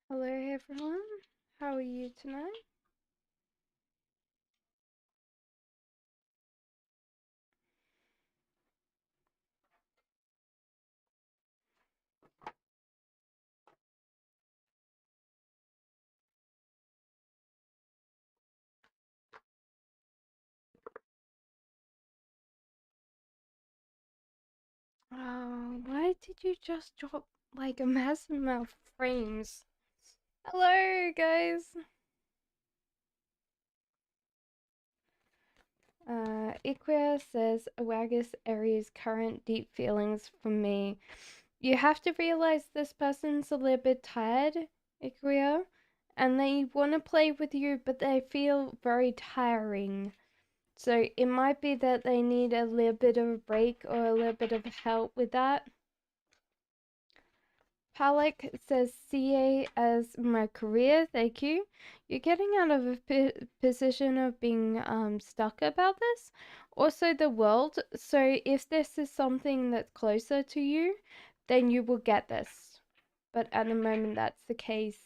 Hello everyone, how are you tonight? Oh, why did you just drop like a massive amount of frames? Hello guys! Iquia says, Awagus Aries current deep feelings for me. You have to realize this person's a little bit tired, Iquia, and they want to play with you, but they feel very tiring. So it might be that they need a little bit of a break or a little bit of help with that. Palak says CA as my career, thank you. You're getting out of a position of being stuck about this. Also the world, so if this is something that's closer to you, then you will get this. But at the moment that's the case.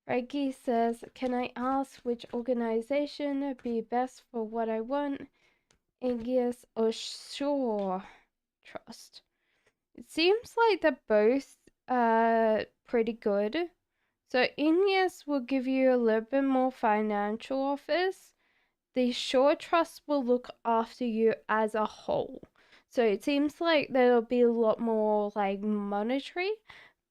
Reiki says, can I ask which organization would be best for what I want? Aegis or Shore Trust? It seems like they're both pretty good. So Igneous will give you a little bit more financial offers. The Shore Trust will look after you as a whole. So it seems like there'll be a lot more like monetary,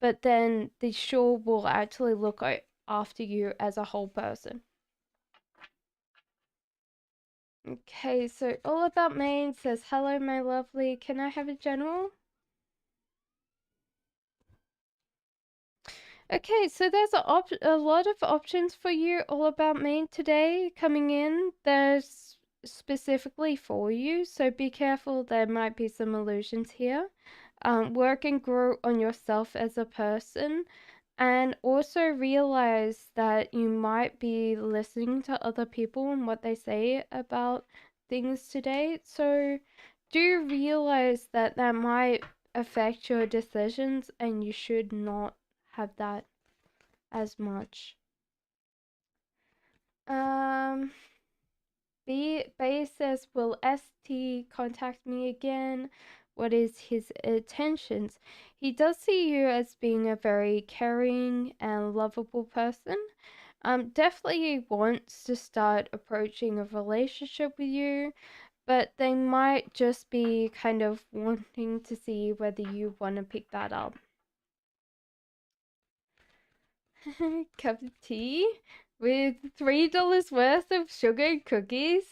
but then the Shore will actually look after you as a whole person. Okay, so All About Maine says, hello, my lovely. Can I have a general? Okay, so there's a lot of options for you all about Maine today coming in. There's specifically for you, so be careful. There might be some illusions here. Work and grow on yourself as a person, and also realize that you might be listening to other people and what they say about things today. So do realize that that might affect your decisions, and you should not have that as much. Um, B says, will ST contact me again? What is his intentions? He does see you as being a very caring and lovable person. Definitely wants to start approaching a relationship with you, but they might just be kind of wanting to see whether you want to pick that up. Cup of tea with $3 worth of sugar and cookies.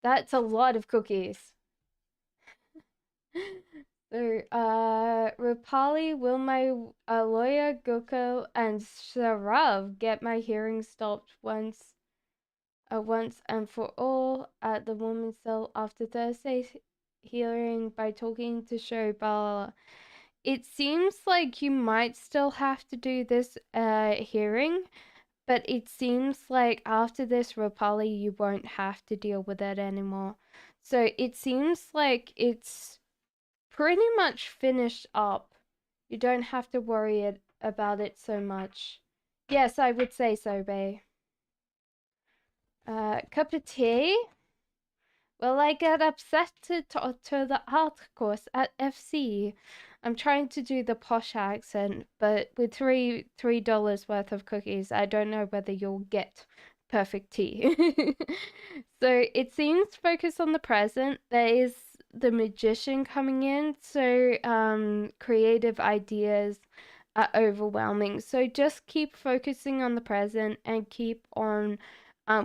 That's a lot of cookies. So, Rupali, will my lawyer Goko and Sharav get my hearing stopped once and for all at the woman's cell after Thursday's hearing by talking to Shobala? It seems like you might still have to do this hearing, but it seems like after this Rupali you won't have to deal with it anymore. So it seems like it's pretty much finished up. You don't have to worry about it so much. Yes, I would say so, Bay. Cup of tea? Well, I get upset to the art course at FC. I'm trying to do the posh accent, but with $3 worth of cookies, I don't know whether you'll get perfect tea. So it seems focused on the present. There is the magician coming in, so creative ideas are overwhelming. So just keep focusing on the present and keep on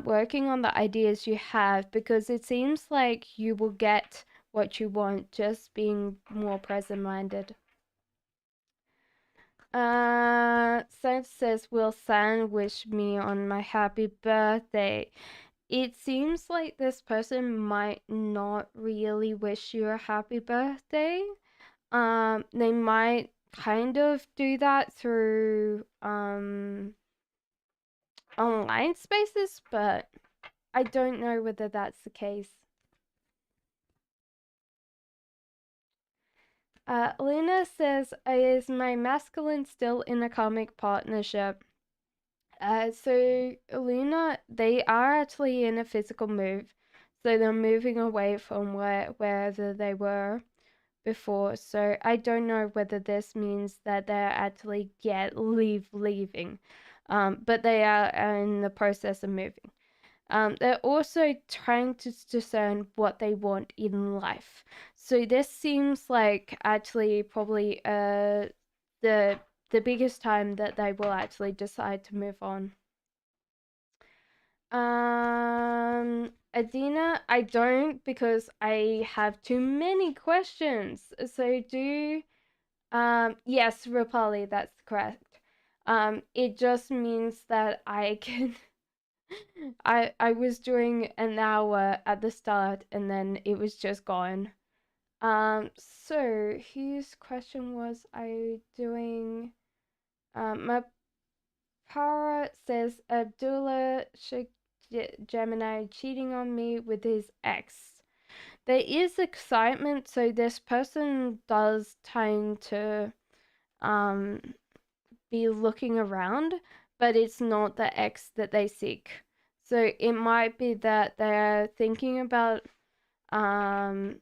working on the ideas you have, because it seems like you will get what you want just being more present minded. Sam says, will San wish me on my happy birthday? It seems like this person might not really wish you a happy birthday. They might kind of do that through online spaces, but I don't know whether that's the case. Luna says, is my masculine still in a karmic partnership? So Luna, they are actually in a physical move. So they're moving away from wherever they were before. So I don't know whether this means that they're actually leaving. But they are in the process of moving. They're also trying to discern what they want in life. So this seems like actually probably the the biggest time that they will actually decide to move on. Adina, I don't because I have too many questions. So yes, Rupali, that's correct. It just means that I can I was doing an hour at the start and then it was just gone. So his question was, I doing my para says Abdullah Gemini cheating on me with his ex. There is excitement, so this person does tend to um be looking around, but it's not the ex that they seek. So it might be that they're thinking about um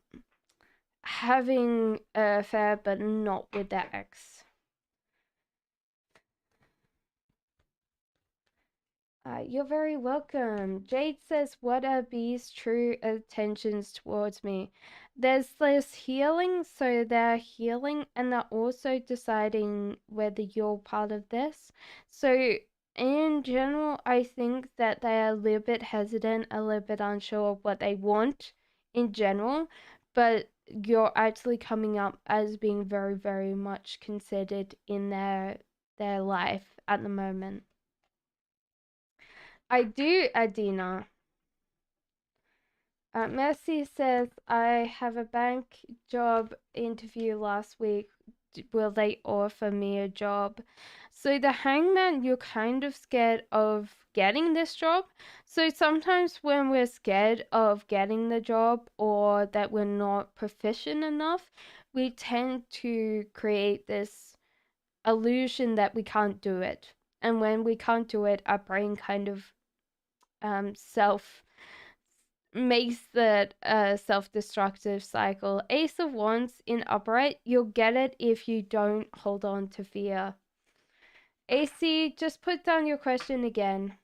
having an affair, but not with their ex. You're very welcome. Jade says, what are B's true intentions towards me? There's this healing, so they're healing and they're also deciding whether you're part of this. So, in general, I think that they are a little bit hesitant, a little bit unsure of what they want in general, but you're actually coming up as being very, very much considered in their life at the moment. I do, Adina. Mercy says, I have a bank job interview last week. Will they offer me a job? So, the hangman, you're kind of scared of getting this job. So, sometimes when we're scared of getting the job or that we're not proficient enough, we tend to create this illusion that we can't do it. And when we can't do it, our brain kind of self makes that a self-destructive cycle. Ace of Wands in upright, you'll get it if you don't hold on to fear. AC, just put down your question again.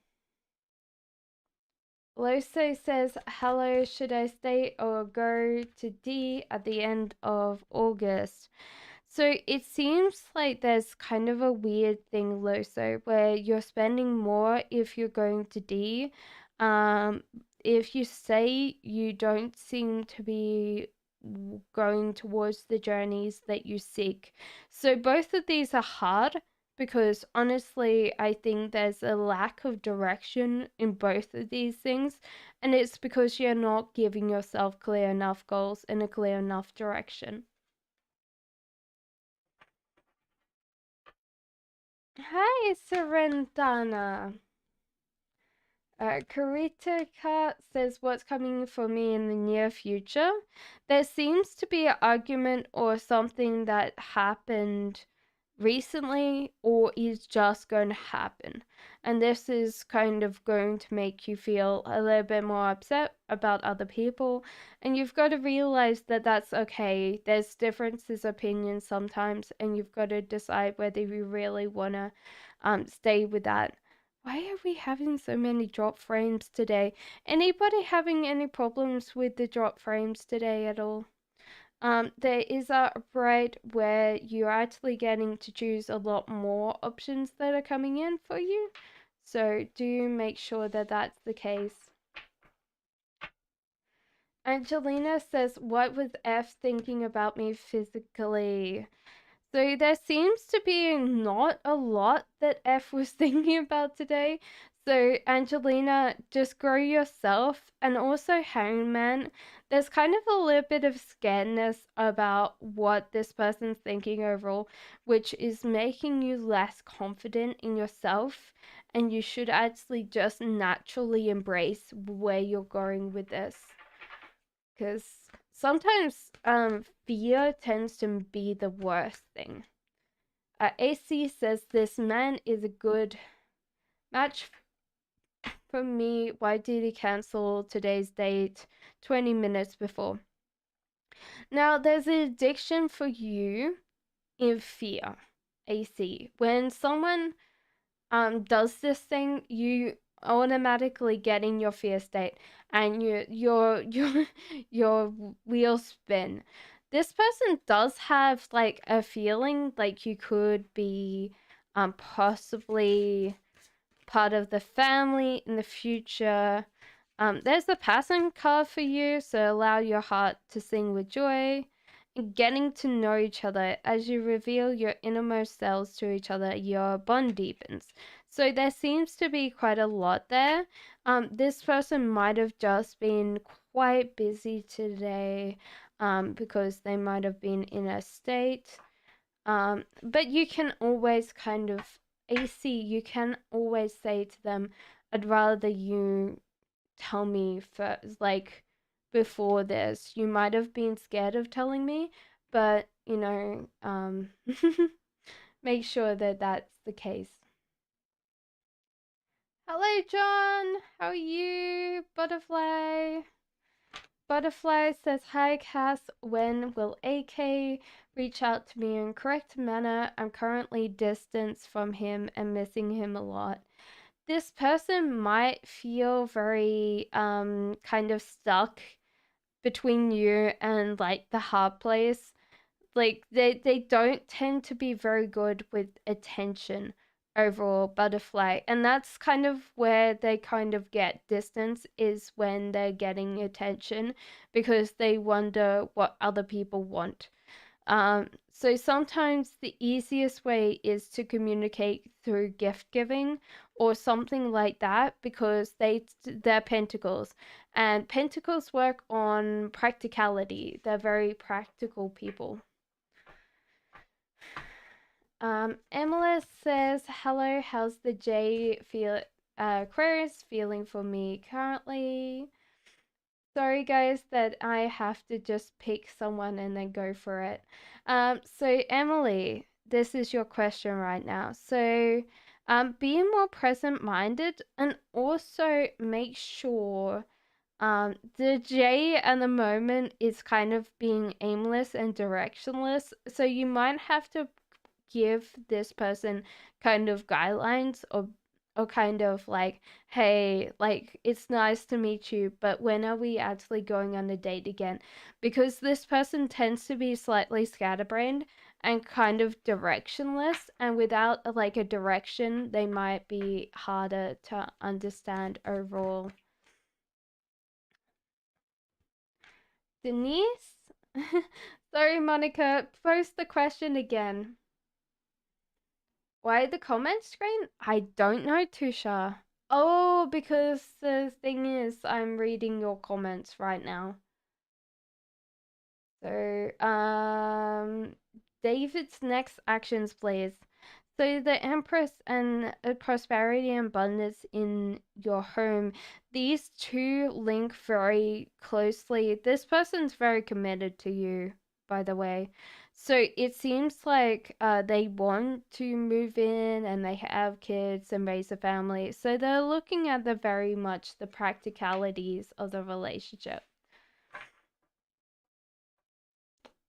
Loso says, hello, should I stay or go to D at the end of August? So it seems like there's kind of a weird thing, Loso, where you're spending more if you're going to D. If you say you don't seem to be going towards the journeys that you seek. So both of these are hard because honestly, I think there's a lack of direction in both of these things, and it's because you're not giving yourself clear enough goals and a clear enough direction. Hi, Serendana. Karita Kat says, what's coming for me in the near future? There seems to be an argument or something that happened recently or is just going to happen. And this is kind of going to make you feel a little bit more upset about other people. And you've got to realize that that's okay. There's differences of opinion sometimes, and you've got to decide whether you really want to stay with that. Why are we having so many drop frames today? Anybody having any problems with the drop frames today at all? There is a upgrade where you're actually getting to choose a lot more options that are coming in for you. So do make sure that that's the case. Angelina says, what was F thinking about me physically? So there seems to be not a lot that F was thinking about today. So Angelina, just grow yourself, and also Hangman. There's kind of a little bit of scaredness about what this person's thinking overall, which is making you less confident in yourself. And you should actually just naturally embrace where you're going with this. Because sometimes fear tends to be the worst thing. AC says this man is a good match for me. Why did he cancel today's date 20 minutes before? Now, there's an addiction for you in fear, AC. When someone does this thing, you automatically get in your fear state and your wheels spin. This person does have like a feeling like you could be possibly part of the family in the future. There's the passion card for you, so allow your heart to sing with joy. Getting to know each other as you reveal your innermost selves to each other, your bond deepens. So there seems to be quite a lot there. This person might have just been quite busy today, because they might have been in a state. But you can always kind of, AC, you can always say to them, I'd rather you tell me first, like before this. You might have been scared of telling me, but make sure that that's the case. Hello, John. How are you, Butterfly? Butterfly says, hi, Cass. When will AK reach out to me in correct manner? I'm currently distanced from him and missing him a lot. This person might feel very kind of stuck between you and like the hard place. Like they don't tend to be very good with attention overall, Butterfly, and that's kind of where they kind of get distance, is when they're getting attention, because they wonder what other people want. So sometimes the easiest way is to communicate through gift giving or something like that, because they're pentacles, and pentacles work on practicality. They're very practical people. Emily says, hello, how's the J feel Aquarius feeling for me currently? Sorry guys that I have to just pick someone and then go for it. So Emily, this is your question right now. So be more present minded, and also make sure the J at the moment is kind of being aimless and directionless. So you might have to give this person kind of guidelines, or kind of like, hey, like, it's nice to meet you, but when are we actually going on a date again? Because this person tends to be slightly scatterbrained and kind of directionless, and without like a direction, they might be harder to understand overall. Denise? Sorry, Monica, post the question again. Why the comment screen? I don't know, Tusha. Oh, because the thing is, I'm reading your comments right now. So, David's next actions, please. So the Empress and prosperity and abundance in your home, these two link very closely. This person's very committed to you, by the way. So it seems like they want to move in and they have kids and raise a family. So they're looking at the very much the practicalities of the relationship.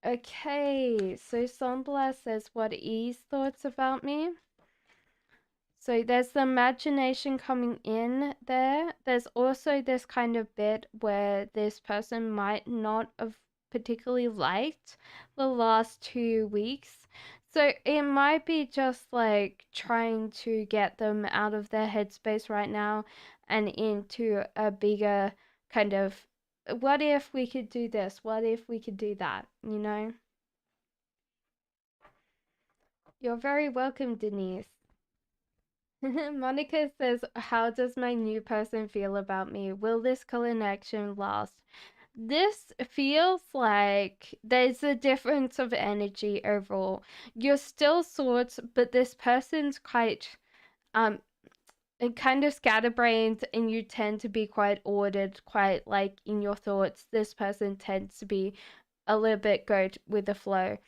Okay, so Sunblast says, what is thoughts about me? So there's the imagination coming in there. There's also this kind of bit where this person might not have particularly liked the last 2 weeks. So it might be just like trying to get them out of their headspace right now and into a bigger kind of, what if we could do this? What if we could do that? You know? You're very welcome, Denise. Monica says, how does my new person feel about me? Will this connection last? This feels like there's a difference of energy overall. You're still swords, but this person's quite and kind of scatterbrained, and you tend to be quite ordered, quite like in your thoughts. This person tends to be a little bit go with the flow.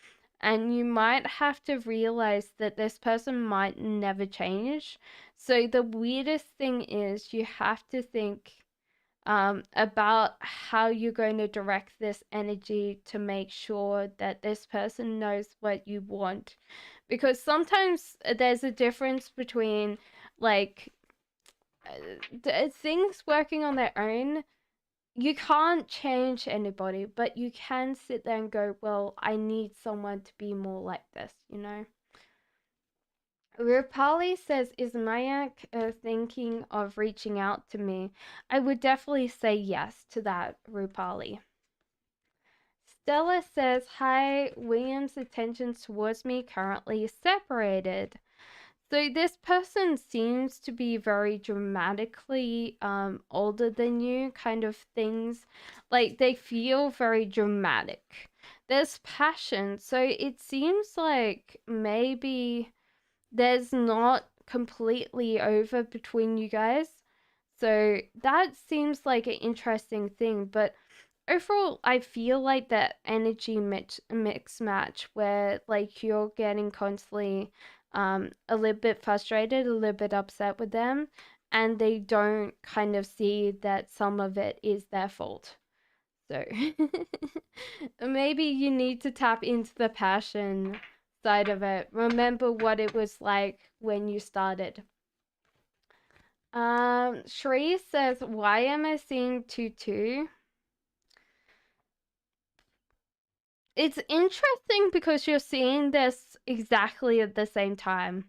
And you might have to realize that this person might never change. So the weirdest thing is you have to think about how you're going to direct this energy to make sure that this person knows what you want. Because sometimes there's a difference between like things working on their own. You can't change anybody, but you can sit there and go, well, I need someone to be more like this, you know? Rupali says, is Mayak thinking of reaching out to me? I would definitely say yes to that, Rupali. Stella says, hi, William's attention towards me currently separated. So this person seems to be very dramatically older than you, kind of things. Like they feel very dramatic. There's passion. So it seems like maybe there's not completely over between you guys. So that seems like an interesting thing, but overall I feel like that energy mix match where like you're getting constantly a little bit frustrated, a little bit upset with them, and they don't kind of see that some of it is their fault. So maybe you need to tap into the passion side of it. Remember what it was like when you started. Shree says, why am I seeing 2-2? It's interesting because you're seeing this exactly at the same time.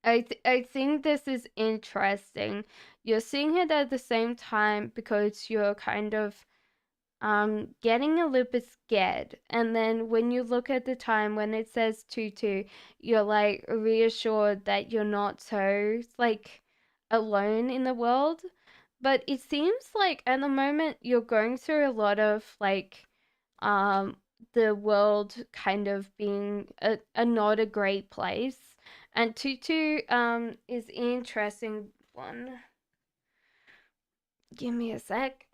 I think this is interesting. You're seeing it at the same time because you're kind of getting a little bit scared, and then when you look at the time when it says 2-2, you're like reassured that you're not so like alone in the world. But it seems like at the moment you're going through a lot of like um the world kind of being a not a great place, and 2-2 is interesting one. Give me a sec.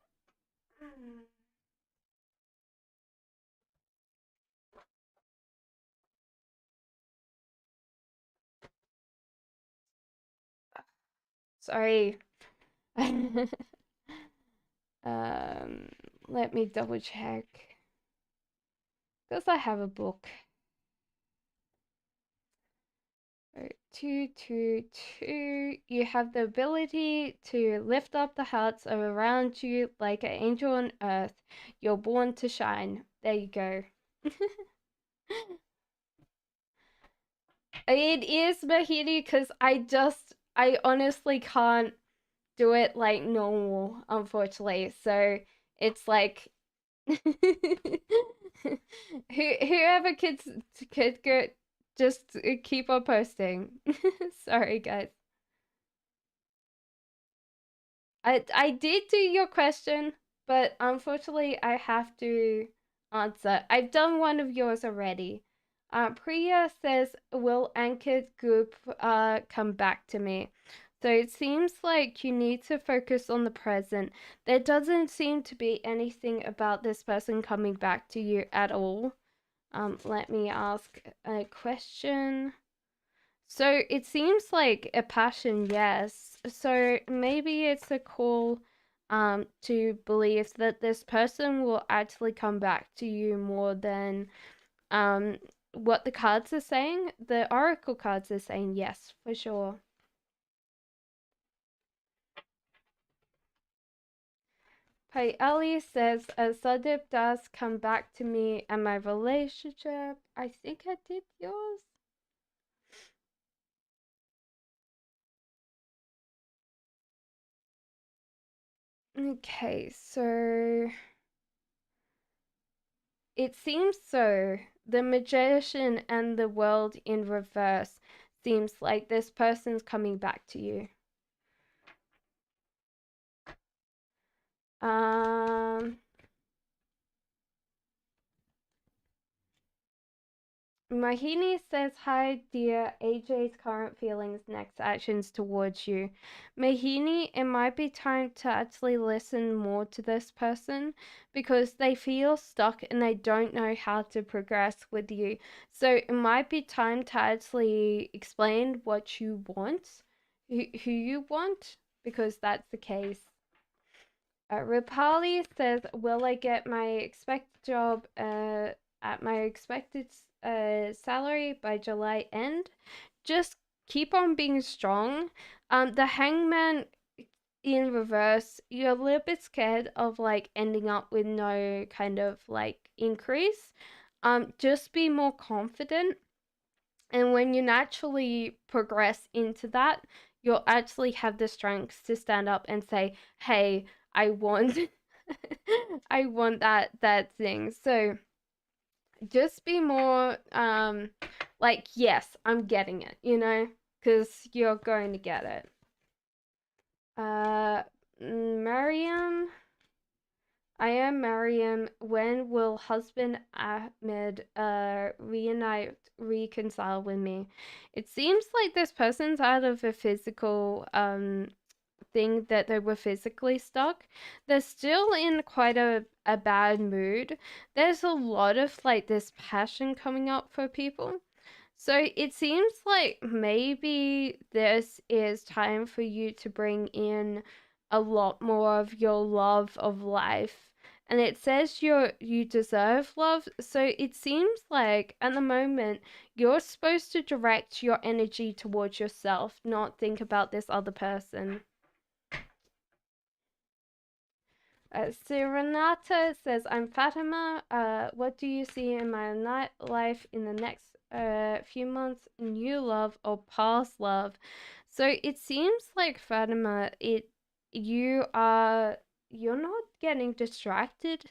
Sorry. um Let me double check because I have a book. 2-2-2. You have the ability to lift up the hearts of around you like an angel on earth. You're born to shine. There you go. It is Mahidi because I honestly can't do it like normal, unfortunately. So it's like whoever could go, just keep on posting. Sorry, guys. I did do your question, but unfortunately I have to answer. I've done one of yours already. Priya says, "Will Anka's group come back to me?" So it seems like you need to focus on the present. There doesn't seem to be anything about this person coming back to you at all. Let me ask a question. So it seems like a passion, yes. So maybe it's a call to believe that this person will actually come back to you more than um what the cards are saying. The oracle cards are saying yes, for sure. Paeli says, Sadip does come back to me and my relationship. I think I did yours. Okay, so it seems so. The magician and the world in reverse seems like this person's coming back to you. Um Mahini says, "Hi, dear AJ's current feelings, next actions towards you." Mahini, it might be time to actually listen more to this person because they feel stuck and they don't know how to progress with you. So it might be time to actually explain what you want, who you want, because that's the case. Rupali says, "Will I get my expected job at my expected salary by July end?" Just keep on being strong. The Hangman in reverse, you're a little bit scared of like ending up with no kind of like increase. Just be more confident, and when you naturally progress into that, you'll actually have the strength to stand up and say, "Hey, I want I want that thing." So just be more like, "Yes, I'm getting it," because you're going to get it. Mariam, I am Mariam. When will husband Ahmed reconcile with me? It seems like this person's out of a physical thing that they were physically stuck. They're still in quite a bad mood. There's a lot of like this passion coming up for people. So it seems like maybe this is time for you to bring in a lot more of your love of life. And it says you deserve love. So it seems like at the moment you're supposed to direct your energy towards yourself, not think about this other person. Serenata says, "I'm Fatima. What do you see in my life in the next few months? New love or past love?" So it seems like Fatima, you are you're not getting distracted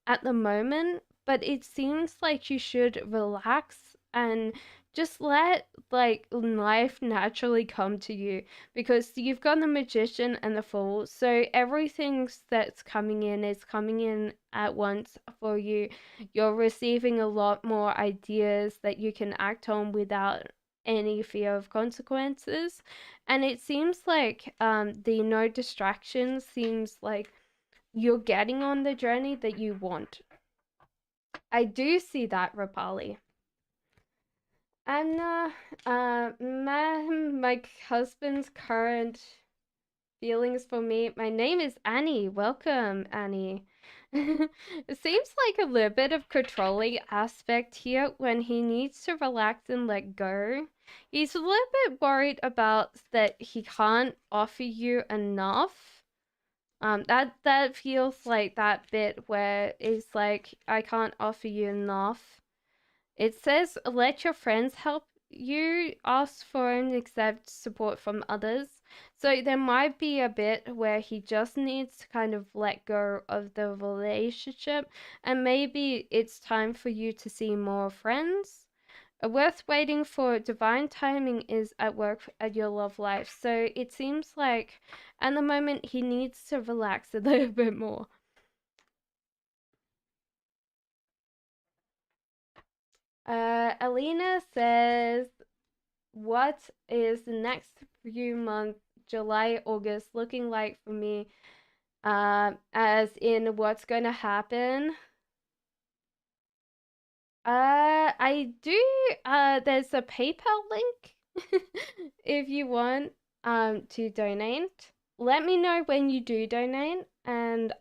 at the moment, but it seems like you should relax and just let like life naturally come to you, because you've got the Magician and the Fool, so everything that's coming in is coming in at once for you. You're receiving a lot more ideas that you can act on without any fear of consequences, and it seems like the no distractions seems like you're getting on the journey that you want. I do see that, Rapali. Anna, my husband's current feelings for me. My name is Annie. Welcome, Annie. It seems like a little bit of controlling aspect here when he needs to relax and let go. He's a little bit worried about that he can't offer you enough. That feels like that bit where it's like, I can't offer you enough. It says, "Let your friends help you, ask for and accept support from others." So there might be a bit where he just needs to kind of let go of the relationship, and maybe it's time for you to see more friends. Worth waiting for divine timing is at work at your love life. So it seems like at the moment he needs to relax a little bit more. Alina says, "What is the next few months, July, August, looking like for me? As in what's going to happen?" I do. There's a PayPal link if you want to donate. Let me know when you do donate and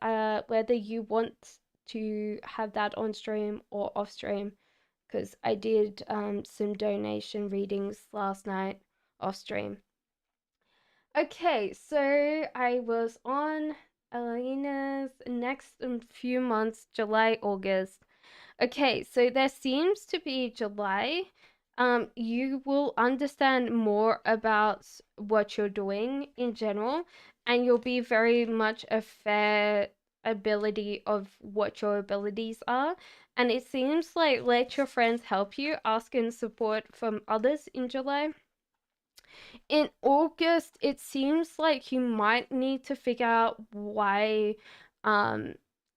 whether you want to have that on stream or off stream, because I did some donation readings last night off stream. Okay, so I was on Elena's next few months, July, August. Okay, so there seems to be July. You will understand more about what you're doing in general, and you'll be very much a fair ability of what your abilities are. And it seems like let your friends help you, ask and support from others in July. In August, it seems like you might need to figure out why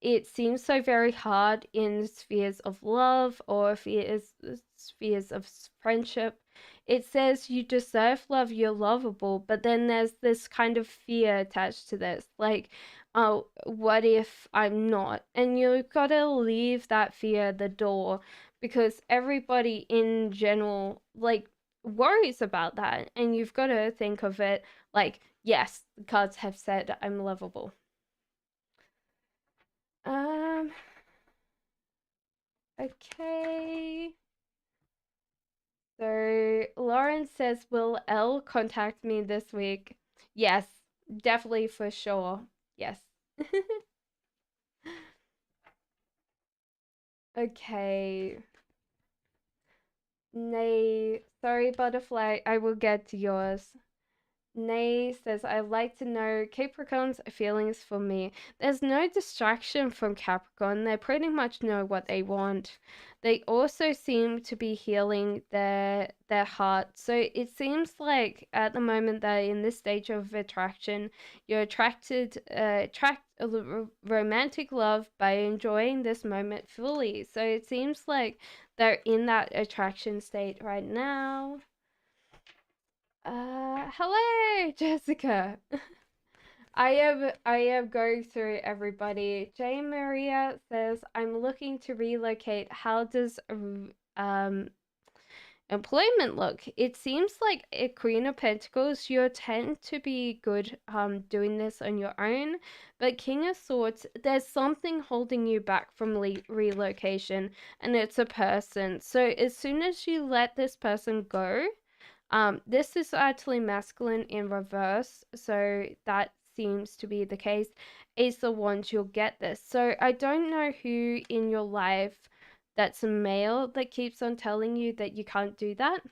it seems so very hard in spheres of love or spheres of friendship. It says you deserve love, you're lovable, but then there's this kind of fear attached to this. Like, oh, what if I'm not? And you've got to leave that fear at the door, because everybody in general, like, worries about that. And you've got to think of it like, yes, the cards have said I'm lovable. Um, okay. So Lauren says, will Elle contact me this week? Yes, definitely for sure. Yes. Okay. Nay, sorry, butterfly. I will get to yours. Nay says, I'd like to know Capricorn's feelings for me. There's no distraction from Capricorn. They pretty much know what they want. They also seem to be healing their heart. So it seems like at the moment that in this stage of attraction, you're attract romantic love by enjoying this moment fully. So it seems like they're in that attraction state right now. Hello, Jessica. I am going through everybody. Jane Maria says, I'm looking to relocate. How does um employment look? It seems like a Queen of Pentacles, you tend to be good doing this on your own, but King of Swords, there's something holding you back from relocation, and it's a person. So as soon as you let this person go, this is actually masculine in reverse, so that seems to be the case. Ace of Wands, you'll get this. So I don't know who in your life that's a male that keeps on telling you that you can't do that.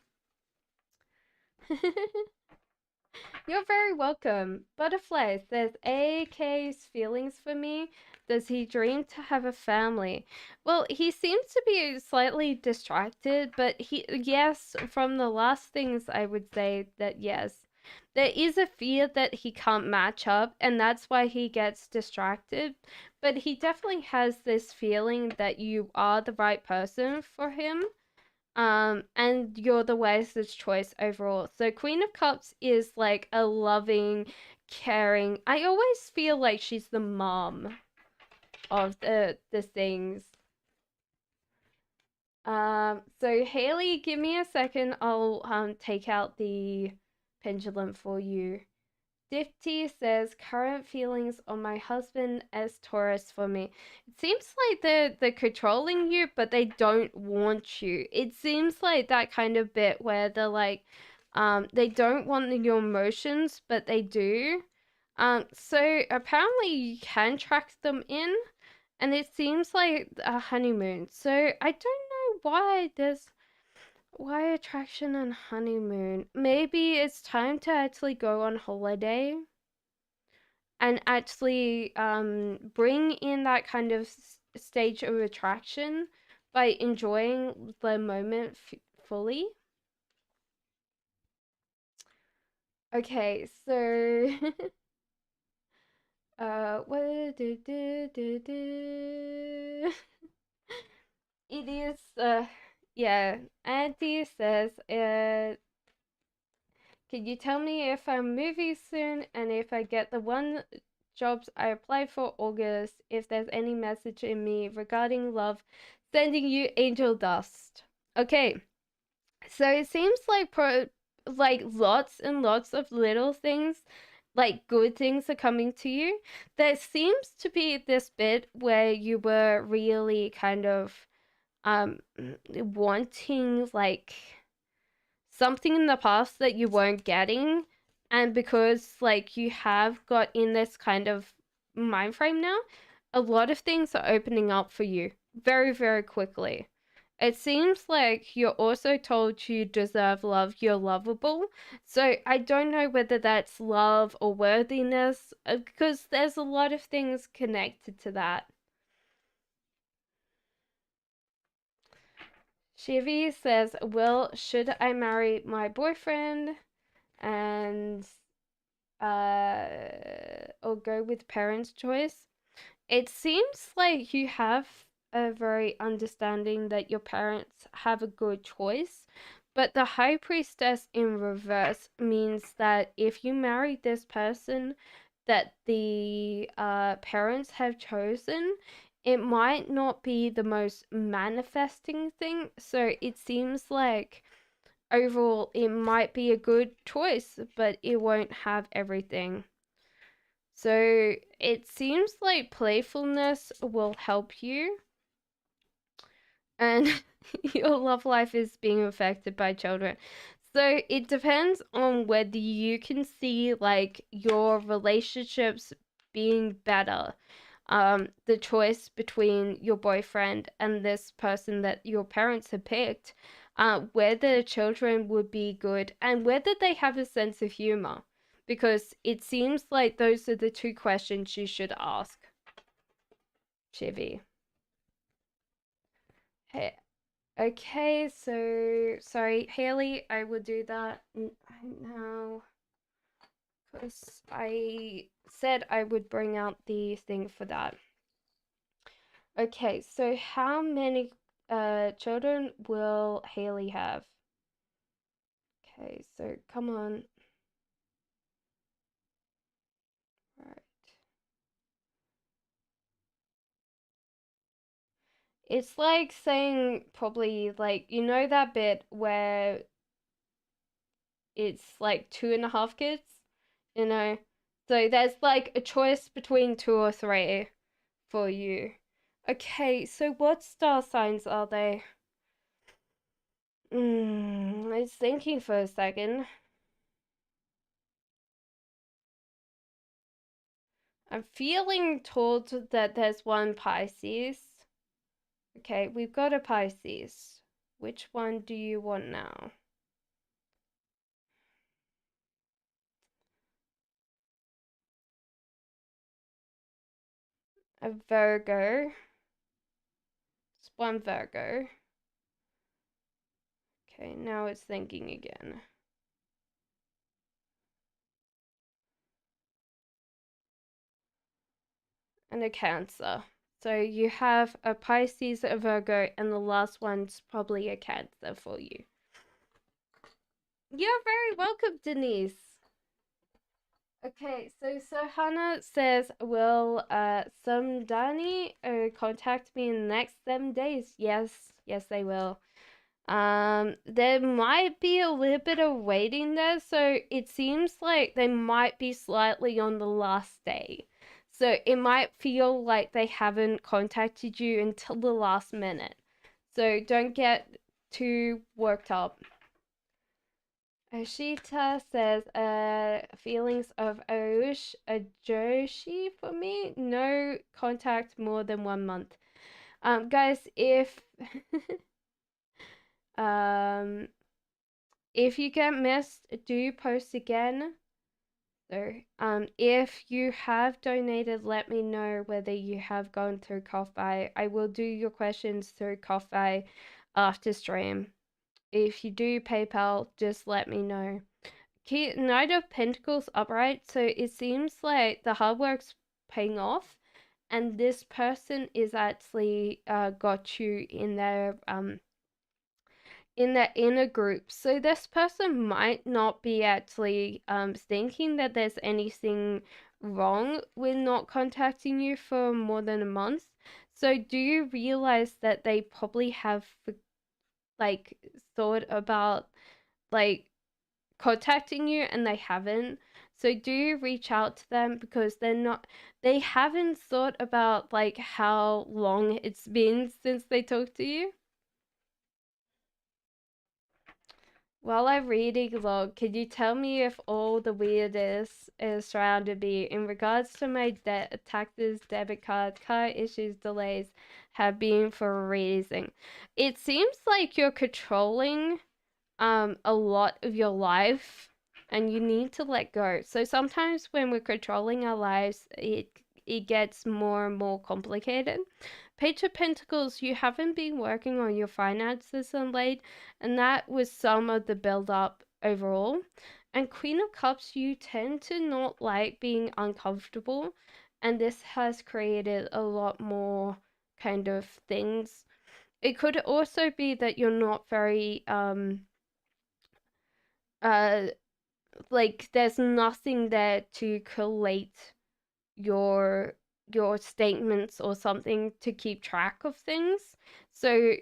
You're very welcome. Butterfly says, AK's feelings for me. Does he dream to have a family? Well, he seems to be slightly distracted, but yes, from the last things, I would say that yes. There is a fear that he can't match up, and that's why he gets distracted. But he definitely has this feeling that you are the right person for him, and you're the wisest choice overall. So Queen of Cups is like a loving, caring. I always feel like she's the mom of the things. So Haley, give me a second. I'll take out the pendulum for you. Dipty says, current feelings on my husband as Taurus for me. It seems like they're controlling you, but they don't want you. It seems like that kind of bit where they're like, they don't want your emotions, but they do. So apparently you can track them in, and it seems like a honeymoon. So I don't know why attraction and honeymoon. Maybe it's time to actually go on holiday and actually bring in that kind of stage of attraction by enjoying the moment fully. Okay, so what it is yeah, Auntie says can you tell me if I'm moving soon, and if I get the one jobs I applied for August, if there's any message in me regarding love, sending you angel dust. Okay, so it seems like like lots and lots of little things, like good things are coming to you. There seems to be this bit where you were really kind of wanting like something in the past that you weren't getting, and because like you have got in this kind of mind frame now, a lot of things are opening up for you very, very quickly. It seems like you're also told you deserve love, you're lovable. So I don't know whether that's love or worthiness, because there's a lot of things connected to that. Shivi says, well, should I marry my boyfriend? And or go with parents' choice. It seems like you have a very understanding that your parents have a good choice, but the High Priestess in reverse means that if you marry this person that the parents have chosen, it might not be the most manifesting thing. So it seems like overall it might be a good choice, but it won't have everything. So it seems like playfulness will help you, and your love life is being affected by children. So it depends on whether you can see like your relationships being better. The choice between your boyfriend and this person that your parents have picked, whether children would be good and whether they have a sense of humor. Because it seems like those are the two questions you should ask, Chibi. Hey, okay, so sorry, Haley, I will do that now because I said I would bring out the thing for that. Okay, so how many children will Haley have? Okay, so come on. Right. It's like saying probably like you know that bit where it's like 2.5 kids, you know? So there's like a choice between two or three for you. Okay, so what star signs are they? I was thinking for a second. I'm feeling told that there's one Pisces. Okay, we've got a Pisces. Which one do you want now? A Virgo. It's one Virgo. Okay, now it's thinking again. And a Cancer. So you have a Pisces, a Virgo, and the last one's probably a Cancer for you. You're very welcome, Denise. Okay, so Hannah says, will some Danny contact me in the next 7 days? Yes, they will. There might be a little bit of waiting there, so it seems like they might be slightly on the last day. So it might feel like they haven't contacted you until the last minute. So don't get too worked up. Ashita says, feelings of Joshi for me. No contact more than 1 month. Guys, um, if you get missed, do post again. So, if you have donated, let me know whether you have gone through Ko-Fi. I will do your questions through Ko-Fi after stream. If you do PayPal, just let me know. Knight of Pentacles upright, so it seems like the hard work's paying off, and this person is actually got you in their inner group. So this person might not be actually thinking that there's anything wrong with not contacting you for more than a month. So do you realize that they probably have like thought about like contacting you and they haven't? So do you reach out to them because they haven't thought about like how long it's been since they talked to you? While I'm reading log, can you tell me if all the weirdness is surrounded me in regards to my taxes, debit cards, car issues, delays have been for a reason? It seems like you're controlling a lot of your life and you need to let go. So sometimes when we're controlling our lives, it gets more and more complicated. Page of Pentacles, you haven't been working on your finances of late, and that was some of the build up overall. And Queen of Cups, you tend to not like being uncomfortable, and this has created a lot more kind of things. It could also be that you're not very uh like there's nothing there to collate your your statements or something to keep track of things. So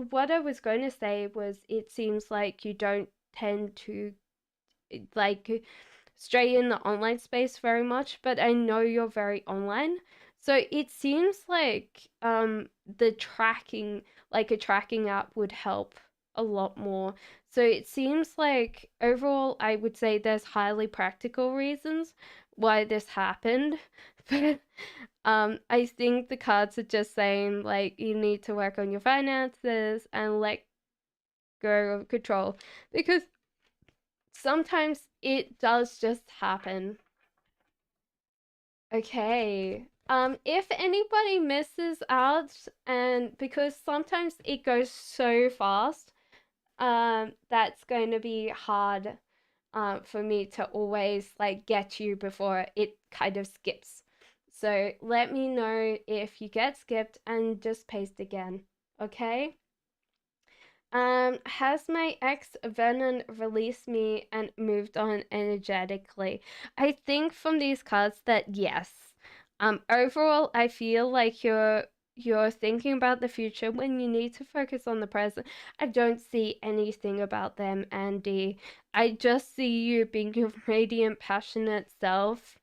what I was going to say was it seems like you don't tend to like stray in the online space very much, but I know you're very online. So it seems like the tracking, like a tracking app would help a lot more. So it seems like overall I would say there's highly practical reasons why this happened. But I think the cards are just saying like you need to work on your finances and let go of control because sometimes it does just happen. Okay. If anybody misses out, and because sometimes it goes so fast, that's going to be hard, for me to always like get you before it kind of skips. So let me know if you get skipped and just paste again. Okay? Has my ex Vernon released me and moved on energetically? I think from these cards that yes. Overall, I feel like you're thinking about the future when you need to focus on the present. I don't see anything about them, Andy. I just see you being your radiant, passionate self.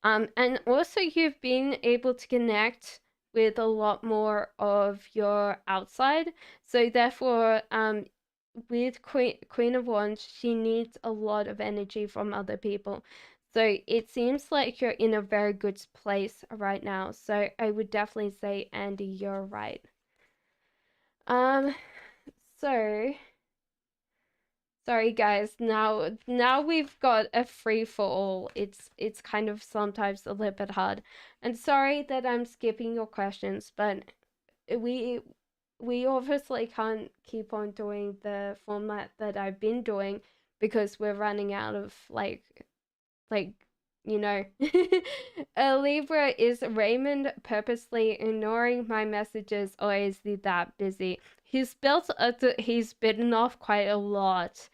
And also you've been able to connect with a lot more of your outside. So therefore, with Queen of Wands, she needs a lot of energy from other people. So it seems like you're in a very good place right now. So I would definitely say, Andy, you're right. Um, so sorry guys, now we've got a free for all. It's kind of sometimes a little bit hard. And sorry that I'm skipping your questions, but we we obviously can't keep on doing the format that I've been doing because we're running out of like you know. A Libra is Raymond purposely ignoring my messages, or is he that busy? He's bitten off quite a lot,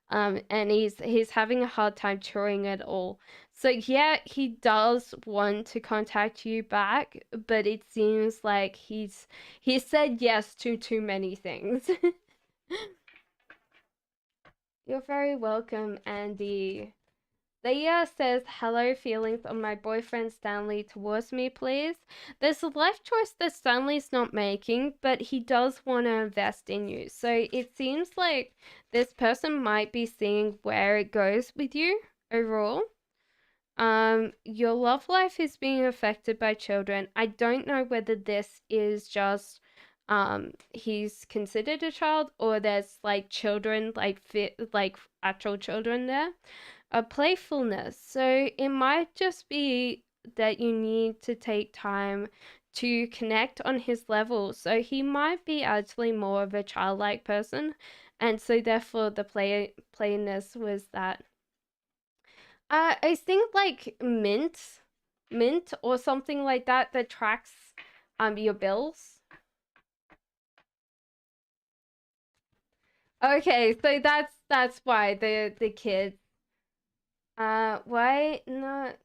and he's having a hard time touring it all. So yeah, he does want to contact you back, but it seems like he said yes to too many things. You're very welcome, Andy. Leah says, hello, feelings on my boyfriend Stanley towards me, please. There's a life choice that Stanley's not making, but he does want to invest in you. So it seems like this person might be seeing where it goes with you overall. Your love life is being affected by children. I don't know whether this is just he's considered a child or there's like children like actual children there. A playfulness. So it might just be that you need to take time to connect on his level. So he might be actually more of a childlike person, and so therefore the playness was that. I think like mint or something like that that tracks your bills. Okay, so that's why the kids. Why not?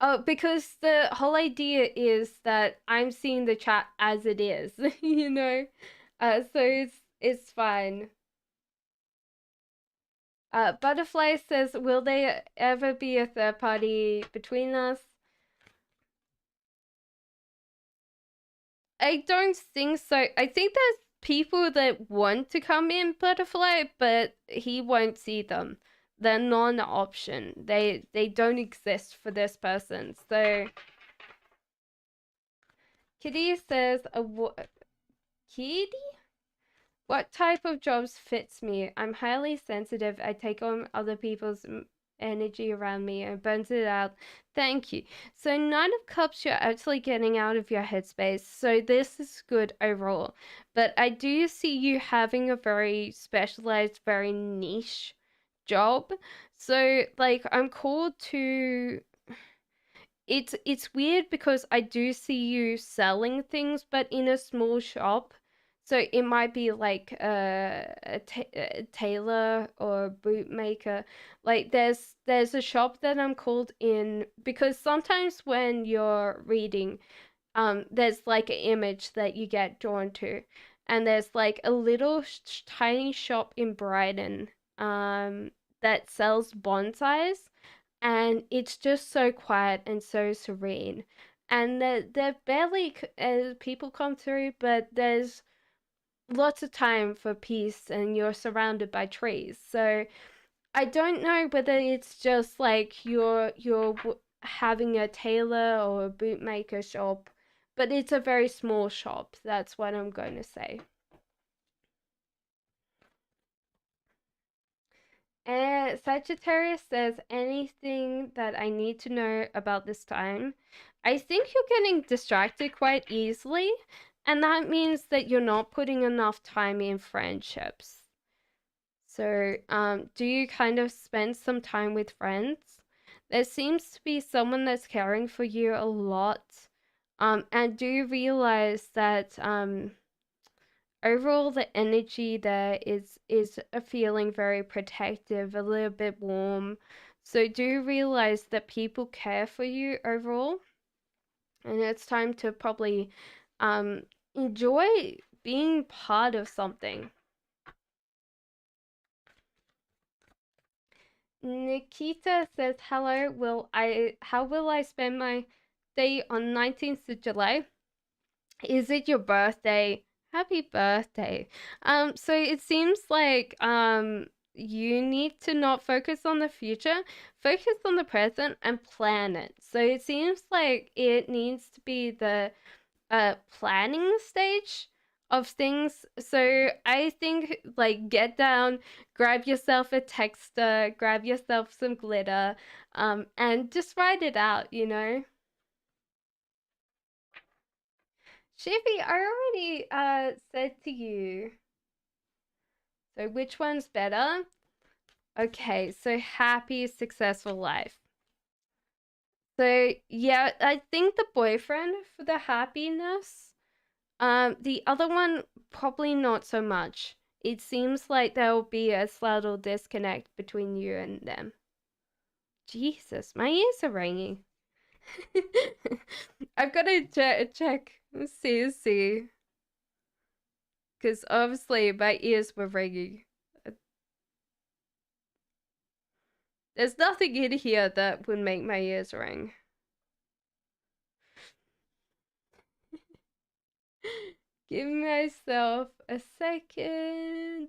Oh, because the whole idea is that I'm seeing the chat as it is, you know. So it's fine. Butterfly says, "Will there ever be a third party between us?" I don't think so. I think there's people that want to come in Butterfly, but he won't see them. They're non-option. They don't exist for this person. So Kitty says, Kitty? What type of jobs fits me? I'm highly sensitive. I take on other people's energy around me and burns it out. Thank you. So Nine of Cups, you're actually getting out of your headspace. So this is good overall. But I do see you having a very specialized, very niche job. So like I'm called to it's weird because I do see you selling things, but in a small shop. So it might be like a tailor or a bootmaker. Like there's a shop that I'm called in because sometimes when you're reading, there's like an image that you get drawn to, and there's like a little tiny shop in Brighton that sells bonsais, and it's just so quiet and so serene, and there barely people come through, but there's lots of time for peace and you're surrounded by trees. So I don't know whether it's just like you're having a tailor or a bootmaker shop, but it's a very small shop. That's what I'm going to say. And Sagittarius says anything that I need to know about this time. I think you're getting distracted quite easily, and that means that you're not putting enough time in friendships. So, do you kind of spend some time with friends? There seems to be someone that's caring for you a lot. And do you realize that overall the energy there is a feeling very protective, a little bit warm. So do you realize that people care for you overall? And it's time to probably um enjoy being part of something. Nikita says, "Hello, will I how will I spend my day on 19th of July? Is it your birthday? Happy birthday." So it seems like you need to not focus on the future, focus on the present and plan it. So it seems like it needs to be the planning stage of things. So I think like get down, grab yourself a texter, grab yourself some glitter, and just write it out, you know. Shippy, I already said to you. So which one's better? Okay, so happy, successful life. So yeah, I think the boyfriend for the happiness. The other one probably not so much. It seems like there will be a subtle disconnect between you and them. Jesus, my ears are ringing. I've got to check see, because obviously my ears were ringing. There's nothing in here that would make my ears ring. Give myself a second.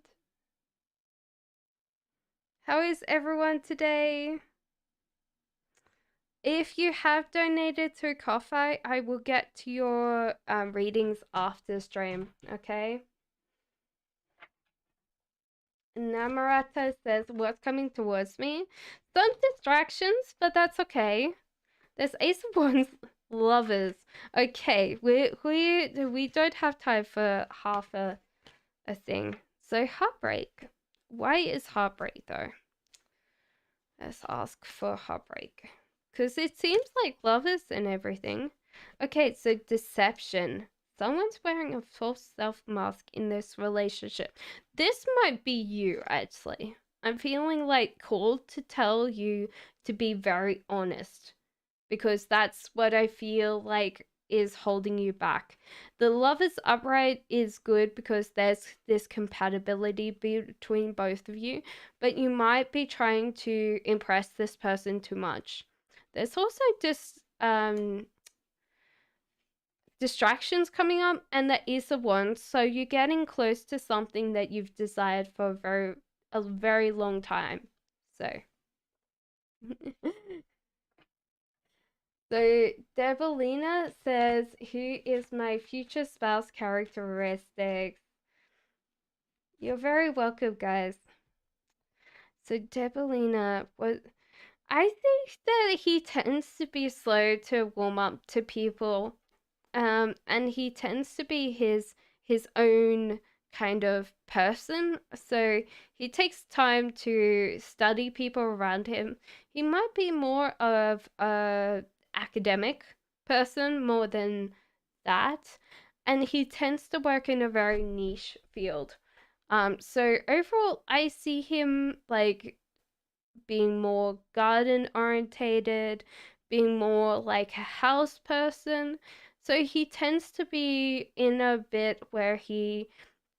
How is everyone today? If you have donated through Ko-fi, I will get to your readings after stream, okay? Namarata says, what's coming towards me? Some distractions, but that's okay. There's Ace of Wands lovers. Okay, we don't have time for half a thing. So heartbreak. Why is heartbreak though? Let's ask for heartbreak. Because it seems like lovers and everything. Okay, so deception. Someone's wearing a false self mask in this relationship. This might be you, actually. I'm feeling like called to tell you to be very honest, because that's what I feel like is holding you back. The lovers upright is good because there's this compatibility between both of you, but you might be trying to impress this person too much. There's also just distractions coming up, and the Ace of Wands, so you're getting close to something that you've desired for a very long time. So So Debolina says, "Who is my future spouse characteristics?" You're very welcome, guys. So Debolina was. I think that he tends to be slow to warm up to people, and he tends to be his own kind of person. So he takes time to study people around him. He might be more of a academic person more than that. And he tends to work in a very niche field. So overall, I see him like being more garden orientated, being more like a house person. So he tends to be in a bit where he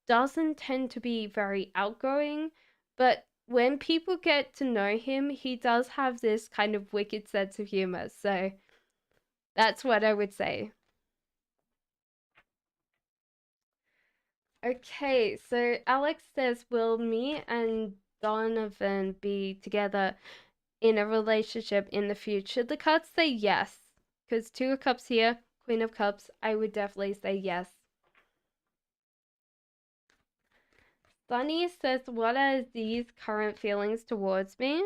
doesn't tend to be very outgoing, but when people get to know him, he does have this kind of wicked sense of humor. So that's what I would say. Okay, so Alex says, will me and Donovan be together in a relationship in the future? The cards say yes, because Two of Cups here, Queen of Cups, I would definitely say yes. Sunny says, what are these current feelings towards me?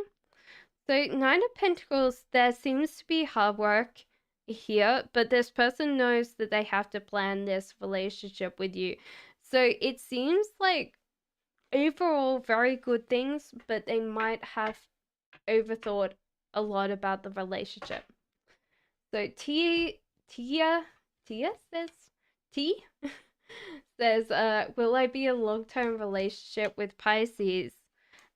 So, Nine of Pentacles, there seems to be hard work here, but this person knows that they have to plan this relationship with you. So, it seems like overall very good things, but they might have overthought a lot about the relationship. So, Tia says, T says, will I be a long-term relationship with Pisces?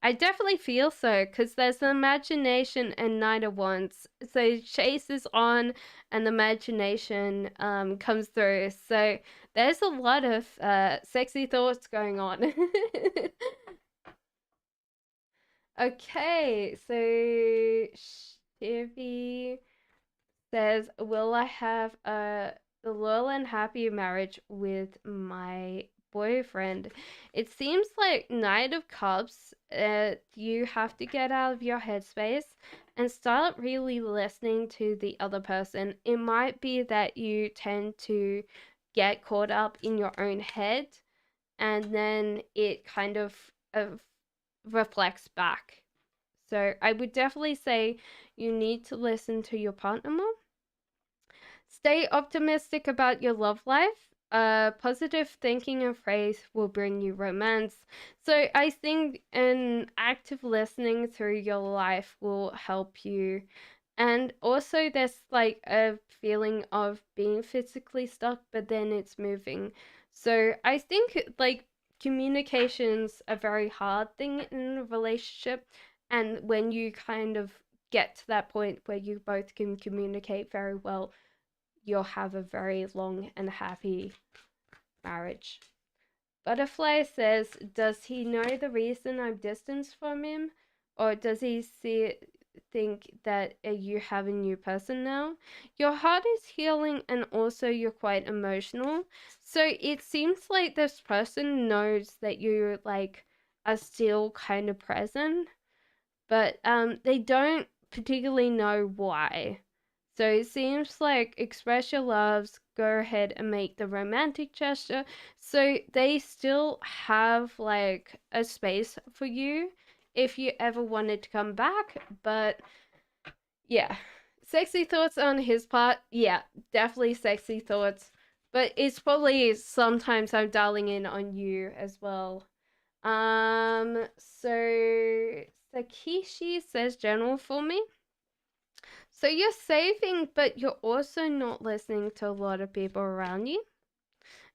I definitely feel so, because there's the imagination and Knight of Wands. So Chase is on and the imagination comes through. So there's a lot of sexy thoughts going on. Okay, so Shivi says, will I have a loyal and happy marriage with my boyfriend? It seems like Knight of Cups, you have to get out of your headspace and start really listening to the other person. It might be that you tend to get caught up in your own head, and then it kind of reflects back. So I would definitely say you need to listen to your partner more. Stay optimistic about your love life. Positive thinking and praise will bring you romance. So I think an active listening through your life will help you. And also there's like a feeling of being physically stuck, but then it's moving. So I think like communication's a very hard thing in a relationship. And when you kind of get to that point where you both can communicate very well, you'll have a very long and happy marriage. Butterfly says, does he know the reason I'm distanced from him? Or does he think that you have a new person now? Your heart is healing and also you're quite emotional. So it seems like this person knows that you like are still kind of present, but they don't particularly know why. So it seems like express your loves, go ahead and make the romantic gesture. So they still have like a space for you if you ever wanted to come back. But yeah, sexy thoughts on his part. Yeah, definitely sexy thoughts. But it's probably sometimes I'm dialing in on you as well. So Sakishi says general for me. So you're saving, but you're also not listening to a lot of people around you.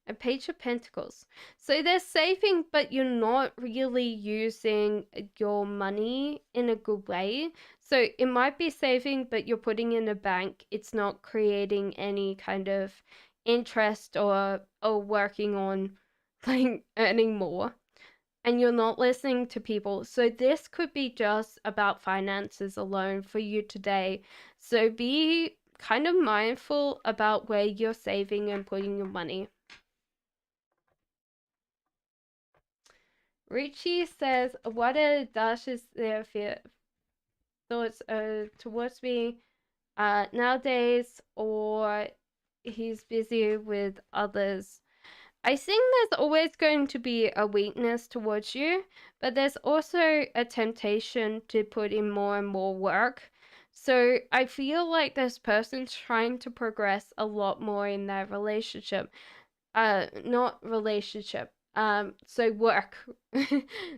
A Page of Pentacles. So they're saving, but you're not really using your money in a good way. So it might be saving, but you're putting in a bank. It's not creating any kind of interest or working on like earning more, and you're not listening to people. So this could be just about finances alone for you today. So be kind of mindful about where you're saving and putting your money. Richie says, what are Dash's thoughts towards me nowadays, or he's busy with others? I think there's always going to be a weakness towards you, but there's also a temptation to put in more and more work. So I feel like this person's trying to progress a lot more in their relationship. Not relationship, So work.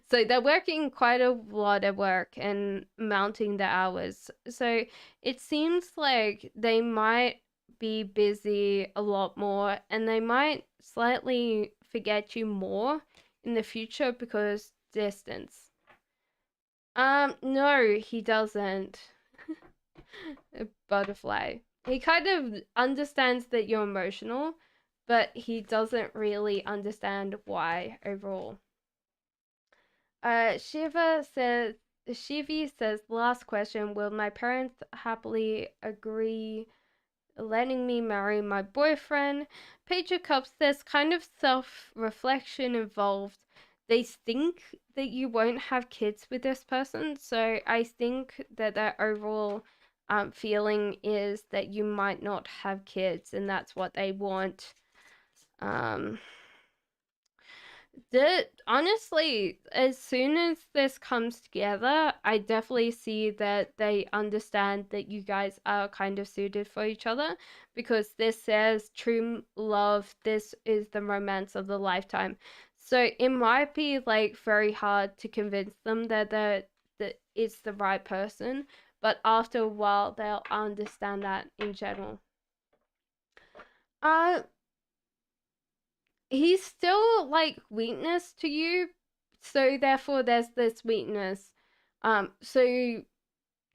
So they're working quite a lot at work and mounting the hours. So it seems like they might be busy a lot more and they might slightly forget you more in the future because distance. No, he doesn't. A butterfly. He kind of understands that you're emotional, but he doesn't really understand why overall. Shivi says, last question, will my parents happily agree letting me marry my boyfriend? Page of Cups, there's kind of self-reflection involved. They think that you won't have kids with this person, so I think that their overall feeling is that you might not have kids, and that's what they want. Um, Honestly, as soon as this comes together, I definitely see that they understand that you guys are kind of suited for each other because this says true love, this is the romance of the lifetime. So it might be like very hard to convince them that it's the right person, but after a while they'll understand that in general. Uh he's still like weakness to you, so therefore there's this weakness. So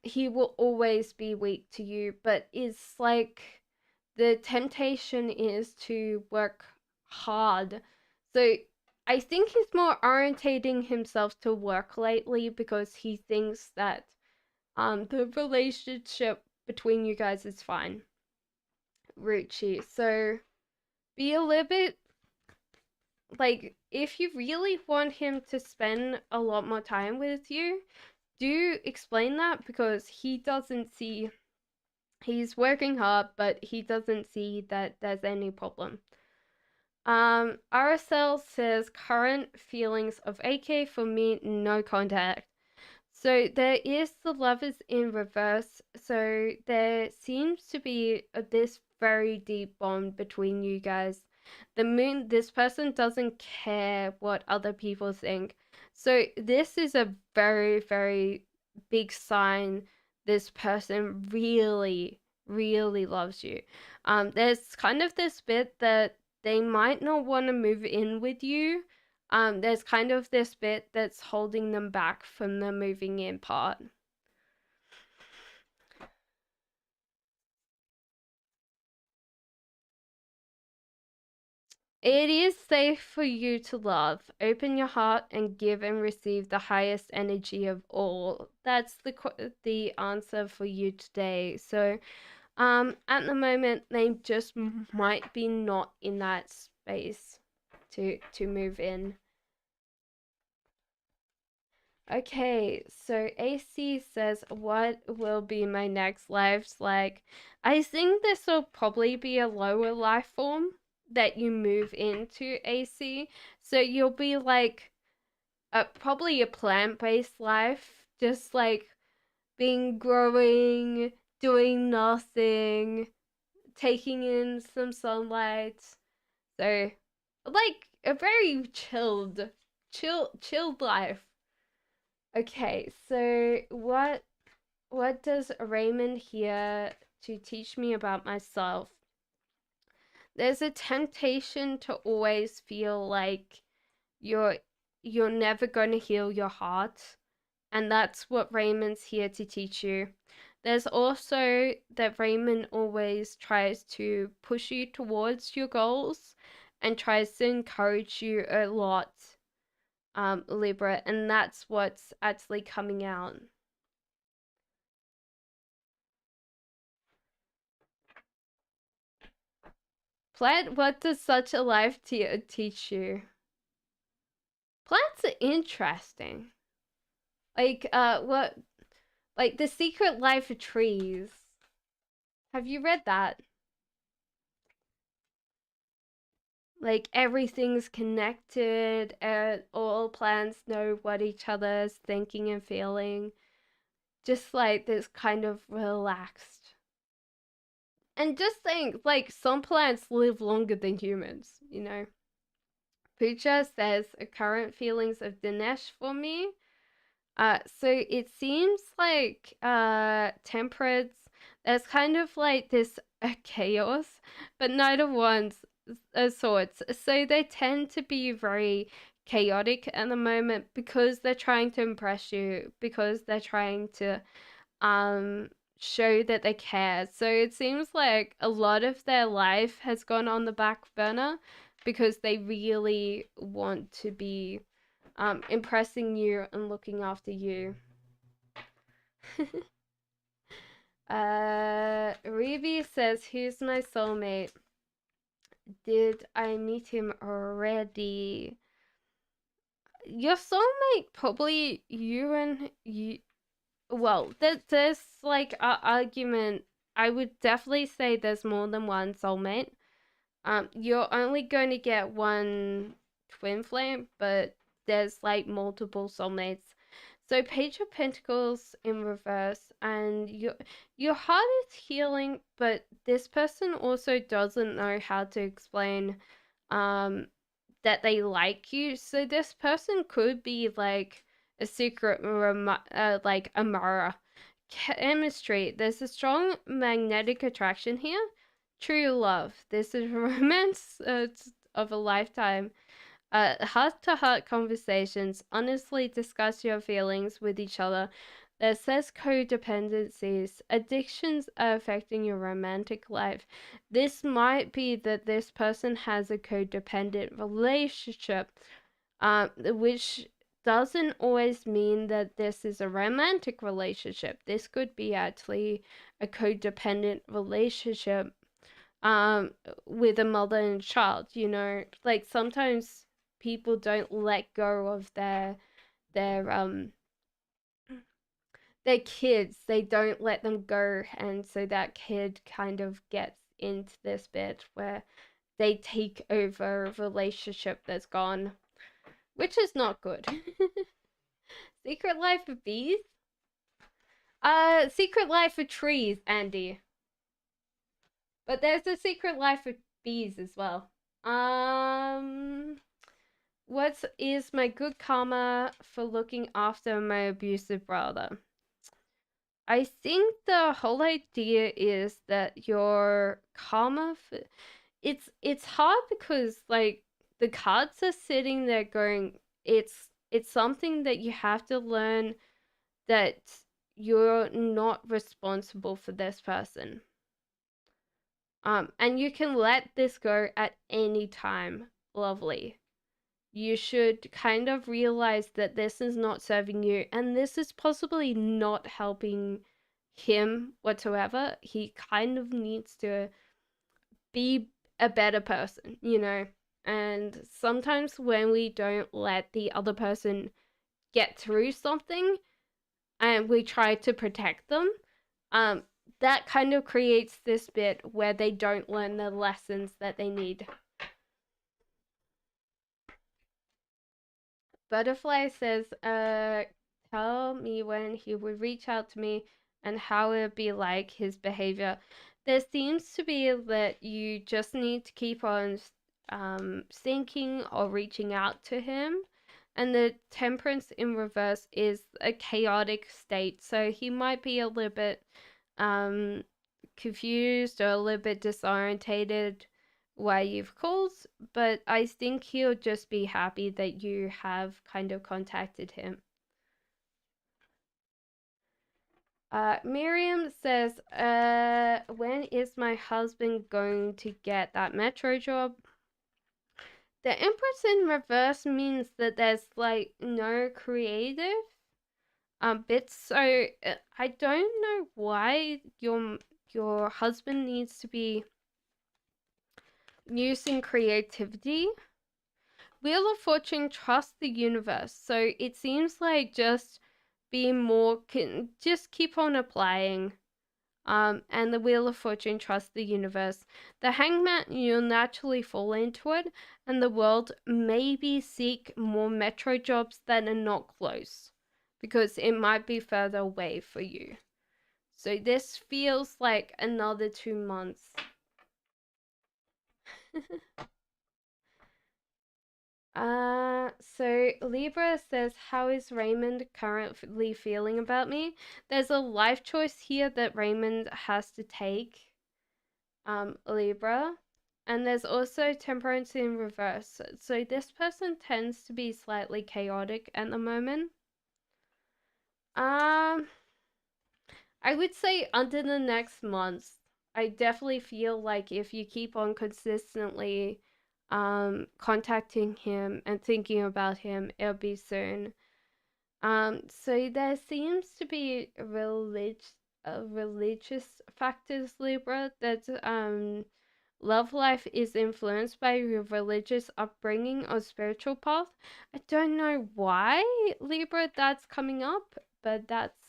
he will always be weak to you, but it's like the temptation is to work hard. So I think he's more orientating himself to work lately because he thinks that the relationship between you guys is fine. Ruchi. So be a little bit like, if you really want him to spend a lot more time with you, do explain that because he doesn't see, he's working hard, but he doesn't see that there's any problem. RSL says current feelings of AK for me, no contact. So there is the lovers in reverse. So there seems to be this very deep bond between you guys. The moon, this person doesn't care what other people think. So this is a very, very big sign this person really, really loves you. There's kind of this bit that they might not want to move in with you. There's kind of this bit that's holding them back from the moving in part. It is safe for you to love. Open your heart and give and receive the highest energy of all. That's the answer for you today. So, at the moment, they just might be not in that space to move in. Okay, so AC says, what will be my next lives like? I think this will probably be a lower life form that you move into, AC. So you'll be like probably a plant-based life, just like being growing, doing nothing, taking in some sunlight. So like a very chilled life. Okay, so what does Raymond here to teach me about myself? There's a temptation to always feel like you're you're never going to heal your heart, and that's what Raymond's here to teach you. There's also that Raymond always tries to push you towards your goals and tries to encourage you a lot, Libra, and that's what's actually coming out. Plant, what does such a life teach you? Plants are interesting. What, like The Secret Life of Trees. Have you read that? Like, everything's connected, and all plants know what each other's thinking and feeling. Just like this kind of relaxed. And just think, like, some plants live longer than humans, you know? Pooja says current feelings of Dinesh for me. So it seems like temperance, there's kind of like this chaos, but neither one's sorts. So they tend to be very chaotic at the moment because they're trying to impress you, because they're trying to um show that they care. So it seems like a lot of their life has gone on the back burner because they really want to be impressing you and looking after you. Ruby says, "Who's my soulmate? Did I meet him already?" Your soulmate, probably you and you. Well, there's like an argument. I would definitely say there's more than one soulmate. You're only going to get one twin flame, but there's like multiple soulmates. So Page of Pentacles in reverse, and your heart is healing, but this person also doesn't know how to explain um that they like you. So this person could be like a secret like a mirror. Chemistry. There's a strong magnetic attraction here. True love. This is romance of a lifetime. Heart-to-heart conversations. Honestly discuss your feelings with each other. There says codependencies. Addictions are affecting your romantic life. This might be that this person has a codependent relationship, which doesn't always mean that this is a romantic relationship. This could be actually a codependent relationship um with a mother and child, like sometimes people don't let go of their their kids. They don't let them go, and so that kid kind of gets into this bit where they take over a relationship that's gone, which is not good. Secret life of bees? Secret life of trees, Andy. But there's a secret life of bees as well. What is my good karma for looking after my abusive brother? I think the whole idea is that your karma it's hard because like the cards are sitting there going, it's something that you have to learn that you're not responsible for this person. And you can let this go at any time. Lovely. You should kind of realize that this is not serving you, and this is possibly not helping him whatsoever. He kind of needs to be a better person. And sometimes when we don't let the other person get through something and we try to protect them, um, that kind of creates this bit where they don't learn the lessons that they need. Butterfly says, tell me when he would reach out to me and how it would be like his behavior. There seems to be that you just need to keep on thinking or reaching out to him. And the temperance in reverse is a chaotic state. So he might be a little bit um, confused or a little bit disorientated why you've called, but I think he'll just be happy that you have kind of contacted him. Miriam says, when is my husband going to get that metro job? The Empress in reverse means that there's like no creative bits, so I don't know why your husband needs to be using creativity. Wheel of Fortune, trust the universe. So it seems like just be more, just keep on applying. And the Wheel of Fortune, trust the universe. The Hangman, you'll naturally fall into it, and the world maybe seek more metro jobs that are not close, because it might be further away for you. So this feels like another 2 months. So Libra says, how is Raymond currently feeling about me? There's a life choice here that Raymond has to take, Libra. And there's also temperance in reverse. So this person tends to be slightly chaotic at the moment. I would say under the next month, I definitely feel like if you keep on consistently contacting him and thinking about him, it'll be soon. So there seems to be religious factors, Libra, that love life is influenced by your religious upbringing or spiritual path. I don't know why, Libra, that's coming up, but that's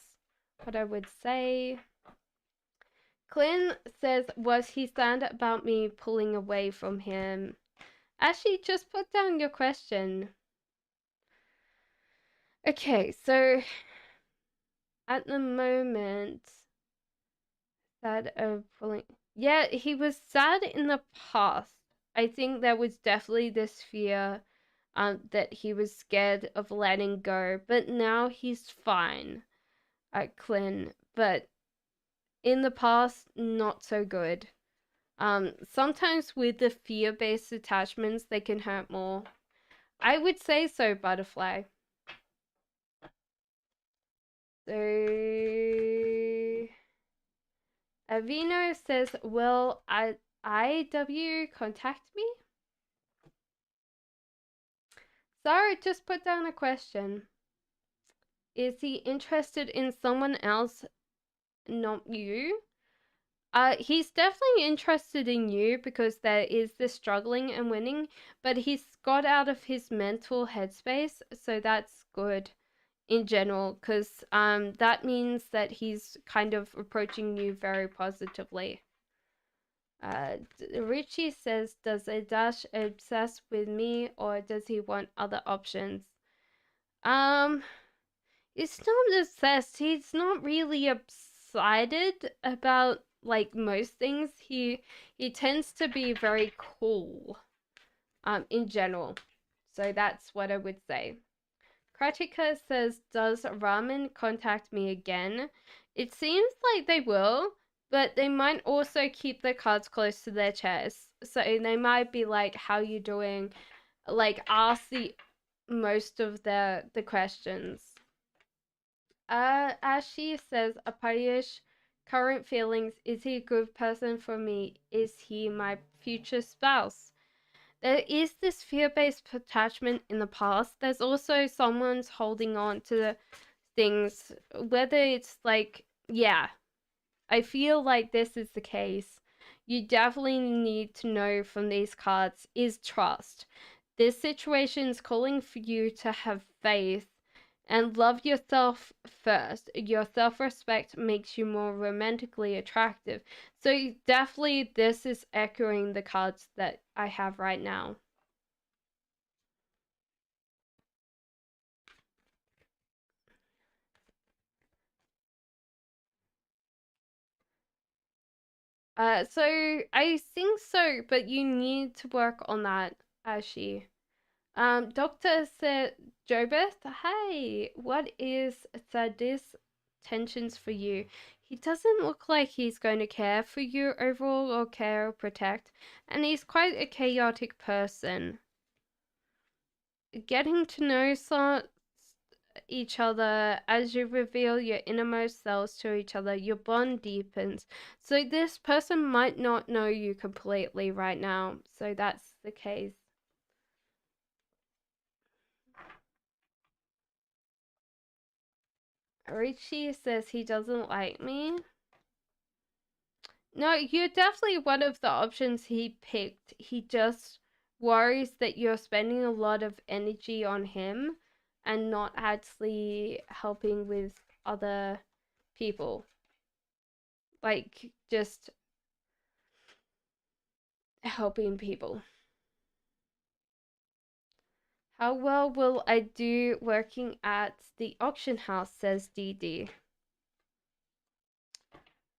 what I would say. Clint says, was he sad about me pulling away from him? Actually, just put down your question. Okay, so at the moment, sad of pulling. Yeah, he was sad in the past. I think there was definitely this fear that he was scared of letting go, but now he's fine at Clint. But in the past, not so good. Sometimes with the fear-based attachments, they can hurt more. I would say so, Butterfly. So Avino says, will IW contact me? Sarah just put down a question. Is he interested in someone else, not you? He's definitely interested in you because there is this struggling and winning, but he's got out of his mental headspace, so that's good in general, because that means that he's kind of approaching you very positively. Richie says, does Adash obsess with me or does he want other options? It's not obsessed. He's not really excited about like most things. He tends to be very cool, in general. So that's what I would say. Kratika says, does Ramen contact me again? It seems like they will, but they might also keep their cards close to their chest. So they might be like, how you doing? Like ask the most of the questions. As she says, Aparish, current feelings, is he a good person for me? Is he my future spouse? There is this fear-based attachment in the past. There's also someone's holding on to the things, whether it's like, yeah, I feel like this is the case. You definitely need to know from these cards is trust. This situation is calling for you to have faith and love yourself first. Your self-respect makes you more romantically attractive. So definitely this is echoing the cards that I have right now. So I think so, but you need to work on that, Ashi. Doctor said, Jobeth, hey, what is Sadis tensions for you? He doesn't look like he's going to care for you overall or care or protect, and he's quite a chaotic person. Getting to know each other as you reveal your innermost selves to each other, your bond deepens. So this person might not know you completely right now. So that's the case. Richie says he doesn't like me. No, you're definitely one of the options he picked. He just worries that you're spending a lot of energy on him and not actually helping with other people. Like, just helping people. How well will I do working at the auction house, says Dee Dee.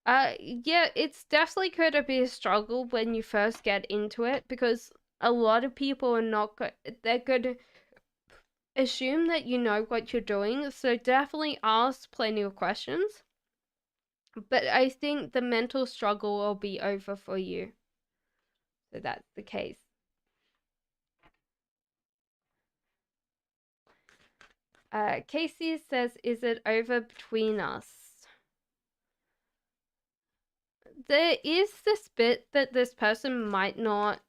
Yeah, it's definitely going to be a struggle when you first get into it because a lot of people are not they're going to assume that you know what you're doing, so definitely ask plenty of questions. But I think the mental struggle will be over for you. So that's the case. Casey says, is it over between us? There is this bit that this person might not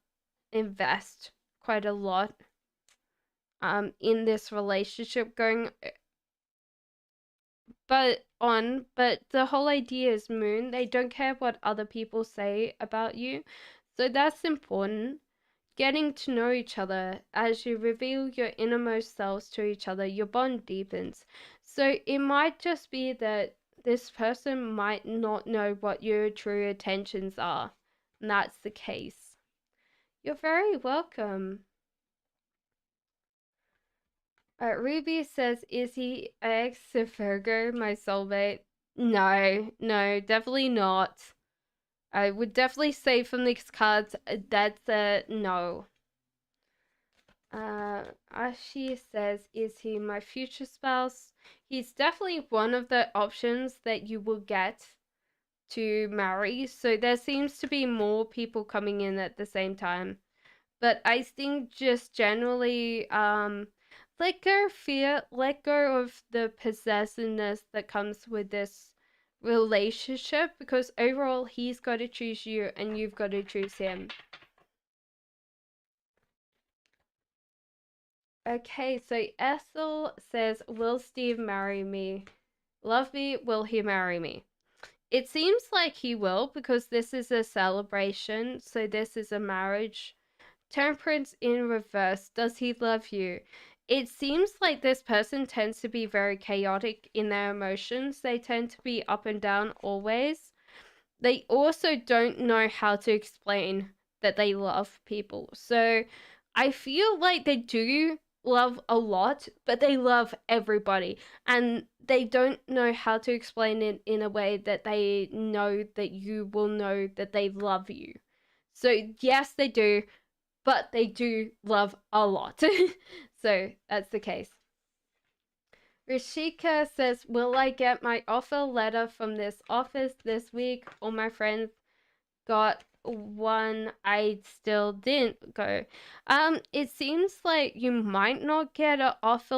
invest quite a lot in this relationship going but the whole idea is moon. They don't care what other people say about you. So that's important. Getting to know each other as you reveal your innermost selves to each other, your bond deepens. So it might just be that this person might not know what your true intentions are. And that's the case. You're very welcome. Ruby says, is he ex Virgo, my soulmate? No, definitely not. I would definitely say from these cards, that's a no. Ashi says, is he my future spouse? He's definitely one of the options that you will get to marry. So there seems to be more people coming in at the same time. But I think just generally, let go of fear, let go of the possessiveness that comes with this relationship, because overall he's got to choose you and you've got to choose him. Okay, so Ethel says, will Steve marry me? Love me, will he marry me? It seems like he will, because this is a celebration, so this is a marriage. Temperance in reverse. Does he love you? It seems like this person tends to be very chaotic in their emotions. They tend to be up and down always. They also don't know how to explain that they love people. So I feel like they do love a lot, but they love everybody. And they don't know how to explain it in a way that they know that you will know that they love you. So yes, they do, but they do love a lot. So that's the case. Rishika says, will I get my offer letter from this office this week? All my friends got one, I still didn't go. It seems like you might not get an offer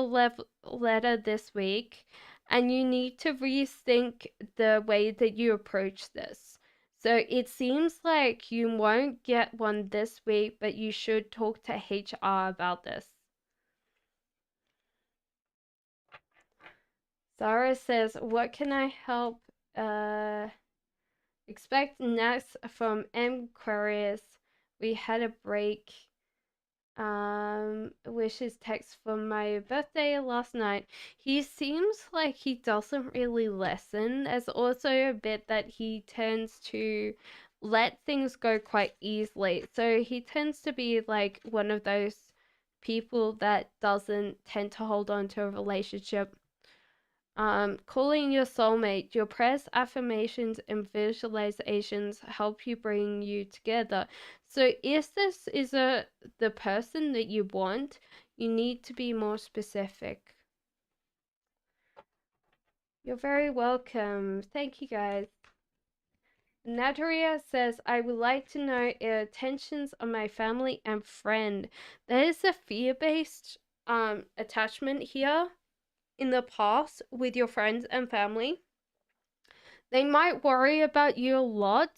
letter this week, and you need to rethink the way that you approach this. So it seems like you won't get one this week, but you should talk to HR about this. Sarah says, what can I help expect next from Aquarius? We had a break. Wishes text for my birthday last night. He seems like he doesn't really listen. There's also a bit that he tends to let things go quite easily. So he tends to be like one of those people that doesn't tend to hold on to a relationship. Calling your soulmate. Your prayers, affirmations, and visualizations help you bring you together. So if this is the person that you want, you need to be more specific. You're very welcome. Thank you, guys. Natalia says, I would like to know intentions of my family and friend. There is a fear-based attachment here in the past with your friends and family. They might worry about you a lot.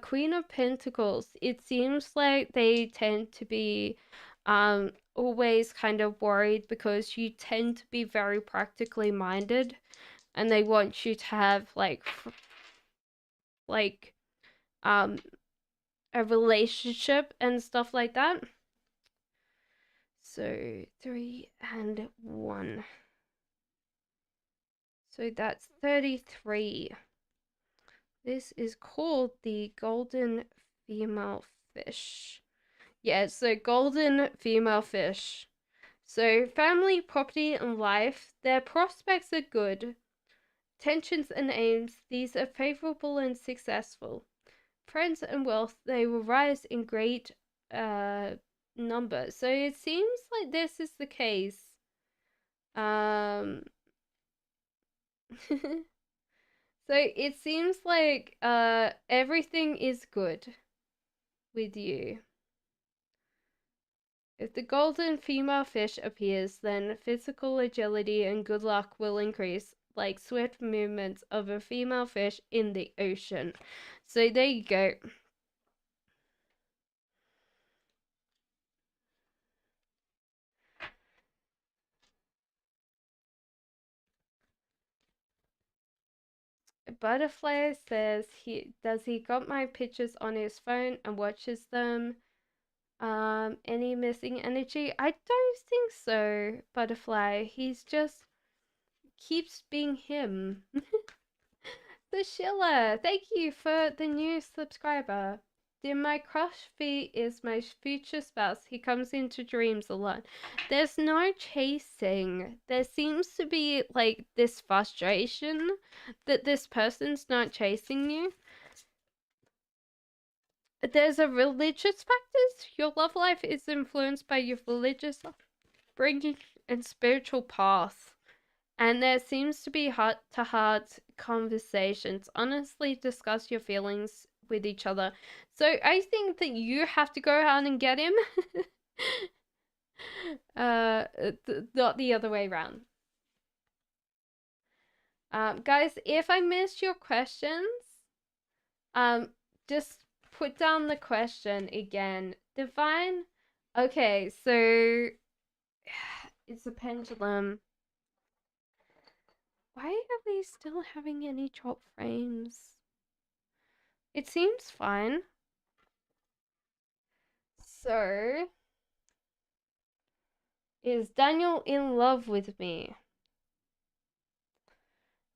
Queen of Pentacles, it seems like they tend to be always kind of worried because you tend to be very practically minded, and they want you to have like a relationship and stuff like that. So 3 and 1. So that's 33. This is called the golden female fish. Yeah, so golden female fish. So family, property, and life, their prospects are good. Tensions and aims, these are favorable and successful. Friends and wealth, they will rise in great number. So it seems like this is the case. So it seems like everything is good with you. If the golden female fish appears, then physical agility and good luck will increase, like swift movements of a female fish in the ocean. So there you go. Butterfly says he got my pictures on his phone and watches them. Any missing energy? I don't think so, Butterfly. He's just keeps being him. The Sheila, thank you for the new subscriber. Dear, my crush V is my future spouse. He comes into dreams a lot. There's no chasing. There seems to be like this frustration that this person's not chasing you. There's a religious factors. Your love life is influenced by your religious upbringing and spiritual path. And there seems to be heart-to-heart conversations. Honestly, discuss your feelings with each other. So I think that you have to go out and get him. Not the other way around. Guys, if I missed your questions, just put down the question again. Divine. Okay, so it's a pendulum. Why are we still having any drop frames? It seems fine. So, is Daniel in love with me?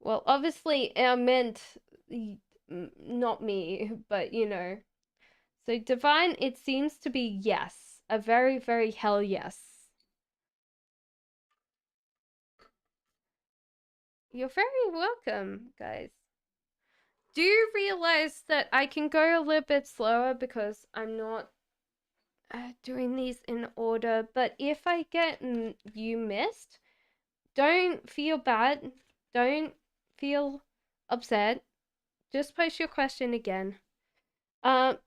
Well, obviously, I meant not me, but you know. So, Divine, it seems to be yes. A very, very hell yes. You're very welcome, guys. Do you realize that I can go a little bit slower because I'm not doing these in order? But if I get you missed, don't feel bad. Don't feel upset. Just post your question again.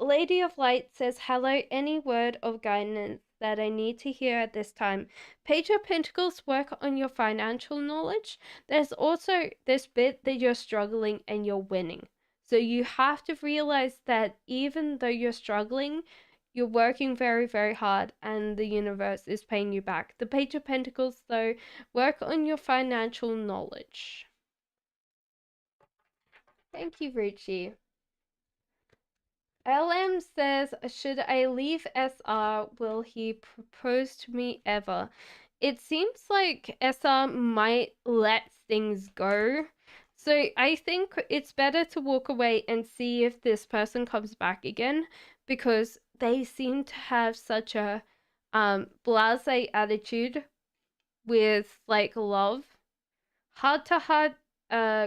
Lady of Light says, hello, any word of guidance that I need to hear at this time? Page of Pentacles, work on your financial knowledge. There's also this bit that you're struggling and you're winning. So you have to realize that even though you're struggling, you're working very, very hard and the universe is paying you back. The Page of Pentacles, though, work on your financial knowledge. Thank you, Ruchi. LM says, should I leave SR? Will he propose to me ever? It seems like SR might let things go. So I think it's better to walk away and see if this person comes back again, because they seem to have such a blasé attitude with like love. Heart-to-heart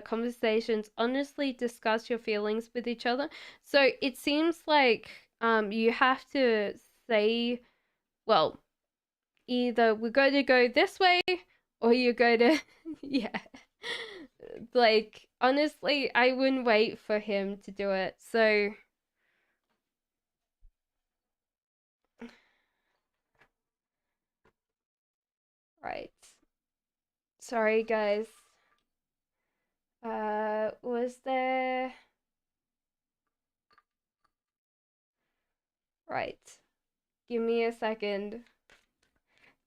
conversations, honestly discuss your feelings with each other. So it seems like you have to say, well, either we're going to go this way or you're going to yeah. Like, honestly, I wouldn't wait for him to do it. So right. Sorry, guys. Was there... Right. Give me a second.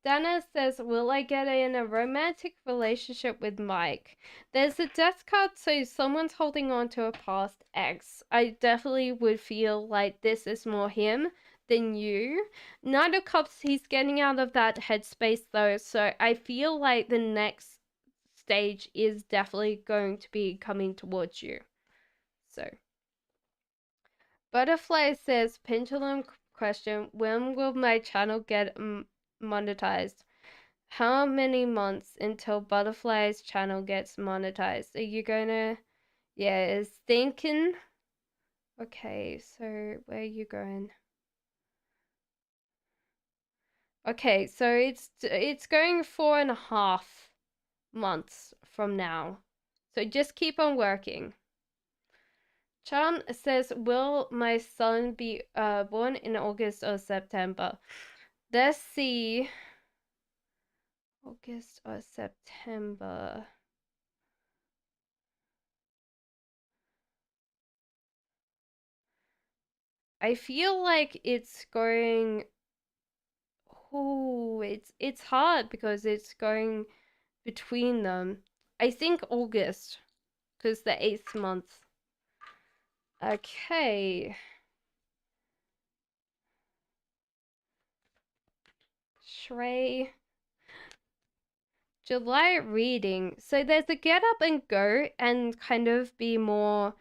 Dana says, will I get in a romantic relationship with Mike? There's a death card, so someone's holding on to a past ex. I definitely would feel like this is more him than you. Knight of Cups, he's getting out of that headspace though, so I feel like the next stage is definitely going to be coming towards you. So, Butterfly says, pendulum question, when will my channel get monetized? How many months until Butterfly's channel gets monetized? Are you gonna... Yeah, is thinking... Okay, so where are you going? Okay, so it's going 4.5 months from now. So just keep on working. Chan says, will my son be born in August or September? Let's see. August or September. I feel like it's going. Oh, it's hard because it's going between them. I think August, because the 8th month. Okay. Shrey. July reading. So there's a get up and go and kind of be more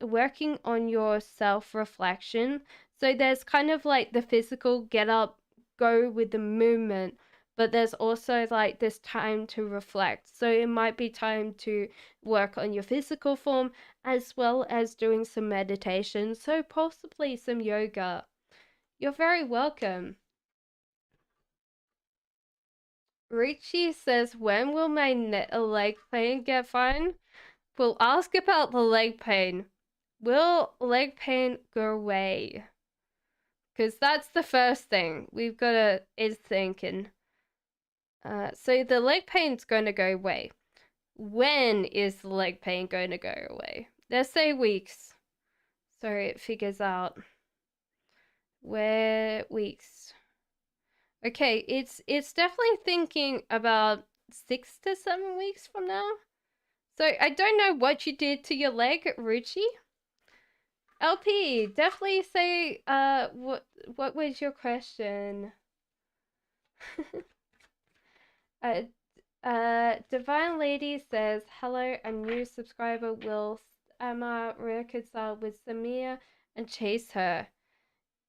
working on your self-reflection. So there's kind of like the physical get up, go with the movement, but there's also like this time to reflect. So it might be time to work on your physical form as well as doing some meditation. So possibly some yoga. You're very welcome. Richie says, when will my leg pain get fine? We'll ask about the leg pain. Will leg pain go away? Because that's the first thing we've got to is thinking. So the leg pain's going to go away. When is the leg pain going to go away? Let's say weeks. So it figures out where weeks. Okay, it's definitely thinking about 6 to 7 weeks from now. So I don't know what you did to your leg, Ruchi. LP, definitely say what was your question? uh Divine Lady says, hello, a new subscriber. Will Emma reconcile with Samir and chase her?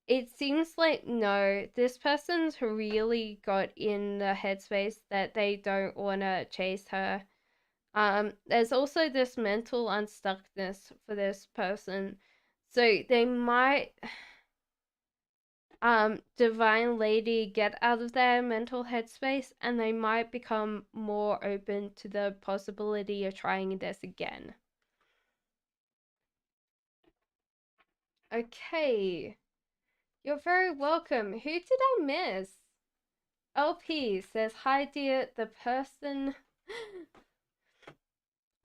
It seems like no, this person's really got in the headspace that they don't want to chase her. There's also this mental unstuckness for this person. So they might Divine Lady get out of their mental headspace and they might become more open to the possibility of trying this again. Okay. You're very welcome. Who did I miss? LP says, hi dear, the person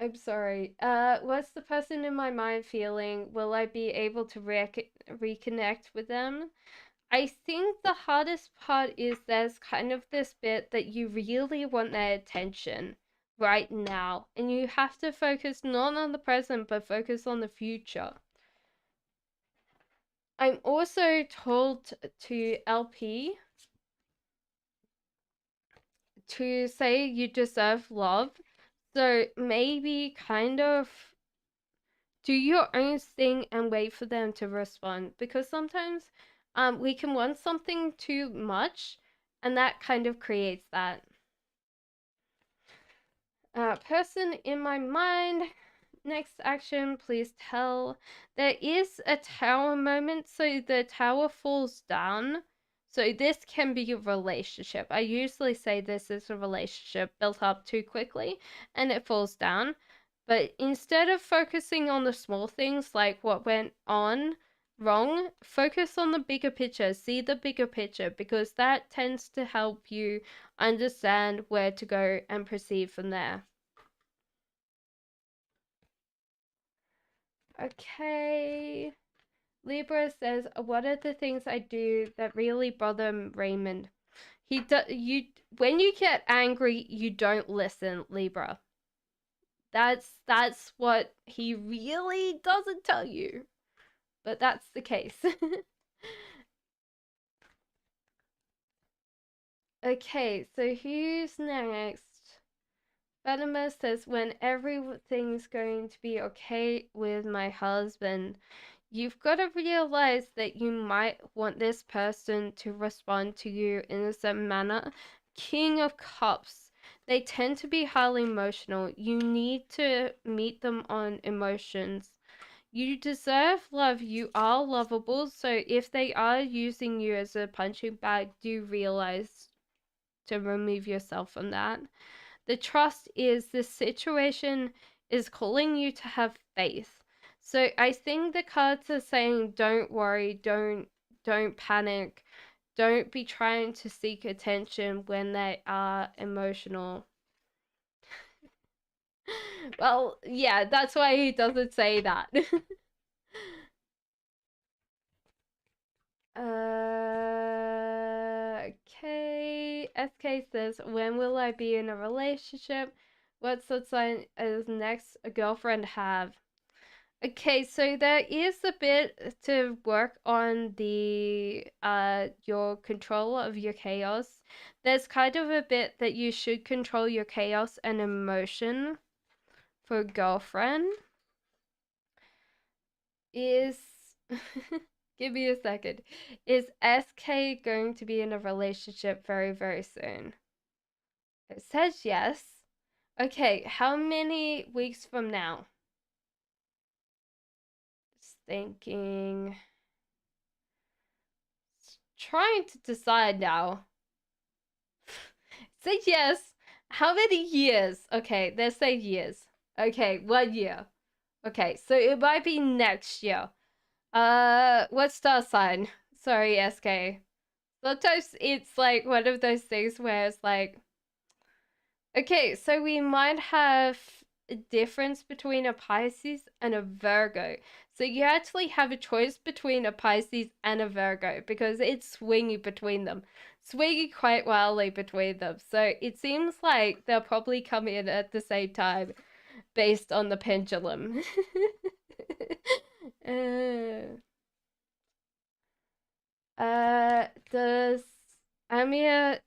I'm sorry. What's the person in my mind feeling? Will I be able to reconnect with them? I think the hardest part is there's kind of this bit that you really want their attention right now, and you have to focus not on the present but focus on the future. I'm also told to LP to say you deserve love, so maybe kind of do your own thing and wait for them to respond, because sometimes we can want something too much and that kind of creates that person in my mind. Next action, please tell. There is a tower moment, so the tower falls down. So this can be a relationship. I usually say this is a relationship built up too quickly and it falls down. But instead of focusing on the small things like what went on wrong, focus on the bigger picture. See the bigger picture, because that tends to help you understand where to go and proceed from there. Okay. Libra says, what are the things I do that really bother Raymond? When you get angry, you don't listen, Libra. That's what he really doesn't tell you. But that's the case. Okay, so who's next? Fatima says, when everything's going to be okay with my husband, you've got to realize that you might want this person to respond to you in a certain manner. King of Cups. They tend to be highly emotional. You need to meet them on emotions. You deserve love. You are lovable. So if they are using you as a punching bag, do realize to remove yourself from that. The trust is this situation is calling you to have faith. So I think the cards are saying don't worry, don't panic, don't be trying to seek attention when they are emotional. Well, yeah, that's why he doesn't say that. Okay. SK says, when will I be in a relationship? What sort of sign is next a girlfriend have? Okay, so there is a bit to work on the your control of your chaos. There's kind of a bit that you should control your chaos and emotion for a girlfriend. Is give me a second. Is SK going to be in a relationship very, very soon? It says yes. Okay, how many weeks from now? Just thinking. Trying to decide now. Say yes. How many years? Okay, let's say years. Okay, 1 year. Okay, so it might be next year. What star sign? Sorry, SK. Sometimes it's like one of those things where it's like, okay, so we might have a difference between a Pisces and a Virgo. So you actually have a choice between a Pisces and a Virgo because it's swingy between them. Swingy quite wildly between them. So it seems like they'll probably come in at the same time based on the pendulum. Does Amir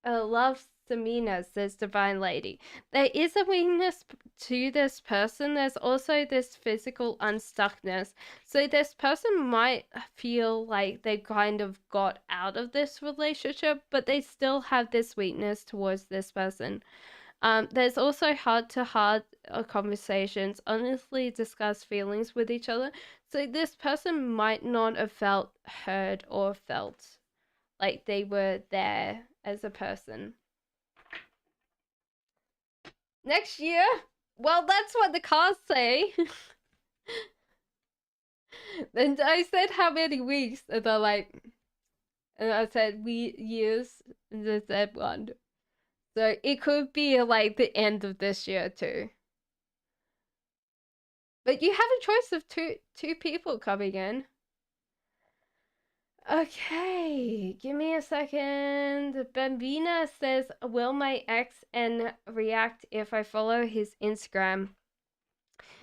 love Samina, says Divine Lady. There is a weakness to this person. There's also this physical unstuckness. So this person might feel like they kind of got out of this relationship, but they still have this weakness towards this person. There's also heart-to-heart conversations, honestly discuss feelings with each other. So this person might not have felt heard or felt like they were there as a person. Next year? Well, that's what the cards say. And I said how many weeks, and they're like, and I said years, and they said one. So it could be like the end of this year too. But you have a choice of two people coming in. Okay, give me a second. Bambina says, will my ex and react if I follow his Instagram?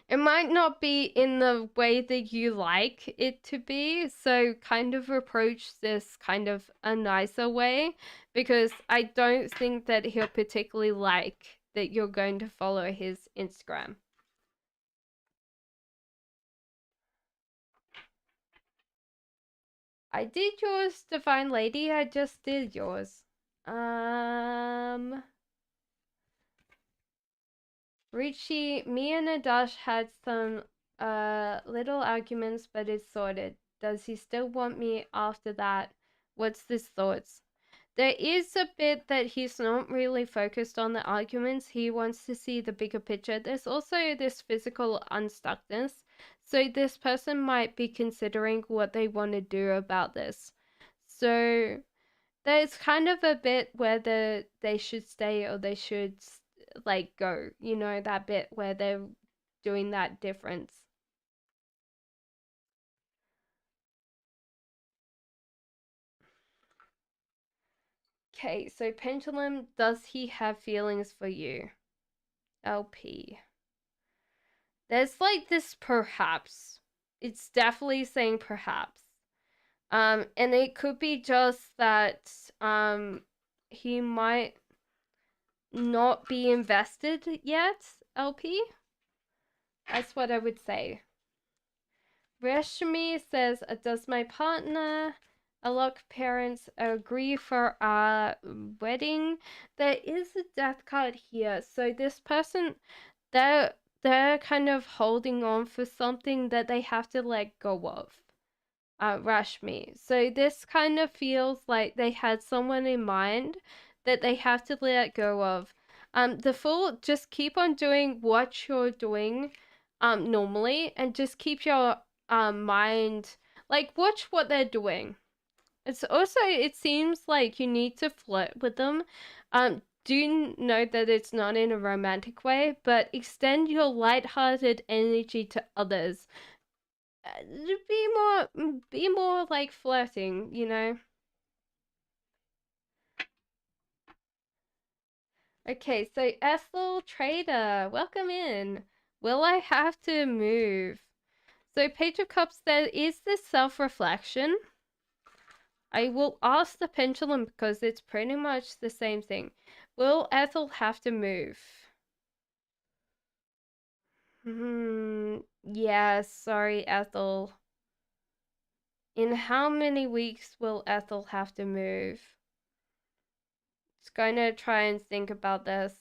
It might not be in the way that you like it to be, so kind of approach this kind of a nicer way, because I don't think that he'll particularly like that you're going to follow his Instagram. I did yours, Divine Lady. I just did yours. Richie, me and Adash had some little arguments, but it's sorted. Does he still want me after that? What's his thoughts? There is a bit that he's not really focused on the arguments. He wants to see the bigger picture. There's also this physical unstuckness. So this person might be considering what they want to do about this. So there's kind of a bit whether they should stay or they should like go. You know, that bit where they're doing that difference. Okay, so Pendulum, does he have feelings for you? LP. There's like this perhaps. It's definitely saying perhaps. And it could be just that he might not be invested yet, LP. That's what I would say. Reshmi says, does my partner Alok parents agree for our wedding? There is a death card here. So this person, they're kind of holding on for something that they have to let go of. Rashmi. So this kind of feels like they had someone in mind that they have to let go of. The Fool, just keep on doing what you're doing normally, and just keep your mind, like, watch what they're doing. It's also, it seems like you need to flirt with them. Do know that it's not in a romantic way, but extend your lighthearted energy to others. Be more like flirting, you know. Okay, so Ethel Trader, welcome in. Will I have to move? So Page of Cups, there is this self-reflection. I will ask the pendulum because it's pretty much the same thing. Will Ethel have to move? Yeah, sorry, Ethel. In how many weeks will Ethel have to move? Just gonna try and think about this.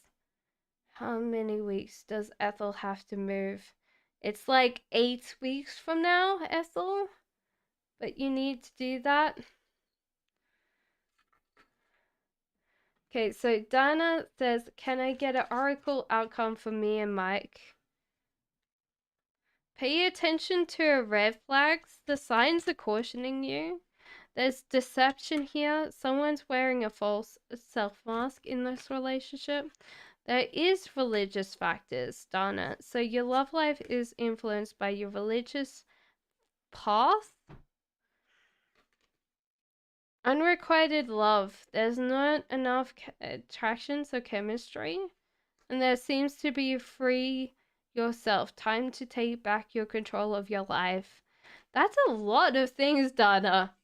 How many weeks does Ethel have to move? It's like 8 weeks from now, Ethel. But you need to do that. Okay, so Dana says, can I get an oracle outcome for me and Mike? Pay attention to red flags. The signs are cautioning you. There's deception here. Someone's wearing a false self mask in this relationship. There is religious factors, Dana. So your love life is influenced by your religious path. Unrequited love. There's not enough attraction, so chemistry. And there seems to be free yourself. Time to take back your control of your life. That's a lot of things, Dana.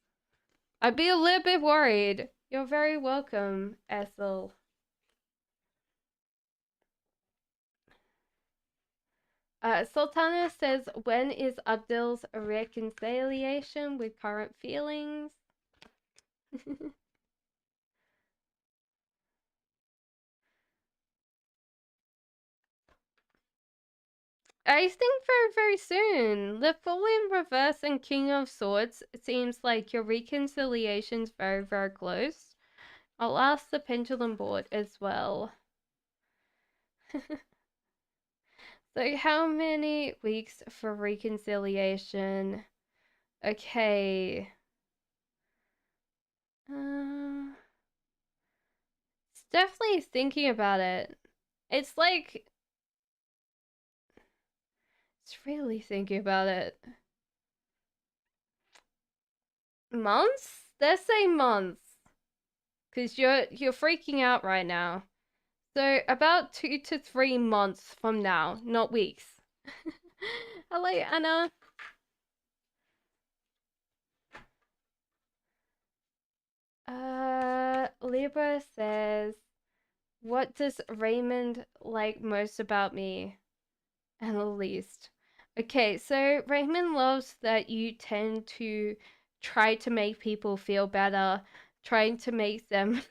I'd be a little bit worried. You're very welcome, Ethel. Sultana says, when is Abdul's reconciliation with current feelings? I think very, very soon. The Fool in Reverse and King of Swords, it seems like your reconciliation's very, very close. I'll ask the pendulum board as well. So how many weeks for reconciliation? Okay. It's definitely thinking about it. It's like, it's really thinking about it. Months? Let's say months. Because you're freaking out right now. So about 2 to 3 months from now, not weeks. Hello, Anna. Libra says, what does Raymond like most about me? And the least. Okay, so Raymond loves that you tend to try to make people feel better, trying to make them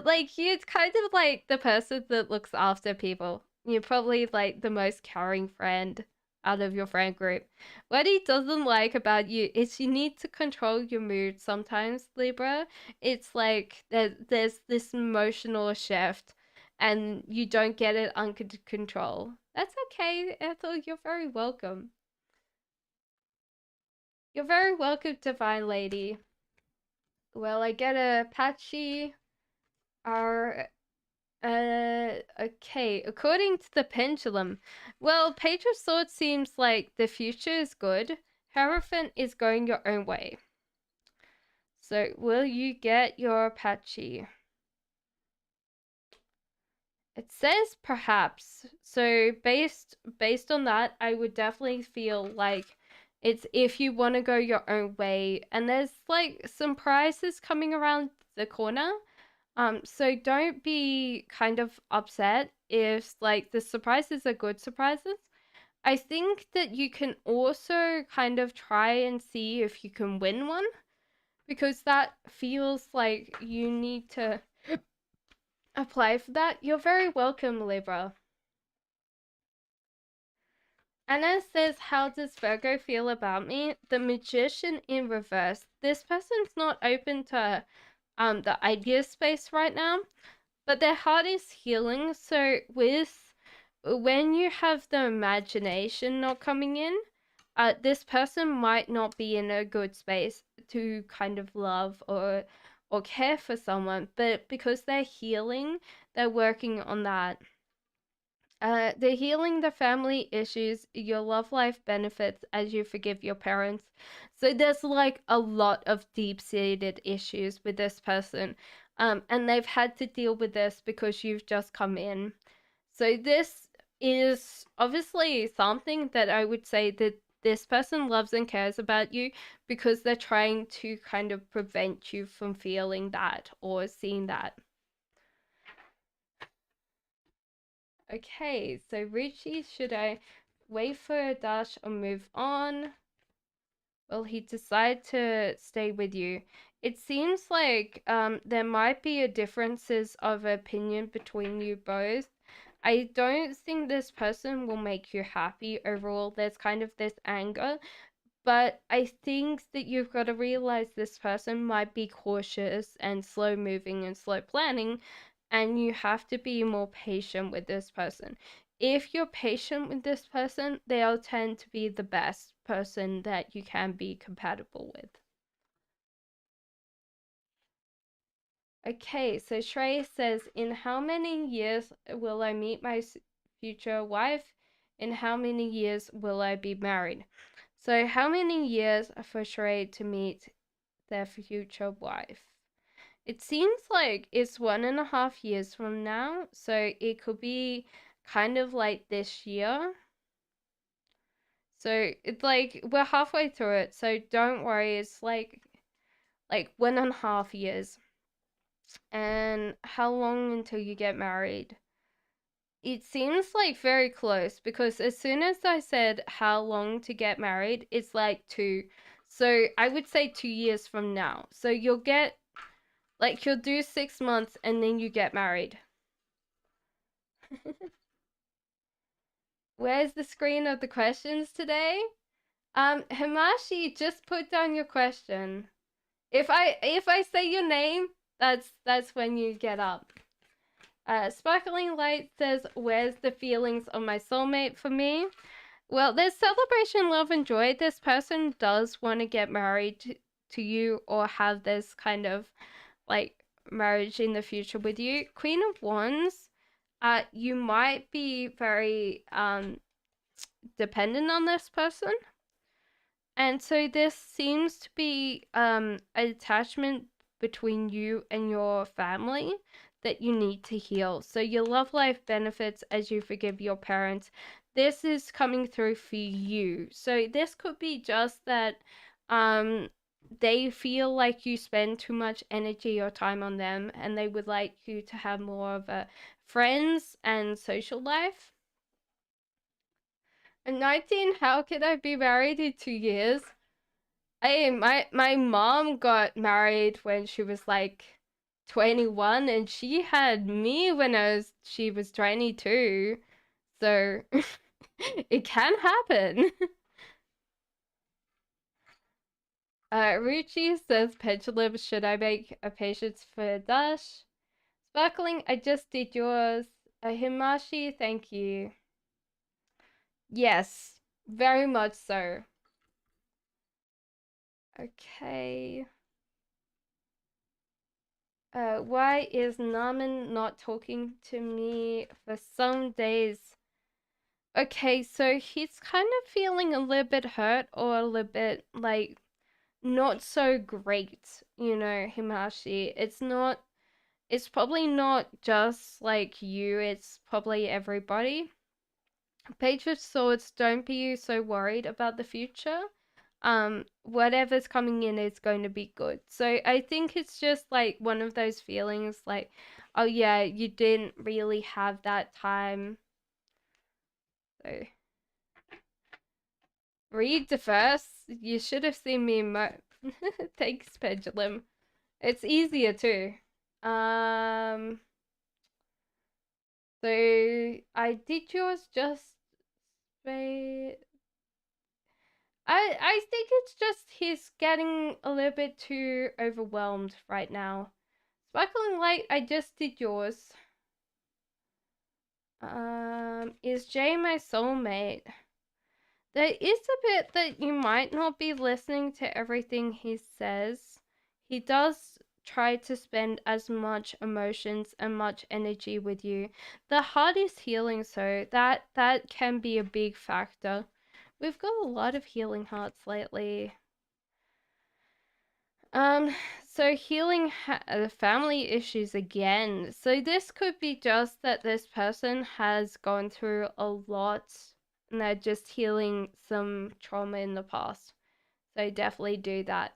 like you're kind of like the person that looks after people. You're probably like the most caring friend out of your friend group. What he doesn't like about you is you need to control your mood sometimes, Libra. It's like there's this emotional shift and you don't get it under control. That's okay, Ethel. You're very welcome. You're very welcome, Divine Lady. Well, I get a patchy. Our okay. According to the pendulum, well, Page of Swords seems like the future is good. Hierophant is going your own way. So, will you get your patchy? It says perhaps. So based on that, I would definitely feel like it's if you want to go your own way. And there's like some prizes coming around the corner. So don't be kind of upset if like the surprises are good surprises. I think that you can also kind of try and see if you can win one because that feels like you need to apply for that. You're very welcome, Libra. Anna says, how does Virgo feel about me? The Magician in reverse. This person's not open to the idea space right now, but their heart is healing. So when you have the imagination not coming in, this person might not be in a good space to kind of love or care for someone, but because they're healing, they're working on that. They're healing the family issues, your love life benefits as you forgive your parents. So there's like a lot of deep-seated issues with this person. And they've had to deal with this because you've just come in. So this is obviously something that I would say that this person loves and cares about you because they're trying to kind of prevent you from feeling that or seeing that. Okay, so Richie, should I wait for a dash or move on? Will he decide to stay with you? It seems like there might be a differences of opinion between you both. I don't think this person will make you happy overall. There's kind of this anger, but I think that you've got to realize this person might be cautious and slow moving and slow planning, and you have to be more patient with this person. If you're patient with this person, they'll tend to be the best person that you can be compatible with. Okay, so Shrey says, in how many years will I meet my future wife? In how many years will I be married? So how many years for Shrey to meet their future wife? It seems like it's 1.5 years from now, so it could be kind of like this year. So it's like we're halfway through it, so don't worry. It's like 1.5 years. And how long until you get married? It seems like very close because as soon as I said how long to get married, it's like 2. So I would say 2 years from now. So you'll get you'll do 6 months and then you get married. Where's the screen of the questions today? Himashi, just put down your question. If I say your name, that's when you get up. Sparkling Light says, where's the feelings of my soulmate for me? Well, there's celebration, love, and joy. This person does want to get married to you or have this kind of like marriage in the future with you. Queen of Wands, you might be very dependent on this person. And so this seems to be an attachment between you and your family that you need to heal. So your love life benefits as you forgive your parents. This is coming through for you. So this could be just that they feel like you spend too much energy or time on them and they would like you to have more of a friends and social life. At 19, how could I be married in 2 years? My mom got married when she was like 21 and she had me when she was 22. So it can happen. Ruchi says pendulum, should I make a patience for Dash? Sparkling, I just did yours. Himashi, thank you. Yes, very much so. Okay. Why is Naman not talking to me for some days? Okay, so he's kind of feeling a little bit hurt or a little bit like not so great, Himashi. It's probably not just like you, it's probably everybody. Page of Swords, don't be so worried about the future. Whatever's coming in is going to be good. So I think it's just like one of those feelings like, oh yeah, you didn't really have that time. So read the verse. You should have seen me Thanks, Pendulum. It's easier too. So I did yours just Wait. I think it's just he's getting a little bit too overwhelmed right now. Sparkling Light, I just did yours. Is Jay my soulmate? There is a bit that you might not be listening to everything he says. He does try to spend as much emotions and much energy with you. The heart is healing, so that can be a big factor. We've got a lot of healing hearts lately. So healing family issues again. So this could be just that this person has gone through a lot and they're just healing some trauma in the past. So definitely do that.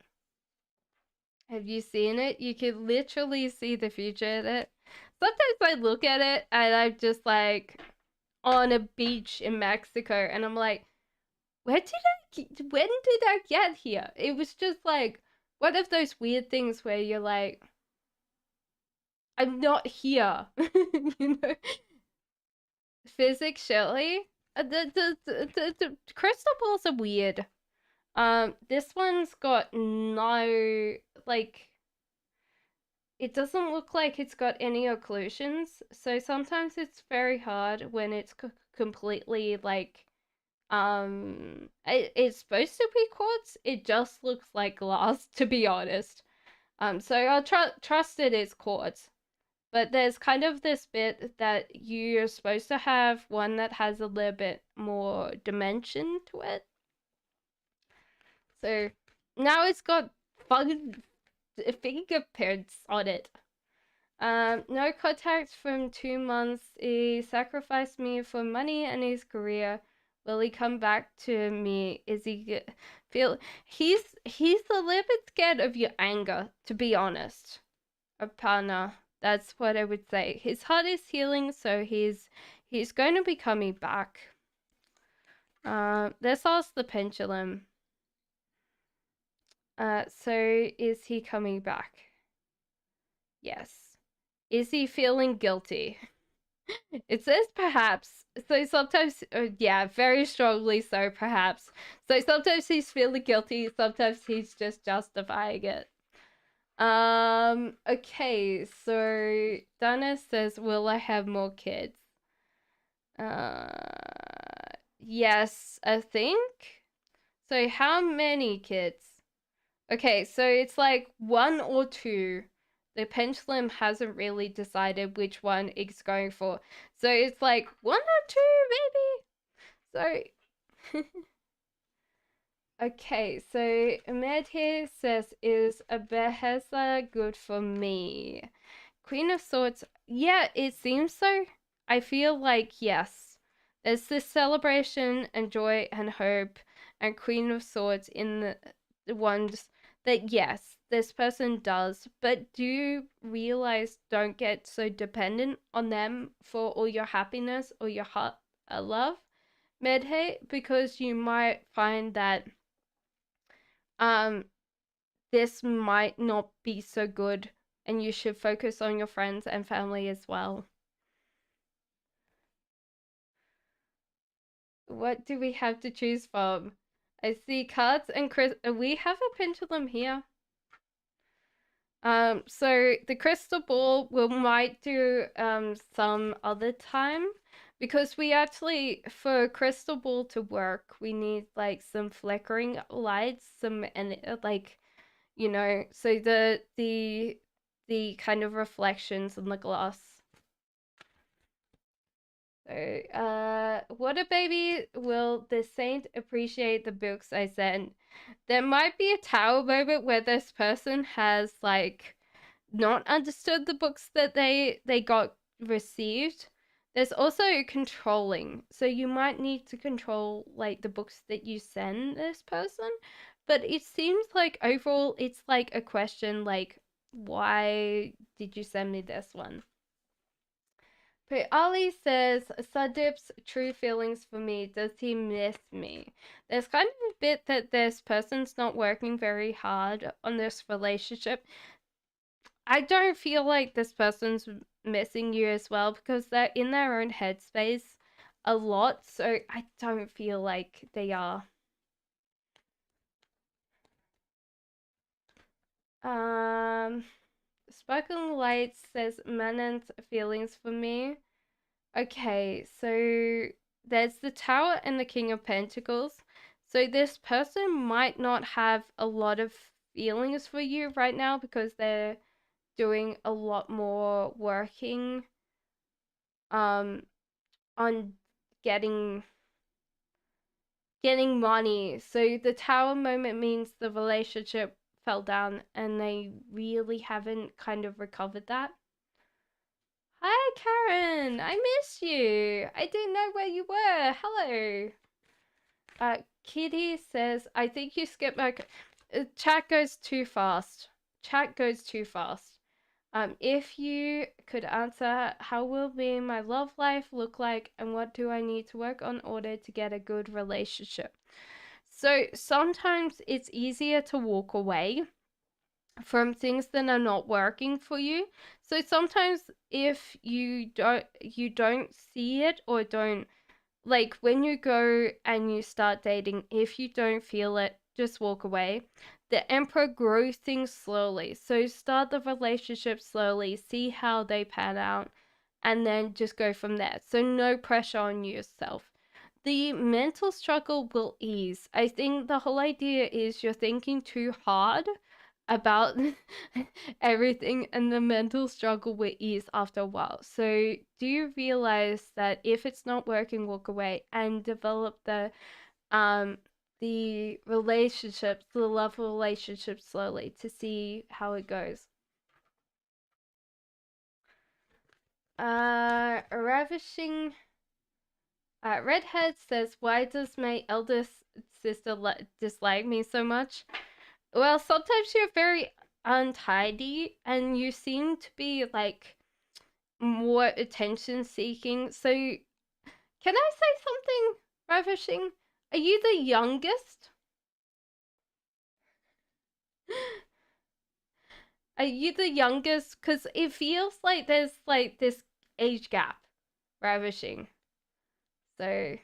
Have you seen it? You can literally see the future in it. Sometimes I look at it and I'm just like on a beach in Mexico and I'm like, when did I get here? It was just like one of those weird things where you're like, I'm not here. You know? Physics, Shirley. The crystal balls are weird. This one's got no, like, it doesn't look like it's got any occlusions. So sometimes it's very hard when it's completely, like, it's supposed to be quartz. It just looks like glass, to be honest. So I'll trust it is quartz. But there's kind of this bit that you're supposed to have one that has a little bit more dimension to it. So now it's got fun fingerprints on it. No contact from 2 months. He sacrificed me for money and his career. Will he come back to me? Is he feel? He's a little bit scared of your anger, to be honest. Apana. That's what I would say. His heart is healing, so he's going to be coming back. Let's ask the pendulum. So is he coming back? Yes. Is he feeling guilty? It says perhaps. So sometimes, yeah, very strongly so, perhaps. So sometimes he's feeling guilty, sometimes he's just justifying it. Okay, so Donna says, will I have more kids? Yes, I think. So how many kids? Okay, so it's like 1 or 2. The pendulum hasn't really decided which one it's going for. So it's like 1 or 2, maybe? So okay, so Ahmed here says, is a Behesa good for me? Queen of Swords, yeah, it seems so. I feel like, yes. There's this celebration and joy and hope and Queen of Swords in the ones that, yes, this person does, but do you realize don't get so dependent on them for all your happiness or your heart love, Medhe, because you might find that this might not be so good and you should focus on your friends and family as well. What do we have to choose from? I see cards and we have a pendulum here. So the crystal ball we might do some other time because we actually, for crystal ball to work, we need like some flickering lights, some, and like, you know, so the kind of reflections in the glass. So, what a baby, will the saint appreciate the books I sent? There might be a tower moment where this person has like not understood the books that they got received. There's also controlling, so you might need to control like the books that you send this person. But it seems like overall it's like a question like, why did you send me this one? But Ali says, Sadip's true feelings for me. Does he miss me? There's kind of a bit that this person's not working very hard on this relationship. I don't feel like this person's missing you as well because they're in their own headspace. a lot, so I don't feel like they are. Sparkling Light says Manon's feelings for me. Okay, so there's the Tower and the King of Pentacles. So this person might not have a lot of feelings for you right now because they're doing a lot more working on getting money. So the Tower moment means the relationship fell down and they really haven't kind of recovered that. Hi, Karen. I miss you. I didn't know where you were. Hello. Kitty says, I think you skipped my. Chat goes too fast. Chat goes too fast. If you could answer, how will be my love life look like, and what do I need to work on in order to get a good relationship? So sometimes it's easier to walk away from things that are not working for you. So sometimes if you don't see it or don't, like, when you go and you start dating, if you don't feel it, just walk away. The Emperor grows things slowly. So start the relationship slowly, see how they pan out, and then just go from there. So no pressure on yourself. The mental struggle will ease. I think the whole idea is you're thinking too hard about everything, and the mental struggle will ease after a while. So do you realize that if it's not working, walk away and develop the relationships, the love relationship slowly to see how it goes. Ravishing Redhead says, why does my eldest sister dislike me so much? Well, sometimes you're very untidy and you seem to be like more attention seeking. So, can I say something, Ravishing? Are you the youngest? Are you the youngest? Because it feels like there's like this age gap, Ravishing. So,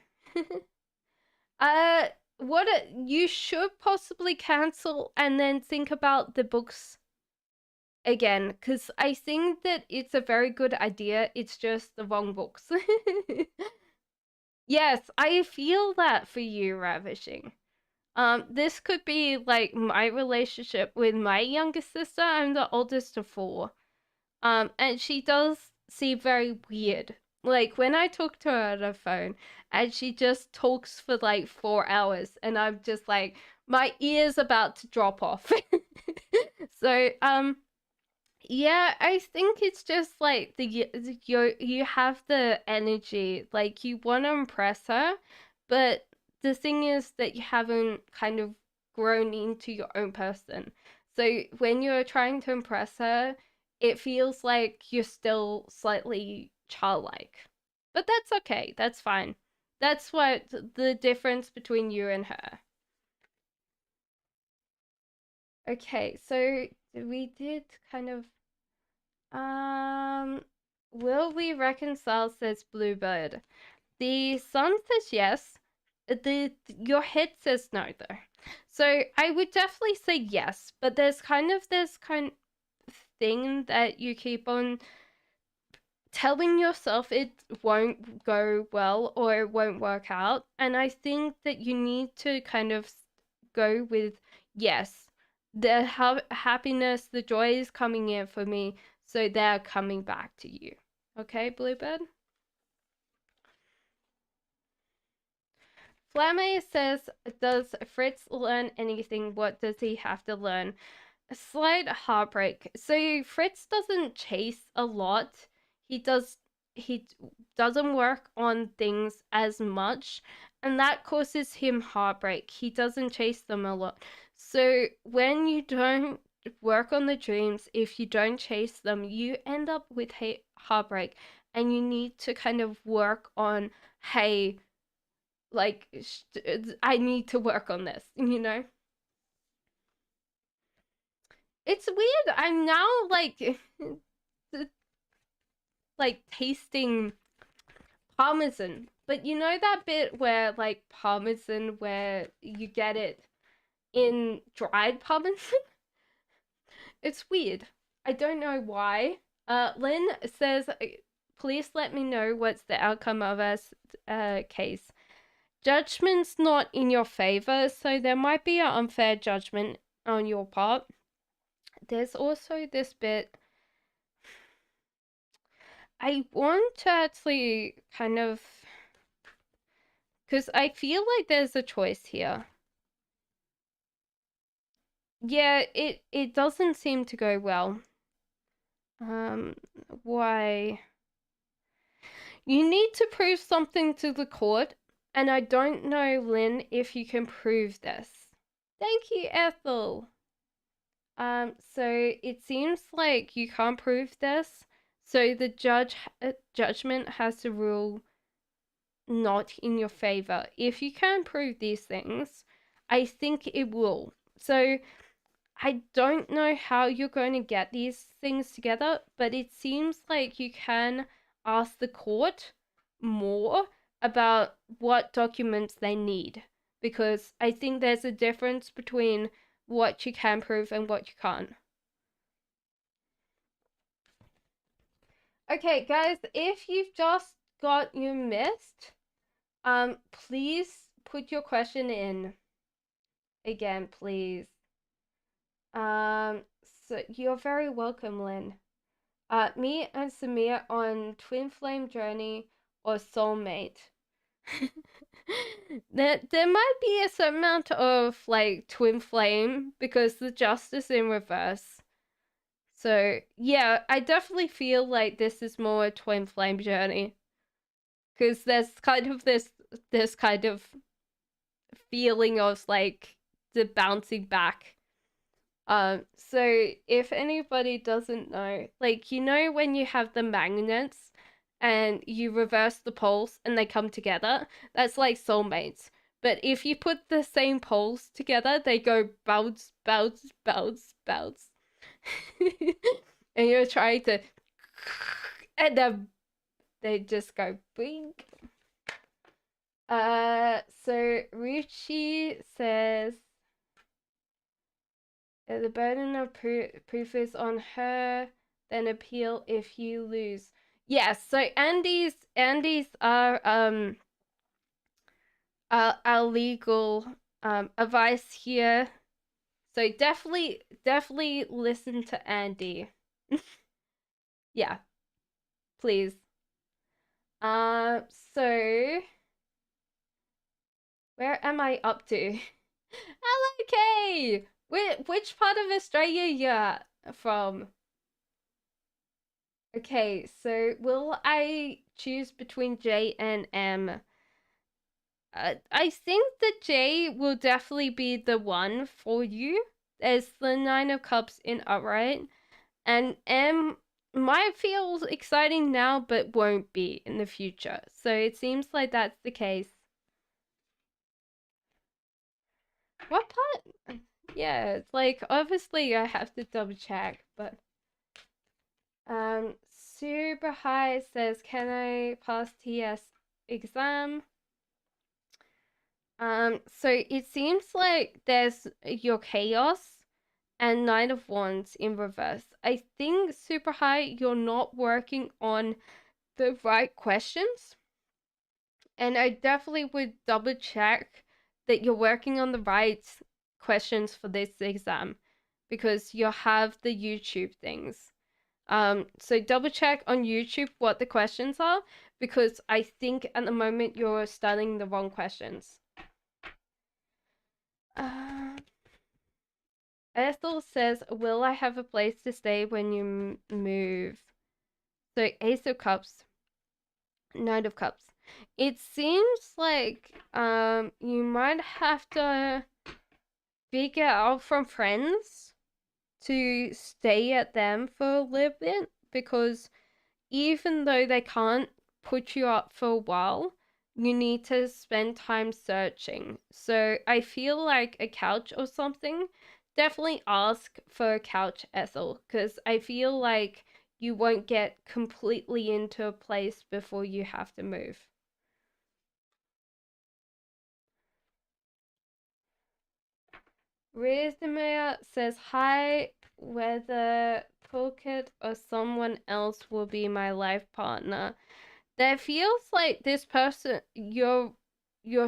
uh, you should possibly cancel and then think about the books again, because I think that it's a very good idea. It's just the wrong books. Yes, I feel that for you, Ravishing. This could be like my relationship with my youngest sister. I'm the oldest of four. And she does seem very weird. Like when I talk to her on the phone and she just talks for like 4 hours and I'm just like, my ear's about to drop off. So, yeah, I think it's just like you have the energy, like you want to impress her, but the thing is that you haven't kind of grown into your own person. So when you're trying to impress her, it feels like you're still slightly childlike. But that's okay. That's fine. That's what the difference between you and her. Okay, so we did kind of Um, will we reconcile? Says Bluebird. The sun says yes. Your head says no though. So I would definitely say yes, but there's kind of this kind of thing that you keep on telling yourself it won't go well or it won't work out. And I think that you need to kind of go with yes, the happiness, the joy is coming in for me, so they're coming back to you. Okay, Bluebird? Flamme says, does Fritz learn anything? What does he have to learn? A slight heartbreak. So Fritz doesn't chase a lot. He doesn't work on things as much, and that causes him heartbreak. He doesn't chase them a lot. So when you don't work on the dreams, if you don't chase them, you end up with heartbreak, and you need to kind of work on, hey, like, I need to work on this, you know? It's weird. I'm now like tasting parmesan But you know that bit where like parmesan, where you get it in dried parmesan? It's weird. I don't know why. Lynn says, please let me know what's the outcome of this case. Judgment's not in your favor, so there might be an unfair judgment on your part. There's also this bit. I want to actually kind of, because I feel like there's a choice here. Yeah, it doesn't seem to go well. Why? You need to prove something to the court, and I don't know, Lynn, if you can prove this. Thank you, Ethel. So it seems like you can't prove this, so the judgment has to rule not in your favor. If you can prove these things, I think it will. So I don't know how you're going to get these things together, but it seems like you can ask the court more about what documents they need, because I think there's a difference between what you can prove and what you can't. Okay, guys, if you've just got your missed, please put your question in again, please. So you're very welcome, Lynn. Me and Samir on twin flame journey or soulmate. there might be a certain amount of like twin flame because the justice in reverse. So yeah, I definitely feel like this is more a twin flame journey, because there's kind of this kind of feeling of like the bouncing back. So if anybody doesn't know, like, you know when you have the magnets and you reverse the poles and they come together, that's like soulmates. But if you put the same poles together, they go bounce, bounce, bounce, bounce. And you're trying to, and then they just go bing. So Ruchi says the burden of proof is on her, then appeal if you lose. Yes, so Andy's are our legal advice here. So definitely listen to Andy. Yeah, please. So where am I up to? LOK! Which part of Australia you from? Okay, so will I choose between J and M? I think the J will definitely be the one for you. There's the Nine of Cups in upright, and M might feel exciting now, but won't be in the future. So it seems like that's the case. What part? Yeah, it's like obviously I have to double check, but Super High says, can I pass TS exam? So it seems like there's your chaos and Nine of Wands in reverse. I think Super High, you're not working on the right questions, and I definitely would double check that you're working on the right questions for this exam, because you'll have the YouTube things. So double check on YouTube what the questions are, because I think at the moment you're studying the wrong questions. Ethel says, will I have a place to stay when you move? So Ace of Cups, Knight of Cups. It seems like you might have to figure out from friends to stay at them for a little bit, because even though they can't put you up for a while, you need to spend time searching. So I feel like a couch or something, definitely ask for a couch, Ethel, because I feel like you won't get completely into a place before you have to move. Rizmea says hi, whether Phuket or someone else will be my life partner. There feels like this person you're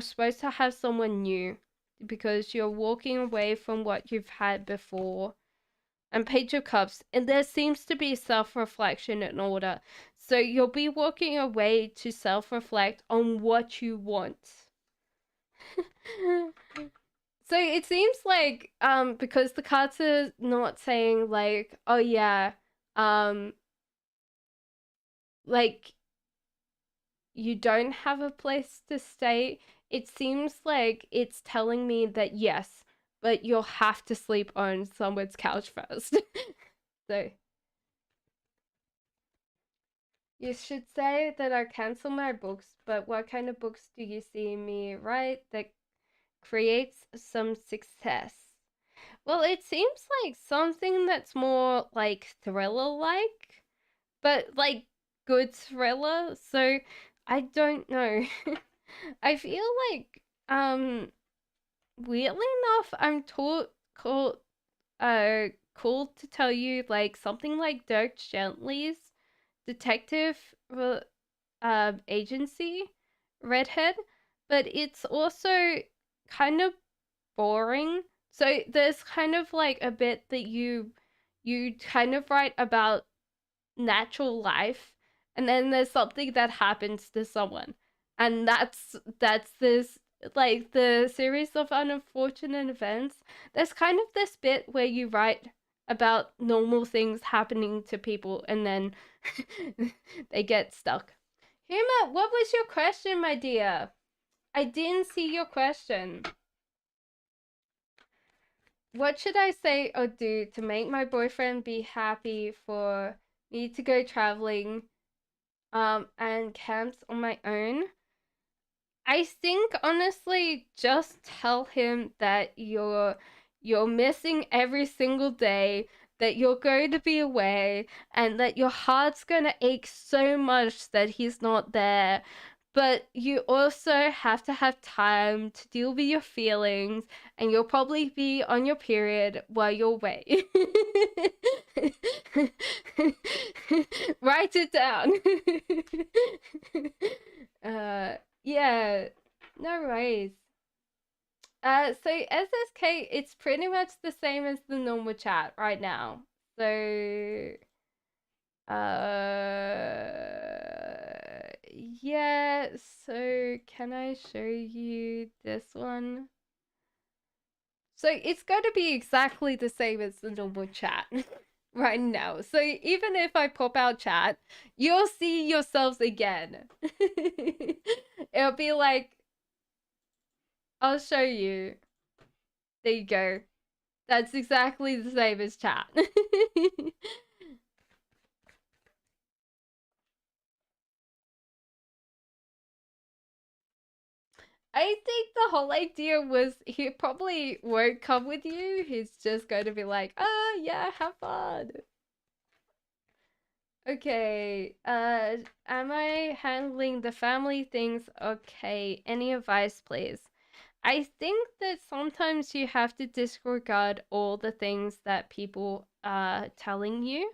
supposed to have someone new because you're walking away from what you've had before. And Page of Cups, and there seems to be self-reflection in order. So you'll be walking away to self-reflect on what you want. So it seems like because the cards are not saying like, oh yeah, um like you don't have a place to stay, it seems like it's telling me that yes, but you'll have to sleep on someone's couch first. So you should say that I cancel my books, but what kind of books do you see me write that creates some success? Well, it seems like something that's more like thriller like, but like good thriller. So I don't know. I feel like weirdly enough I'm taught called to tell you like something like Dirk Gently's detective agency redhead, but it's also kind of boring. So there's kind of like a bit that you kind of write about natural life, and then there's something that happens to someone, and that's this like the series of unfortunate events. There's kind of this bit where you write about normal things happening to people, and then they get stuck. Huma, what was your question, my dear? I didn't see your question. What should I say or do to make my boyfriend be happy for me to go traveling and camps on my own? I think honestly just tell him that you're missing every single day, that you're going to be away, and that your heart's going to ache so much that he's not there. But you also have to have time to deal with your feelings, and you'll probably be on your period while you're away. Write it down. Yeah, no worries. So SSK, it's pretty much the same as the normal chat right now. So, yeah. So can I show you this one? So it's going to be exactly the same as the normal chat right now. So even if I pop out chat, you'll see yourselves again. It'll be like, I'll show you. There you go. That's exactly the same as chat. I think the whole idea was he probably won't come with you. He's just going to be like, oh, yeah, have fun. Okay, am I handling the family things okay? Any advice, please? I think that sometimes you have to disregard all the things that people are telling you,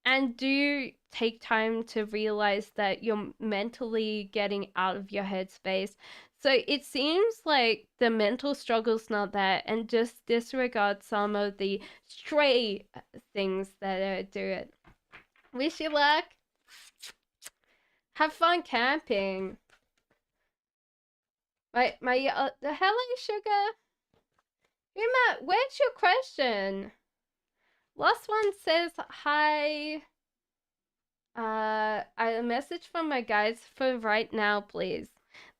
and do take time to realize that you're mentally getting out of your headspace. So it seems like the mental struggle's not there, and just disregard some of the stray things that do it. Wish you luck. Have fun camping. Hello, sugar. Uma, where's your question? Last one says hi. A message from my guys for right now, please.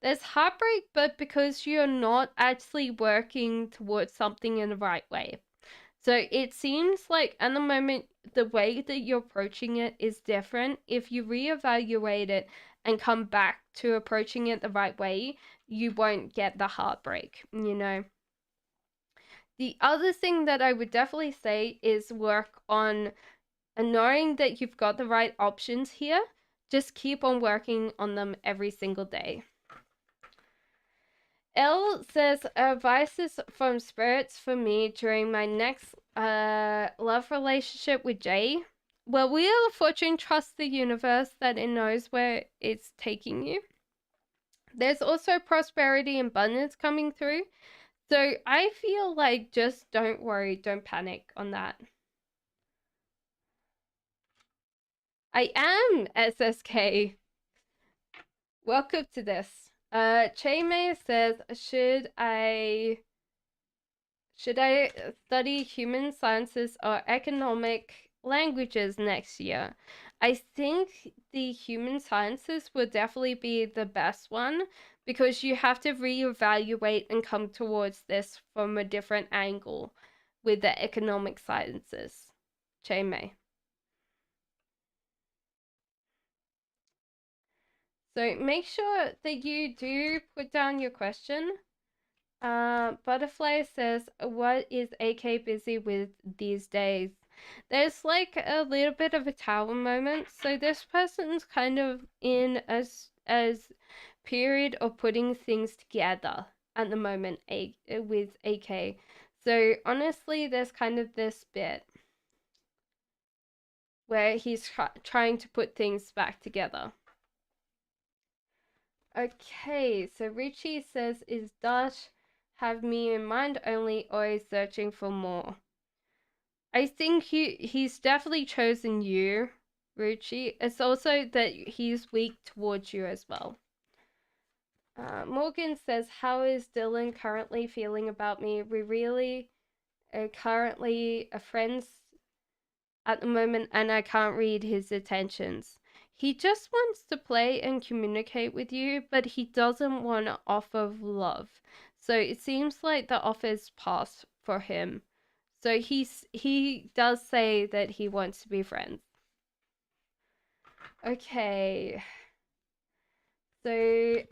There's heartbreak, but because you're not actually working towards something in the right way. So it seems like at the moment, the way that you're approaching it is different. If you reevaluate it and come back to approaching it the right way, you won't get the heartbreak, you know? The other thing that I would definitely say is work on, and knowing that you've got the right options here, just keep on working on them every single day. Elle says advices from spirits for me during my next love relationship with Jay. Well, Wheel of Fortune trusts the universe that it knows where it's taking you. There's also prosperity and abundance coming through. So I feel like just don't worry, don't panic on that. I am SSK. Welcome to this. Che Mei says, should I study human sciences or economic languages next year? I think the human sciences will definitely be the best one because you have to reevaluate and come towards this from a different angle with the economic sciences. Che Mei. So make sure that you do put down your question. Butterfly says, what is AK busy with these days? There's like a little bit of a tower moment. So this person's kind of in as period of putting things together at the moment with AK. So honestly, there's kind of this bit where he's trying to put things back together. Okay, so Richie says, is Dutch have me in mind only or is searching for more? I think he's definitely chosen you, Richie. It's also that he's weak towards you as well. Morgan says, how is Dylan currently feeling about me? We really are currently friends at the moment and I can't read his intentions. He just wants to play and communicate with you, but he doesn't want to offer love. So it seems like the offer's passed for him. So he does say that he wants to be friends. Okay. So,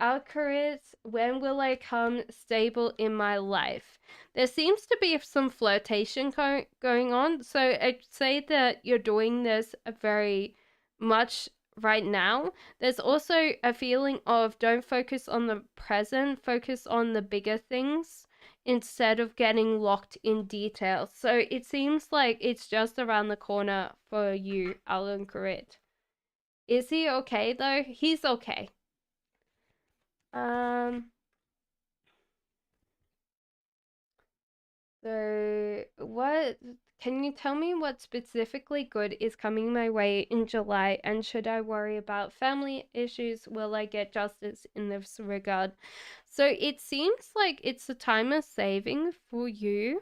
Alcaraz, when will I come stable in my life? There seems to be some flirtation going on. So, I'd say that you're doing this very much right now. There's also a feeling of don't focus on the present, focus on the bigger things instead of getting locked in detail. So, it seems like it's just around the corner for you, Alan Corrit. Is he okay though? He's okay. Um, so what can you tell me what specifically good is coming my way in July and should I worry about family issues? Will I get justice in this regard? So it seems like it's a time of saving for you.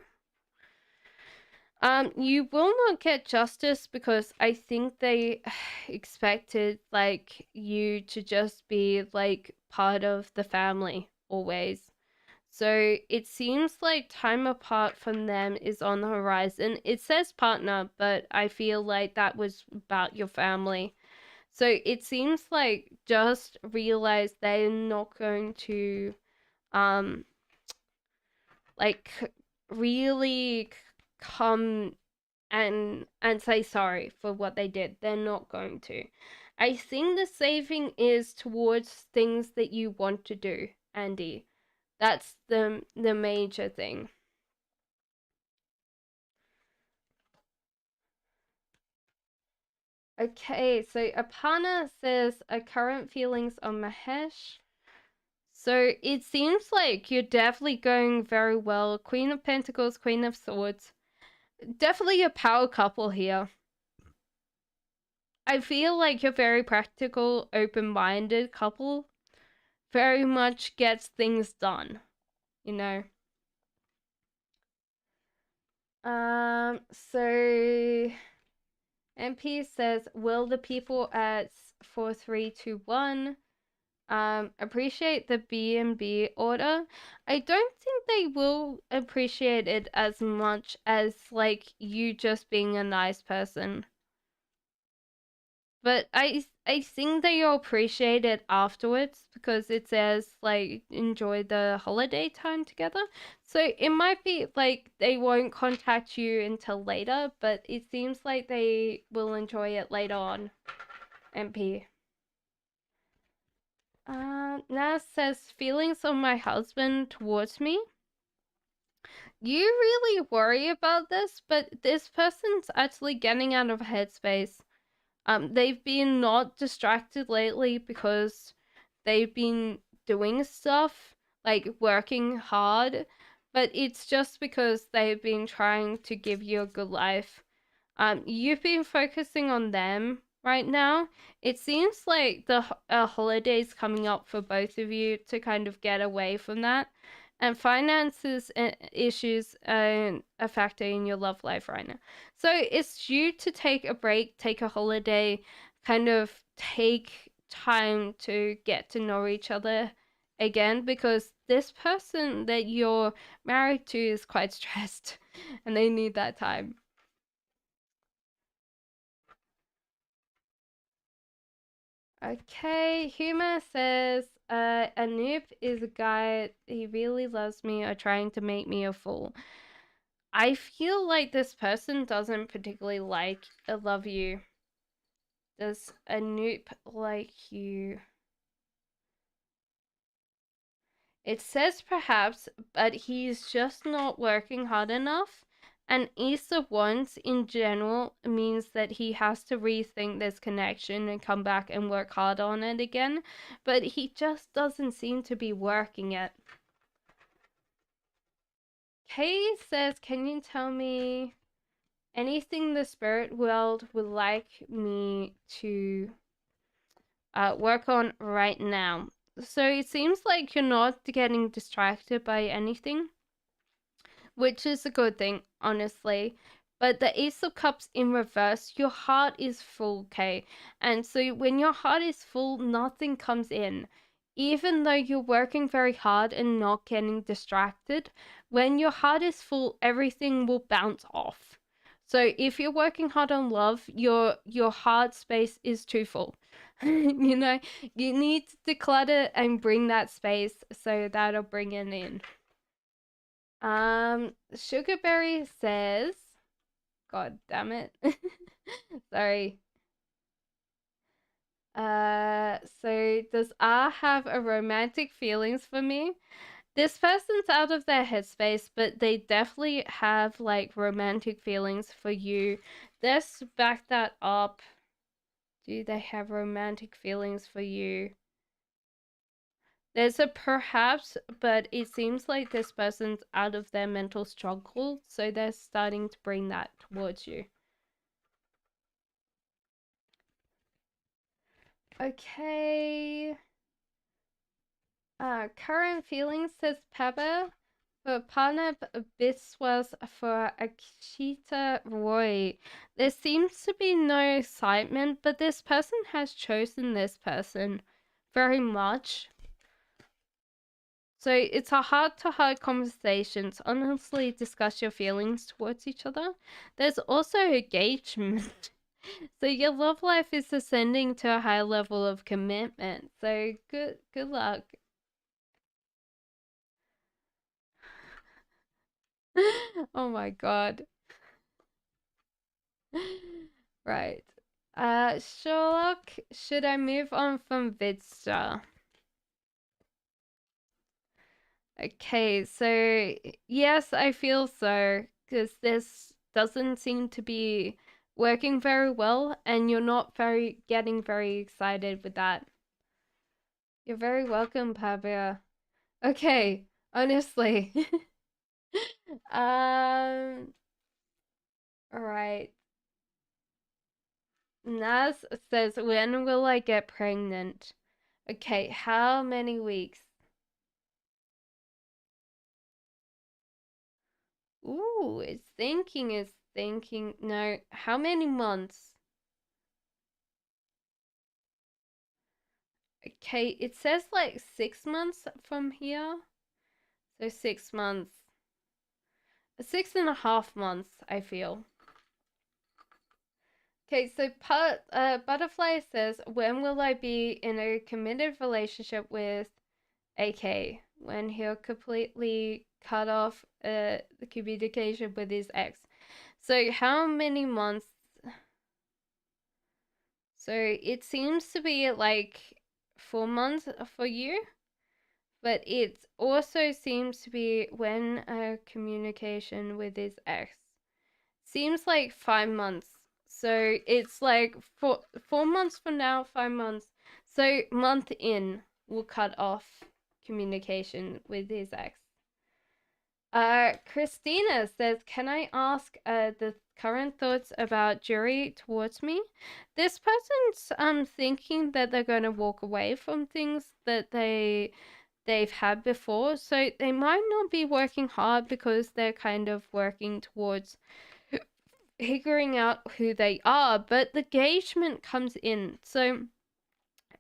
You will not get justice because I think they expected like you to just be like part of the family always. So it seems like time apart from them is on the horizon. It says partner, but I feel like that was about your family. So it seems like just realize they're not going to like really come and say sorry for what they did. They're not going to. I think the saving is towards things that you want to do, Andy. That's the major thing. Okay, so Apana says current feelings on Mahesh. So it seems like you're definitely going very well. Queen of Pentacles, Queen of Swords. Definitely a power couple here. I feel like you're very practical, open-minded couple. Very much gets things done, you know. So MP says, will the people at 4321 appreciate the B&B order? I don't think they will appreciate it as much as like you just being a nice person. But I think they'll appreciate it afterwards because it says like enjoy the holiday time together. So it might be like they won't contact you until later, but it seems like they will enjoy it later on. MP. Now says feelings of my husband towards me. You really worry about this, but this person's actually getting out of headspace. They've been not distracted lately because they've been doing stuff, like working hard, but it's just because they've been trying to give you a good life. You've been focusing on them right now. It seems like the holidays coming up for both of you to kind of get away from that. And finances issues a factor in your love life right now. So it's due to take a break, take a holiday, kind of take time to get to know each other again, because this person that you're married to is quite stressed and they need that time. Okay, Humor says, a noob is a guy, he really loves me or trying to make me a fool. I feel like this person doesn't particularly like or love you. Does a noob like you? It says perhaps, but he's just not working hard enough. And Easter once in general means that he has to rethink this connection and come back and work hard on it again. But he just doesn't seem to be working it. Kay says, can you tell me anything the spirit world would like me to work on right now? So it seems like you're not getting distracted by anything, which is a good thing, honestly. But the Ace of Cups in reverse, your heart is full, okay? And so when your heart is full, nothing comes in. Even though you're working very hard and not getting distracted, when your heart is full, everything will bounce off. So if you're working hard on love, your heart space is too full. You know, you need to declutter and bring that space, so that'll bring it in. Sugarberry says, God damn it. Sorry. So does R have a romantic feelings for me? This person's out of their headspace, but they definitely have like romantic feelings for you. Let's back that up. Do they have romantic feelings for you? There's a perhaps, but it seems like this person's out of their mental struggle, so they're starting to bring that towards you. Okay. Current feelings, says Pepper. But partner Biswas for Akita Roy. There seems to be no excitement, but this person has chosen this person very much. So it's a heart-to-heart conversation to honestly discuss your feelings towards each other. There's also engagement. So your love life is ascending to a high level of commitment. So good luck. Oh my god. Right. Sherlock, should I move on from Vidsta? Okay, so yes, I feel so, because this doesn't seem to be working very well, and you're not getting very excited with that. You're very welcome, Pavia. Okay, honestly. All right. Naz says, when will I get pregnant? Okay, how many weeks? Ooh, it's thinking. No, how many months? Okay, it says like 6 months from here. So 6 months. 6.5 months, I feel. Okay, so Butterfly says, when will I be in a committed relationship with AK? When he'll completely cut off the communication with his ex. So how many months? So it seems to be like 4 months for you, but it also seems to be when a communication with his ex. Seems like 5 months. So it's like 4 months from now, 5 months. So month in will cut off communication with his ex. Christina says, can I ask the current thoughts about jury towards me? This person's thinking that they're going to walk away from things that they've had before, so they might not be working hard because they're kind of working towards figuring out who they are, but the engagement comes in. So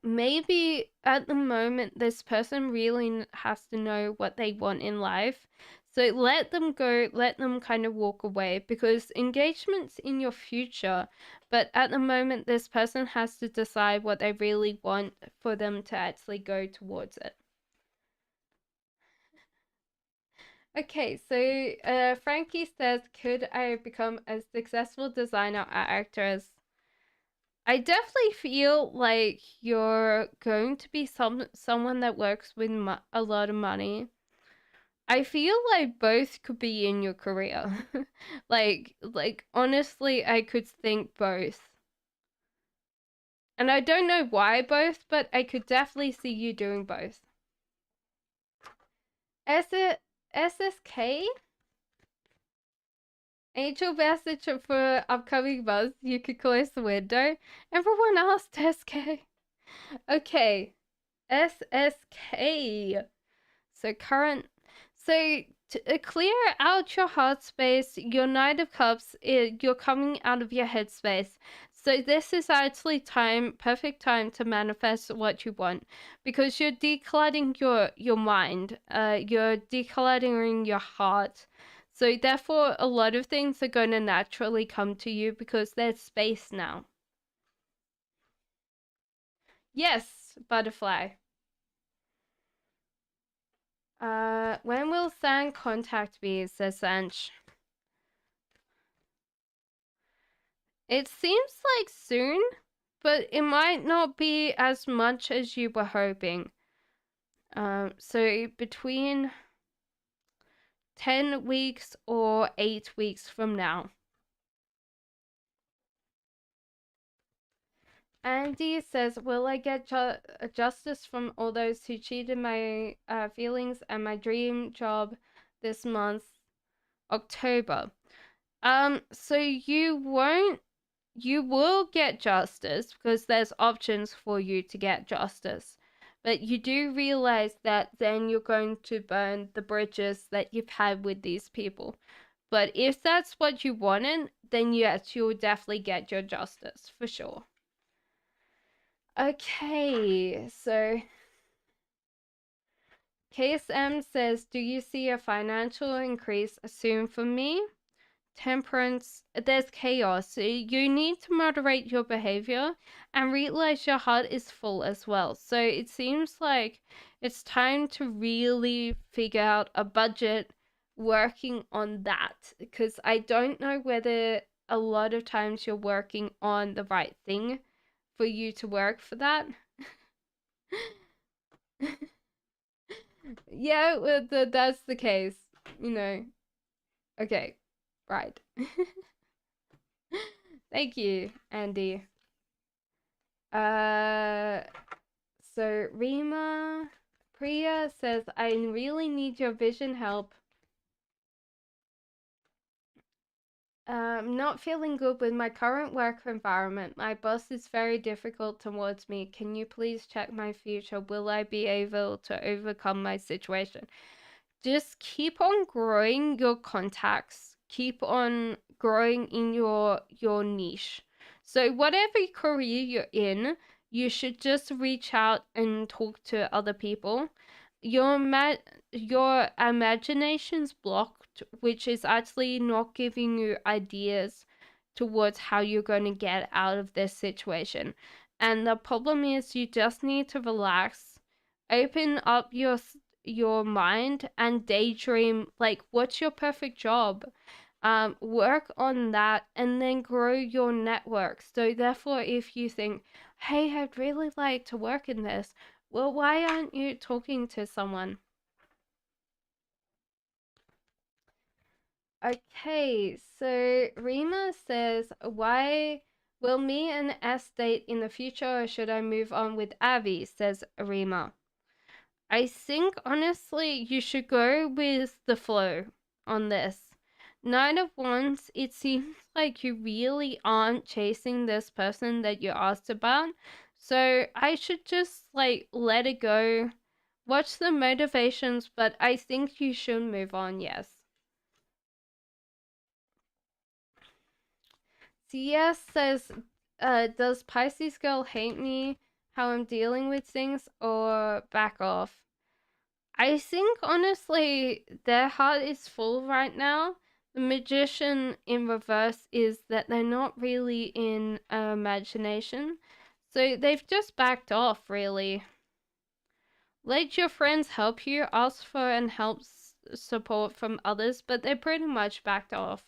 maybe at the moment this person really has to know what they want in life. So let them go, let them kind of walk away, because engagement's in your future, but at the moment this person has to decide what they really want for them to actually go towards it. Okay, so Frankie says, could I become a successful designer or actress? I definitely feel like you're going to be someone that works with a lot of money. I feel like both could be in your career. like honestly, I could think both. And I don't know why both, but I could definitely see you doing both. SSK? Angel message for upcoming months. You could close the window. Everyone asked SK. Okay. SSK. So current. So to clear out your heart space, your Knight of Cups, you're coming out of your head space. So this is actually perfect time to manifest what you want, because you're decluttering your mind. You're decluttering your heart. So therefore, a lot of things are going to naturally come to you because there's space now. Yes, butterfly. When will San contact me? Says Sanch. It seems like soon, but it might not be as much as you were hoping. So between 10 weeks or 8 weeks from now. Andy says, will I get justice from all those who cheated my feelings and my dream job this month, October? So you will get justice because there's options for you to get justice. But you do realize that then you're going to burn the bridges that you've had with these people. But if that's what you wanted, then yes, you'll definitely get your justice for sure. Okay, so KSM says, do you see a financial increase soon for me? Temperance, there's chaos. So you need to moderate your behavior and realize your heart is full as well. So it seems like it's time to really figure out a budget working on that, because I don't know whether a lot of times you're working on the right thing for you to work for that. Yeah, well, that's the case, you know. Okay, right. Thank you, Andy. So Rima Priya says, I really need your vision help. Not feeling good with my current work environment. My boss is very difficult towards me. Can you please check my future? Will I be able to overcome my situation? Just keep on growing your contacts. Keep on growing in your niche. So whatever career you're in, you should just reach out and talk to other people. Your imagination's blocked, which is actually not giving you ideas towards how you're going to get out of this situation. And the problem is you just need to relax, open up your mind and daydream, like, what's your perfect job? work on that and then grow your network. So therefore, if you think, hey, I'd really like to work in this, well, why aren't you talking to someone? Okay, so Rima says, why will me and S date in the future, or should I move on with Abby? Says Rima. I think honestly you should go with the flow on this. Nine of Wands, it seems like you really aren't chasing this person that you asked about. So I should just like let it go. Watch the motivations, but I think you should move on, yes. CS says, does Pisces girl hate me, how I'm dealing with things, or back off? I think honestly their heart is full right now. The Magician in reverse is that they're not really in imagination. So they've just backed off, really. Let your friends help you, ask for and help support from others, but they're pretty much backed off.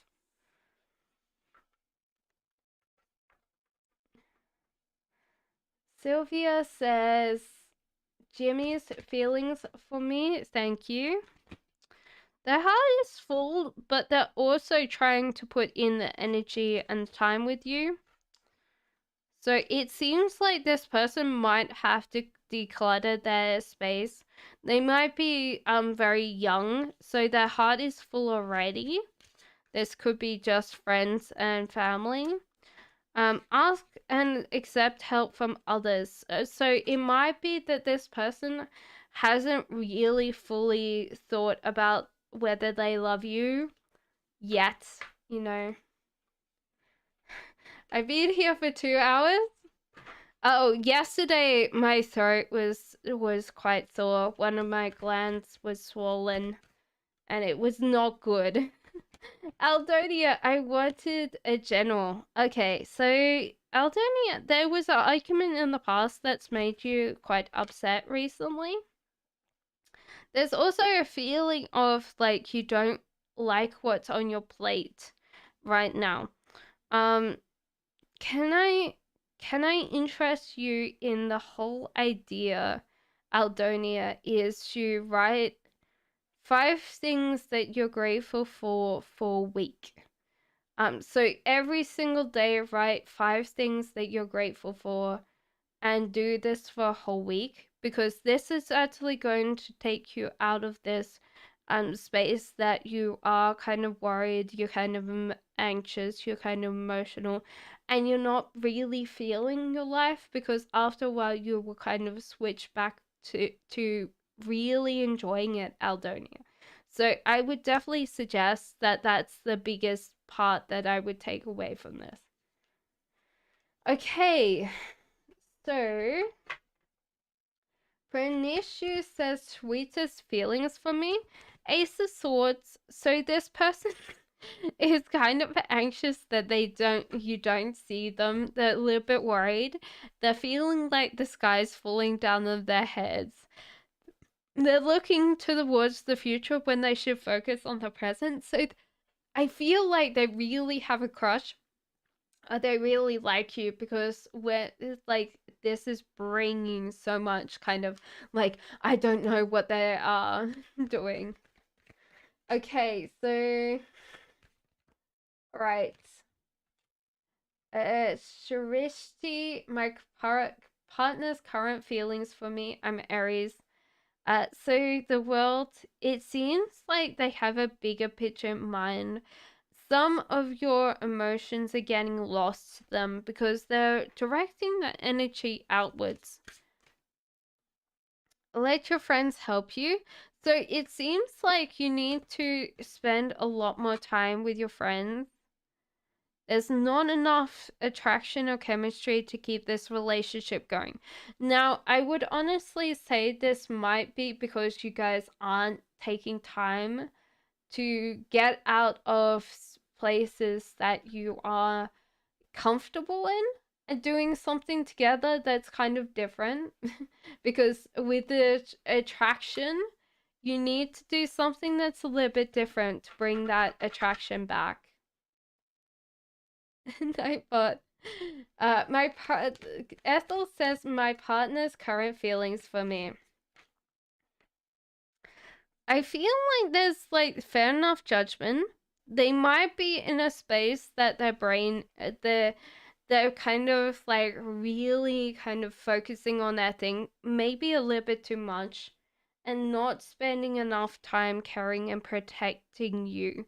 Sylvia says, Jimmy's feelings for me, thank you. Their heart is full, but they're also trying to put in the energy and time with you. So it seems like this person might have to declutter their space. They might be very young, so their heart is full already. This could be just friends and family. Ask and accept help from others. So it might be that this person hasn't really fully thought about whether they love you yet, you know. I've been here for 2 hours. Oh, yesterday my throat was quite sore. One of my glands was swollen, and it was not good. Aldonia, I wanted a general. Okay, so Aldonia, there was an argument in the past that's made you quite upset recently. There's also a feeling of like you don't like what's on your plate right now. Um, can I interest you in the whole idea, Aldonia, is to write 5 things that you're grateful for a week. So every single day write 5 things that you're grateful for and do this for a whole week, because this is actually going to take you out of this space that you are kind of worried, you're kind of anxious, you're kind of emotional, and you're not really feeling your life, because after a while you will kind of switch back to really enjoying it, Aldonia. So I would definitely suggest that that's the biggest part that I would take away from this. Okay, so Bernishu says sweetest feelings for me. Ace of Swords. So this person is kind of anxious that you don't see them. They're a little bit worried. They're feeling like the sky's falling down on their heads. They're looking towards the future when they should focus on the present. So I feel like they really have a crush. They really like you, because like this is bringing so much kind of like, I don't know what they are doing. Okay, so right. Shrishti, my partner's current feelings for me. I'm Aries. So the world, it seems like they have a bigger picture in mind. Some of your emotions are getting lost to them because they're directing the energy outwards. Let your friends help you. So it seems like you need to spend a lot more time with your friends. There's not enough attraction or chemistry to keep this relationship going. Now, I would honestly say this might be because you guys aren't taking time to get out of places that you are comfortable in and doing something together that's kind of different. Because with the attraction, you need to do something that's a little bit different to bring that attraction back. Nightbot. Ethel says my partner's current feelings for me. I feel like there's like fair enough judgment. They might be in a space that their brain, they're kind of like really kind of focusing on that thing, maybe a little bit too much, and not spending enough time caring and protecting you.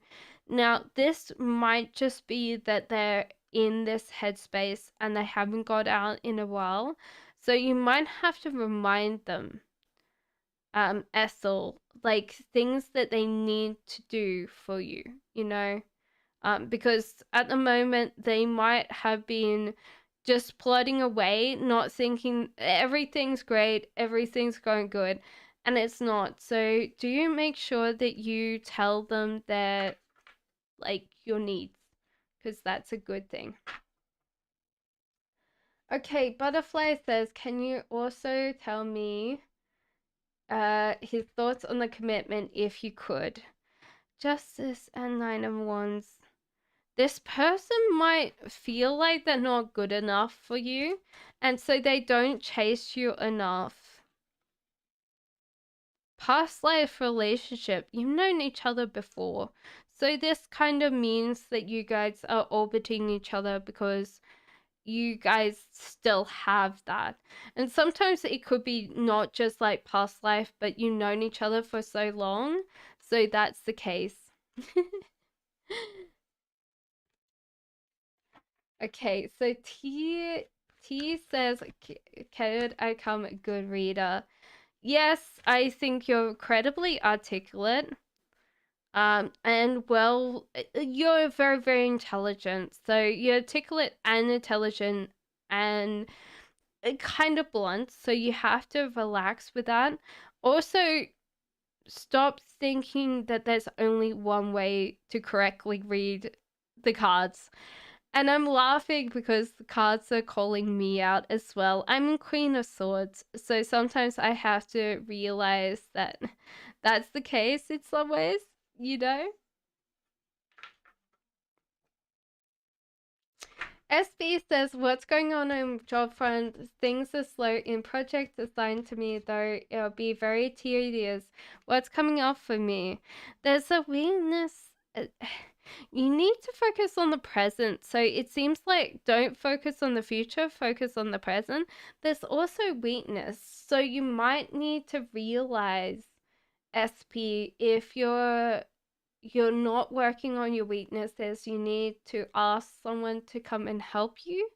Now, this might just be that they're in this headspace and they haven't got out in a while. So you might have to remind them, Ethel, like things that they need to do for you, you know? Because at the moment they might have been just plodding away, not thinking everything's great, everything's going good, and it's not. So do you make sure that you tell them that, like, your needs, because that's a good thing. Okay, Butterfly says, can you also tell me his thoughts on the commitment if you could? Justice and Nine of Wands. This person might feel like they're not good enough for you, and so they don't chase you enough. Past life relationship, you've known each other before, so this kind of means that you guys are orbiting each other because you guys still have that. And sometimes it could be not just like past life, but you've known each other for so long, so that's the case. Okay, so T says, could I come a good reader? Yes, I think you're incredibly articulate. And well, you're very, very intelligent. So you're articulate and intelligent and kind of blunt. So you have to relax with that. Also, stop thinking that there's only one way to correctly read the cards. And I'm laughing because the cards are calling me out as well. I'm Queen of Swords, so sometimes I have to realize that that's the case in some ways, you know? SB says, what's going on job front? Things are slow in projects assigned to me, though it'll be very tedious. What's coming up for me? There's a weakness. You need to focus on the present. So it seems like don't focus on the future, focus on the present. There's also weakness. So you might need to realize, SP, if you're not working on your weaknesses, you need to ask someone to come and help you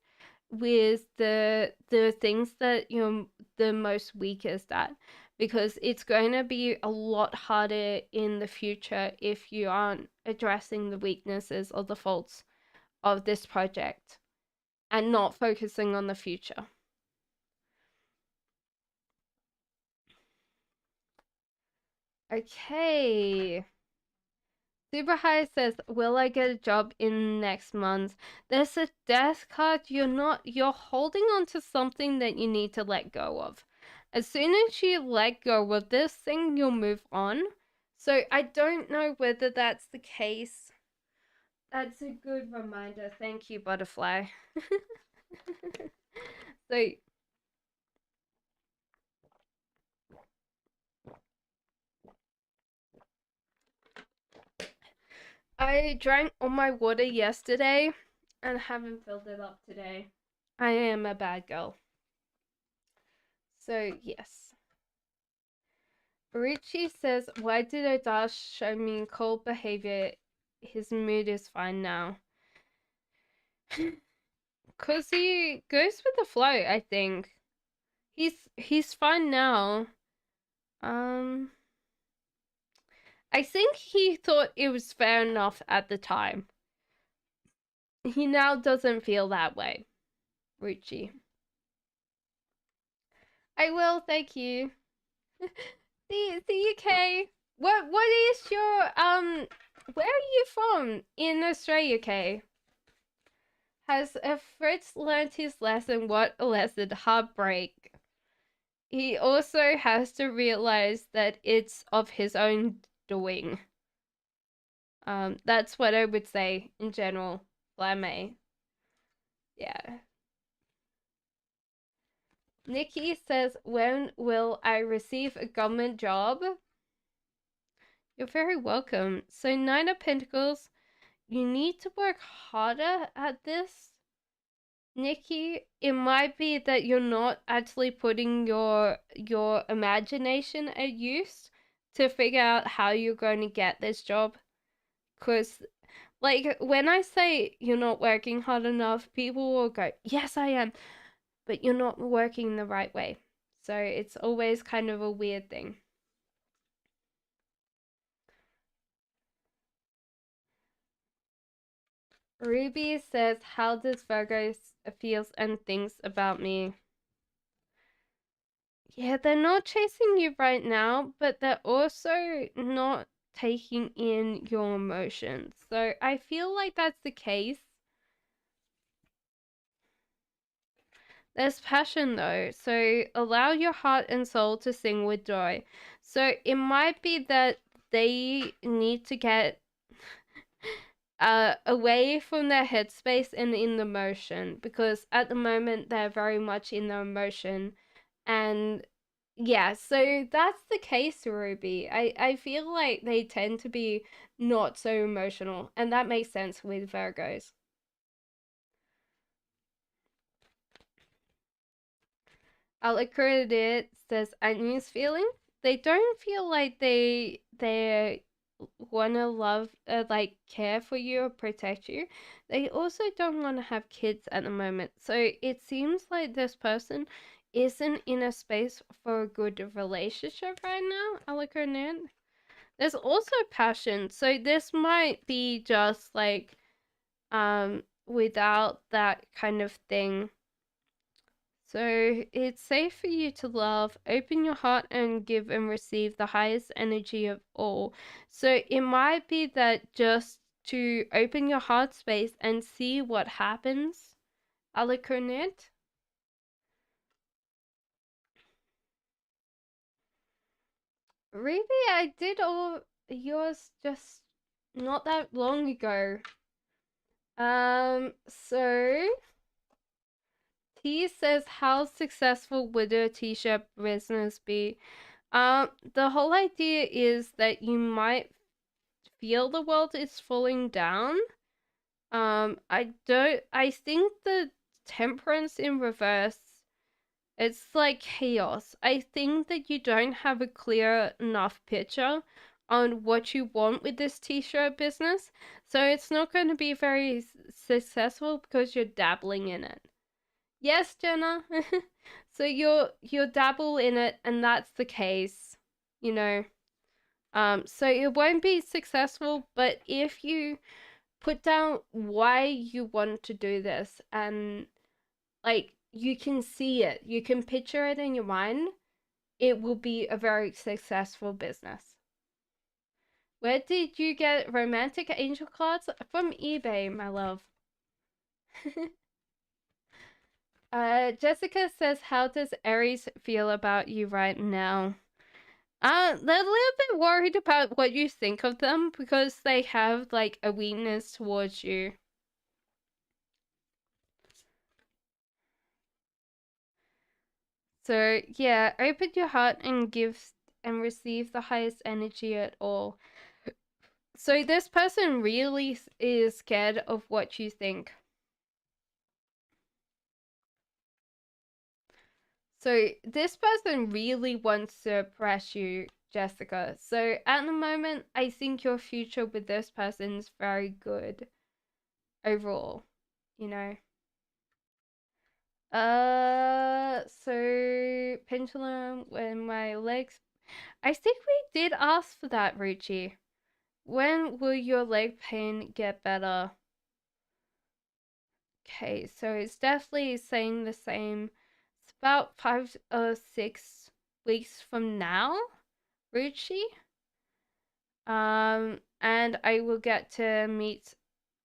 with the things that you're the most weakest at, because it's going to be a lot harder in the future if you aren't addressing the weaknesses or the faults of this project and not focusing on the future. Okay. Super High says, will I get a job in next month? There's a death card. You're holding on to something that you need to let go of. As soon as you let go of this thing, you'll move on. So I don't know whether that's the case. That's a good reminder. Thank you, Butterfly. So I drank all my water yesterday and haven't filled it up today. I am a bad girl. So yes. Richie says, why did Odash show me cold behavior? His mood is fine now. Cause he goes with the flow, I think. He's fine now. I think he thought it was fair enough at the time. He now doesn't feel that way, Richie. I will, thank you. the UK. What is your where are you from in Australia, Kay? Has Fritz learned his lesson? What a lesson. Heartbreak. he also has to realize that it's of his own doing. That's what I would say in general. Blame. Yeah. Nikki says, when will I receive a government job? You're very welcome. So, Nine of Pentacles, you need to work harder at this, Nikki. It might be that you're not actually putting your imagination at use to figure out how you're going to get this job. Because, like, when I say you're not working hard enough, people will go, yes, I am, but you're not working the right way. So it's always kind of a weird thing. Ruby says, how does Virgo feels and thinks about me? Yeah, they're not chasing you right now, but they're also not taking in your emotions. So I feel like that's the case. There's passion though, so allow your heart and soul to sing with joy. So it might be that they need to get away from their headspace and in the motion, because at the moment they're very much in the emotion. And yeah, so that's the case, Ruby. I feel like they tend to be not so emotional, and that makes sense with Virgos. Alacrited says Agnes feeling. They don't feel like they wanna love, like care for you or protect you. They also don't want to have kids at the moment. So it seems like this person isn't in a space for a good relationship right now, Alacrited. There's also passion. So this might be just like without that kind of thing. So it's safe for you to love, open your heart and give and receive the highest energy of all. So it might be that just to open your heart space and see what happens, Alacrinet. Really, I did all yours just not that long ago. So T says, how successful would a t-shirt business be? The whole idea is that you might feel the world is falling down. I think the temperance in reverse, it's like chaos. I think that you don't have a clear enough picture on what you want with this t-shirt business. So it's not going to be very successful because you're dabbling in it. Yes, Jenna. So you're dabble in it, and that's the case, you know. So it won't be successful, but if you put down why you want to do this, and like you can see it, you can picture it in your mind, it will be a very successful business. Where did you get romantic angel cards? From eBay, my love. Jessica says, how does Aries feel about you right now? They're a little bit worried about what you think of them because they have like a weakness towards you. So yeah, open your heart and give and receive the highest energy at all. So this person really is scared of what you think. So this person really wants to oppress you, Jessica. So at the moment, I think your future with this person is very good overall, you know. So pendulum when my legs. I think we did ask for that, Ruchi. When will your leg pain get better? Okay, so it's definitely saying the same. It's about 5 or 6 weeks from now, Ruchi. And I will get to meet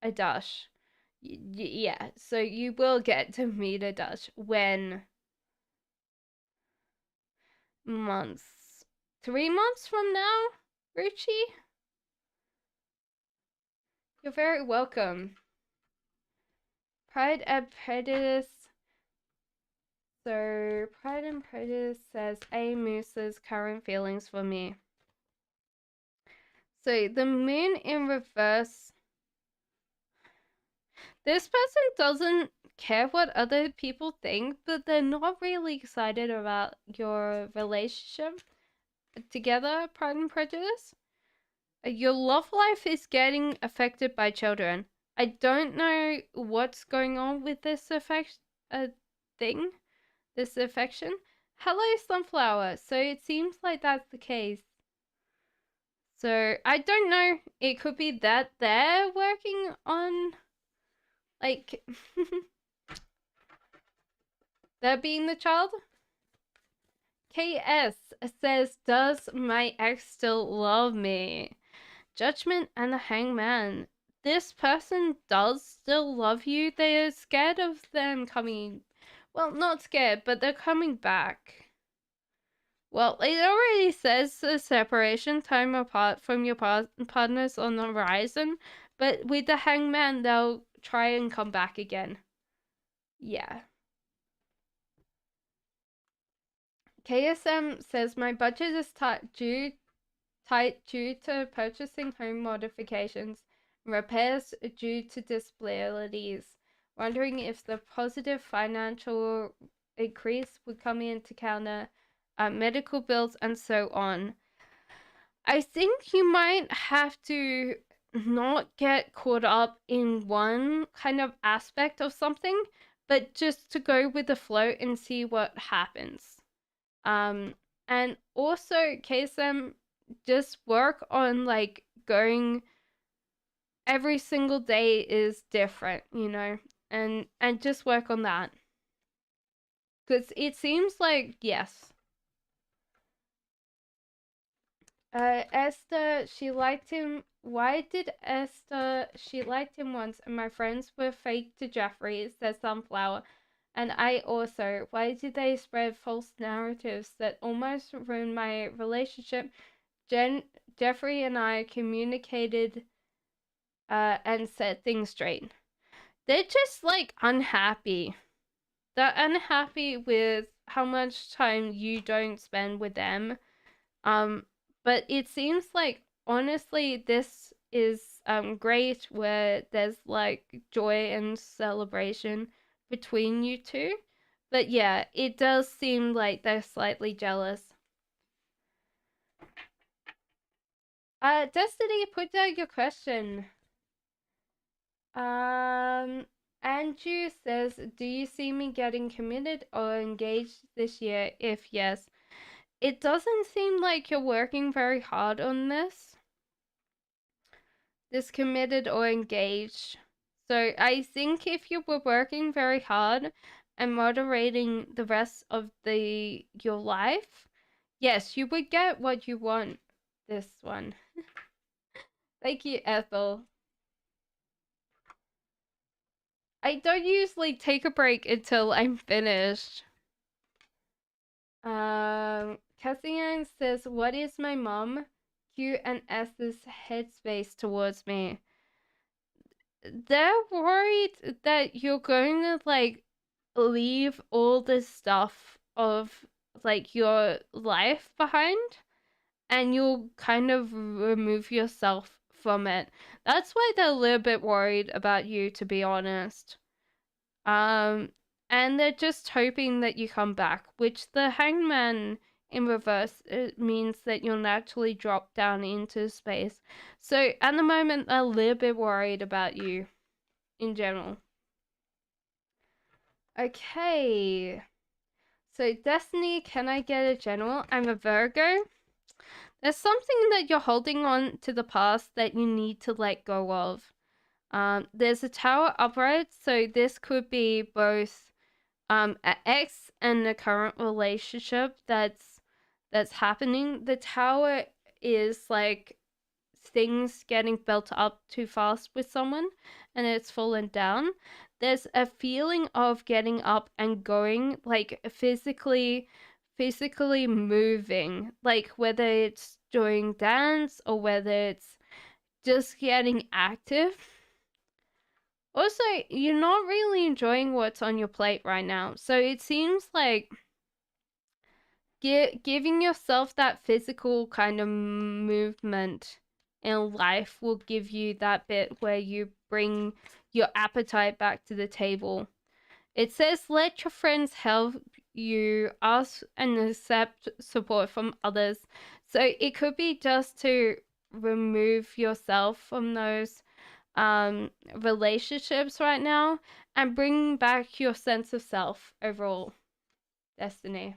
Adash. Yeah, so you will get to meet Adash when months. 3 months from now, Ruchi? You're very welcome. Pride and Prejudice. So, Pride and Prejudice says A Moose's current feelings for me. So, the moon in reverse. This person doesn't care what other people think, but they're not really excited about your relationship together, Pride and Prejudice. Your love life is getting affected by children. I don't know what's going on with this thing, this affection. Hello, Sunflower. So it seems like that's the case. So I don't know. It could be that they're working on, like, they're being the child. KS says, does my ex still love me? Judgment and the Hangman. This person does still love you. They're scared of them coming. Well, not scared, but they're coming back. Well, it already says the separation time apart from your partners on the horizon, but with the Hangman, they'll try and come back again. Yeah. KSM says my budget is tight due to purchasing home modifications and repairs due to disabilities. Wondering if the positive financial increase would come in to counter medical bills and so on. I think you might have to not get caught up in one kind of aspect of something, but just to go with the flow and see what happens. And also, KSM, just work on like going every single day is different, and just work on that. Because it seems like, yes. Esther, she liked him. Why did Esther, she liked him once and my friends were fake to Jeffrey, says Sunflower. And I also, why did they spread false narratives that almost ruined my relationship? Jeffrey and I communicated and set things straight. They're just like unhappy. They're unhappy with how much time you don't spend with them. But it seems like honestly this is great where there's like joy and celebration between you two. But yeah, it does seem like they're slightly jealous. Destiny, put down your question. Andrew says, do you see me getting committed or engaged this year? If yes, it doesn't seem like you're working very hard on this. This committed or engaged. So I think if you were working very hard and moderating the rest of your life, yes, you would get what you want. This one. Thank you, Ethel. I don't usually take a break until I'm finished. Cassandra says, what is my mom? Q and S's headspace towards me? They're worried that you're going to like leave all this stuff of like your life behind and you'll kind of remove yourself from it. That's why they're a little bit worried about you, to be honest. And they're just hoping that you come back, which the Hangman in reverse, it means that you'll naturally drop down into space. So at the moment, they're a little bit worried about you in general. Okay. So Destiny, can I get a general? I'm a Virgo. There's something that you're holding on to the past that you need to let go of. There's a tower upright, so this could be both an ex and a current relationship that's happening. The tower is like things getting built up too fast with someone and it's fallen down. There's a feeling of getting up and going, like physically physically moving, like whether it's doing dance or whether it's just getting active. Also, you're not really enjoying what's on your plate right now. So it seems like giving yourself that physical kind of movement in life will give you that bit where you bring your appetite back to the table. It says, let your friends help you, ask and accept support from others. So it could be just to remove yourself from those relationships right now and bring back your sense of self overall, Destiny.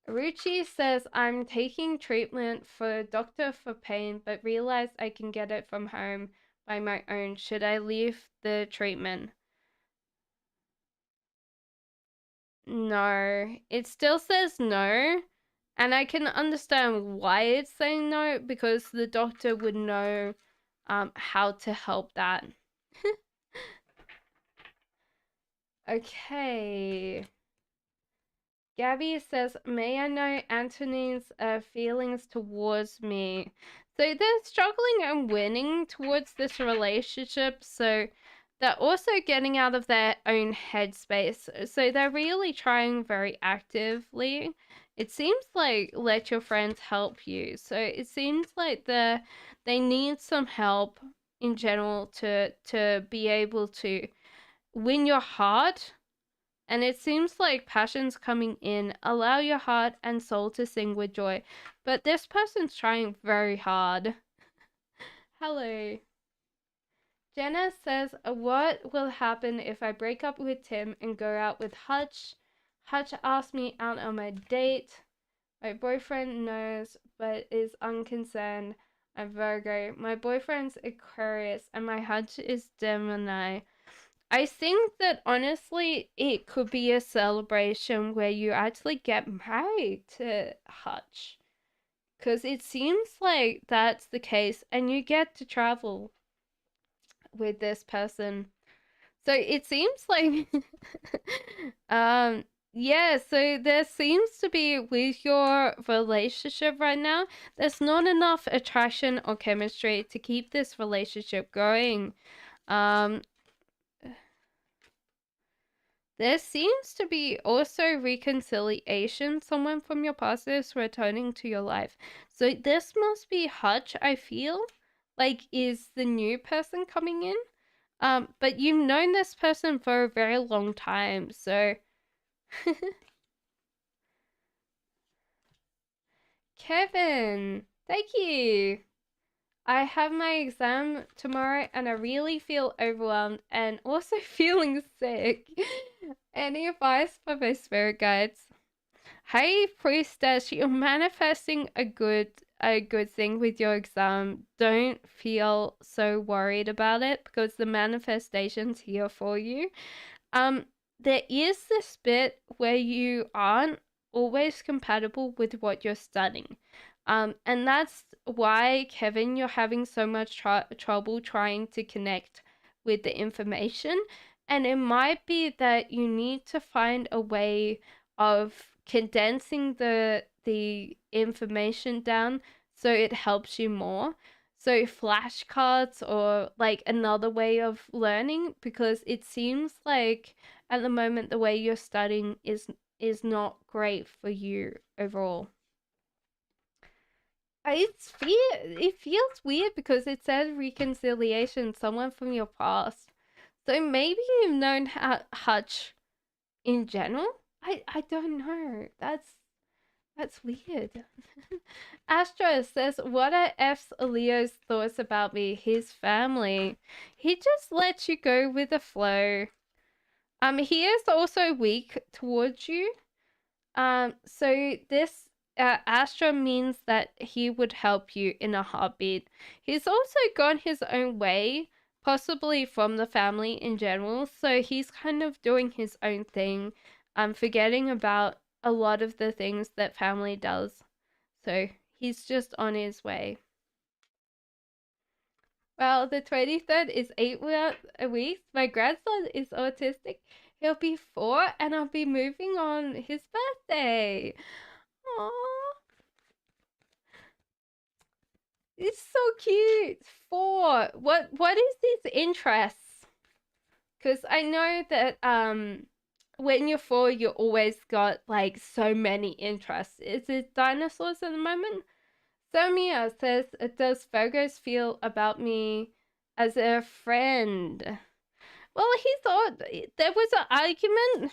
Ruchi says, I'm taking treatment for doctor for pain, but realize I can get it from home by my own. Should I leave the treatment? No. It still says no. And I can understand why it's saying no, because the doctor would know how to help that. Okay. Gabby says, may I know Antonine's feelings towards me? So they're struggling and winning towards this relationship. So they're also getting out of their own headspace. So they're really trying very actively. It seems like let your friends help you. So it seems like they need some help in general to be able to win your heart, and it seems like passion's coming in. Allow your heart and soul to sing with joy. But this person's trying very hard. Hello. Jenna says, what will happen if I break up with Tim and go out with Hutch? Hutch asked me out on my date. My boyfriend knows but is unconcerned. I'm Virgo. My boyfriend's Aquarius and my Hutch is Gemini. I think that honestly, it could be a celebration where you actually get married to Hutch. Because it seems like that's the case, and you get to travel with this person. So it seems like, yeah, so there seems to be with your relationship right now, there's not enough attraction or chemistry to keep this relationship going. There seems to be also reconciliation. Someone from your past is returning to your life. So this must be Hutch, I feel. Like, is the new person coming in? But you've known this person for a very long time, so... Kevin, thank you. I have my exam tomorrow and I really feel overwhelmed and also feeling sick. Any advice for my spirit guides? Hey priestess, you're manifesting a good thing with your exam. Don't feel so worried about it because the manifestation's here for you. There is this bit where you aren't always compatible with what you're studying. And that's why, Kevin, you're having so much trouble trying to connect with the information. And it might be that you need to find a way of condensing the information down so it helps you more. So flashcards or like another way of learning, because it seems like at the moment the way you're studying is not great for you overall. It feels weird because it says reconciliation, someone from your past. So maybe you've known Hutch in general. I don't know. That's weird. Astro says, what are F's Leo's thoughts about me? His family. He just lets you go with the flow. He is also weak towards you. So this Astra means that he would help you in a heartbeat. He's also gone his own way, possibly from the family in general. So he's kind of doing his own thing, forgetting about a lot of the things that family does. So he's just on his way. Well, the 23rd is 8 weeks. My grandson is autistic. He'll be 4 and I'll be moving on his birthday. Aww. It's so cute. 4. What is his interests? Because I know that when you're 4, you always got like so many interests. Is it dinosaurs at the moment? Somia says, does Fergus feel about me as a friend? Well, he thought there was an argument.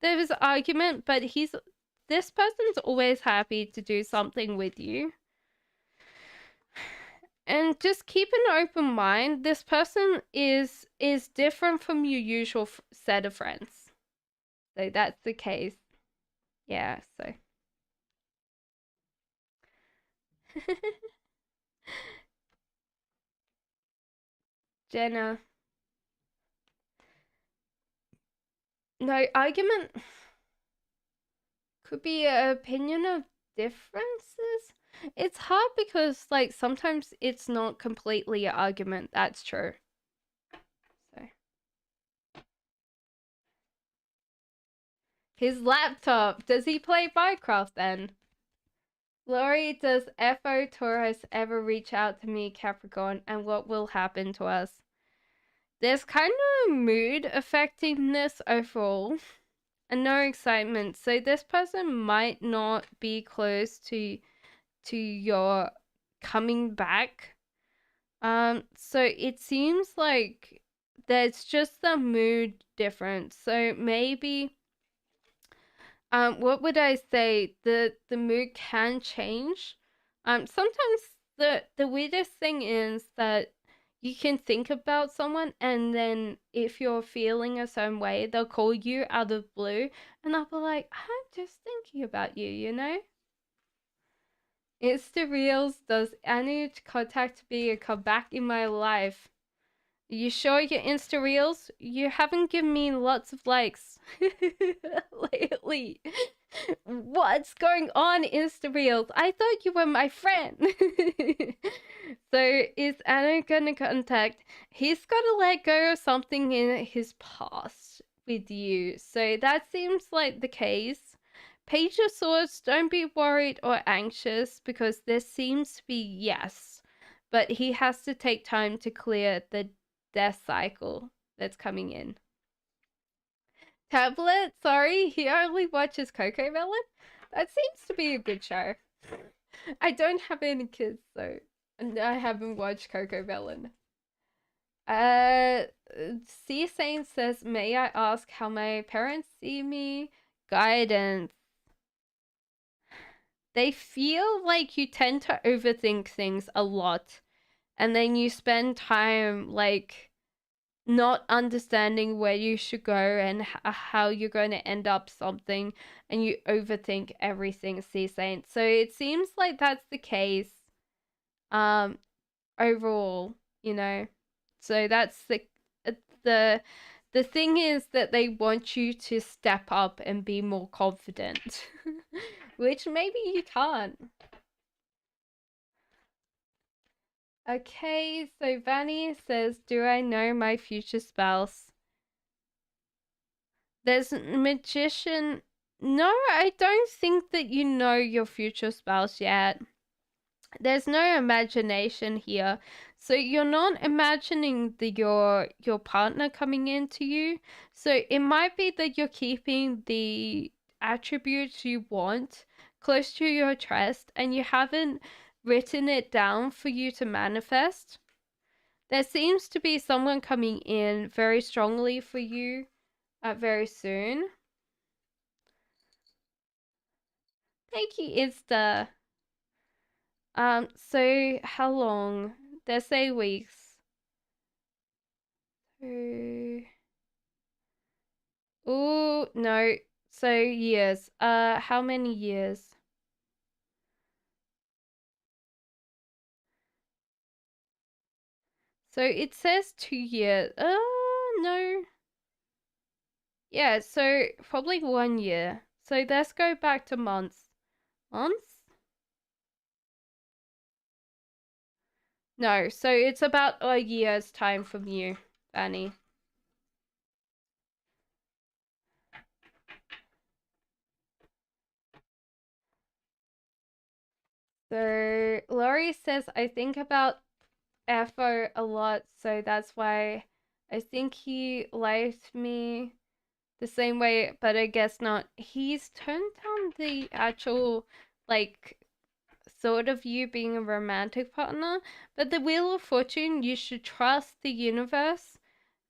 There was an argument, but this person's always happy to do something with you. And just keep an open mind. This person is different from your usual set of friends. So that's the case. Yeah, so. Jenna. No, argument could be an opinion of differences. It's hard because, like, sometimes it's not completely an argument. That's true. So. His laptop. Does he play Minecraft then? Lori, does FO Taurus ever reach out to me, Capricorn, and what will happen to us? There's kind of mood affecting this overall and no excitement. So this person might not be close to your coming back. So it seems like there's just the mood difference. So maybe what would I say? The mood can change. Sometimes the weirdest thing is that you can think about someone and then if you're feeling a certain way, they'll call you out of blue and I'll be like, I'm just thinking about you, you know? Insta Reels, does Anu contact me and come back in my life? You sure your Insta Reels? You haven't given me lots of likes lately. What's going on, Insta Reels? I thought you were my friend. So is Anna gonna contact? He's gotta let go of something in his past with you. So that seems like the case. Page of Swords, don't be worried or anxious because there seems to be yes. But he has to take time to clear the death cycle that's coming in. Tablet, sorry, he only watches Coco Melon. That seems to be a good show. I don't have any kids, so I haven't watched Coco Melon. C Saint says, may I ask how my parents see me? Guidance. They feel like you tend to overthink things a lot, and then you spend time like not understanding where you should go and how you're going to end up something, and you overthink everything, Sea Saint. So it seems like that's the case overall, you know. So that's the the thing is that they want you to step up and be more confident, which maybe you can't. Okay, so Vanny says, do I know my future spouse? There's a magician. No, I don't think that you know your future spouse yet. There's no imagination here. So you're not imagining your partner coming into you. So it might be that you're keeping the attributes you want close to your chest and you haven't written it down for you to manifest. There seems to be someone coming in very strongly for you very soon. Thank you, Insta. So how long? They say weeks. Oh, no. So years. How many years? So it says 2 years. No. Yeah, so probably 1 year. So let's go back to months. Months? No, so it's about a year's time from you, Annie. So Laurie says, I think about Afro a lot, so that's why I think he liked me the same way, but I guess not. He's turned down the actual, like, sort of you being a romantic partner, but the Wheel of Fortune, you should trust the universe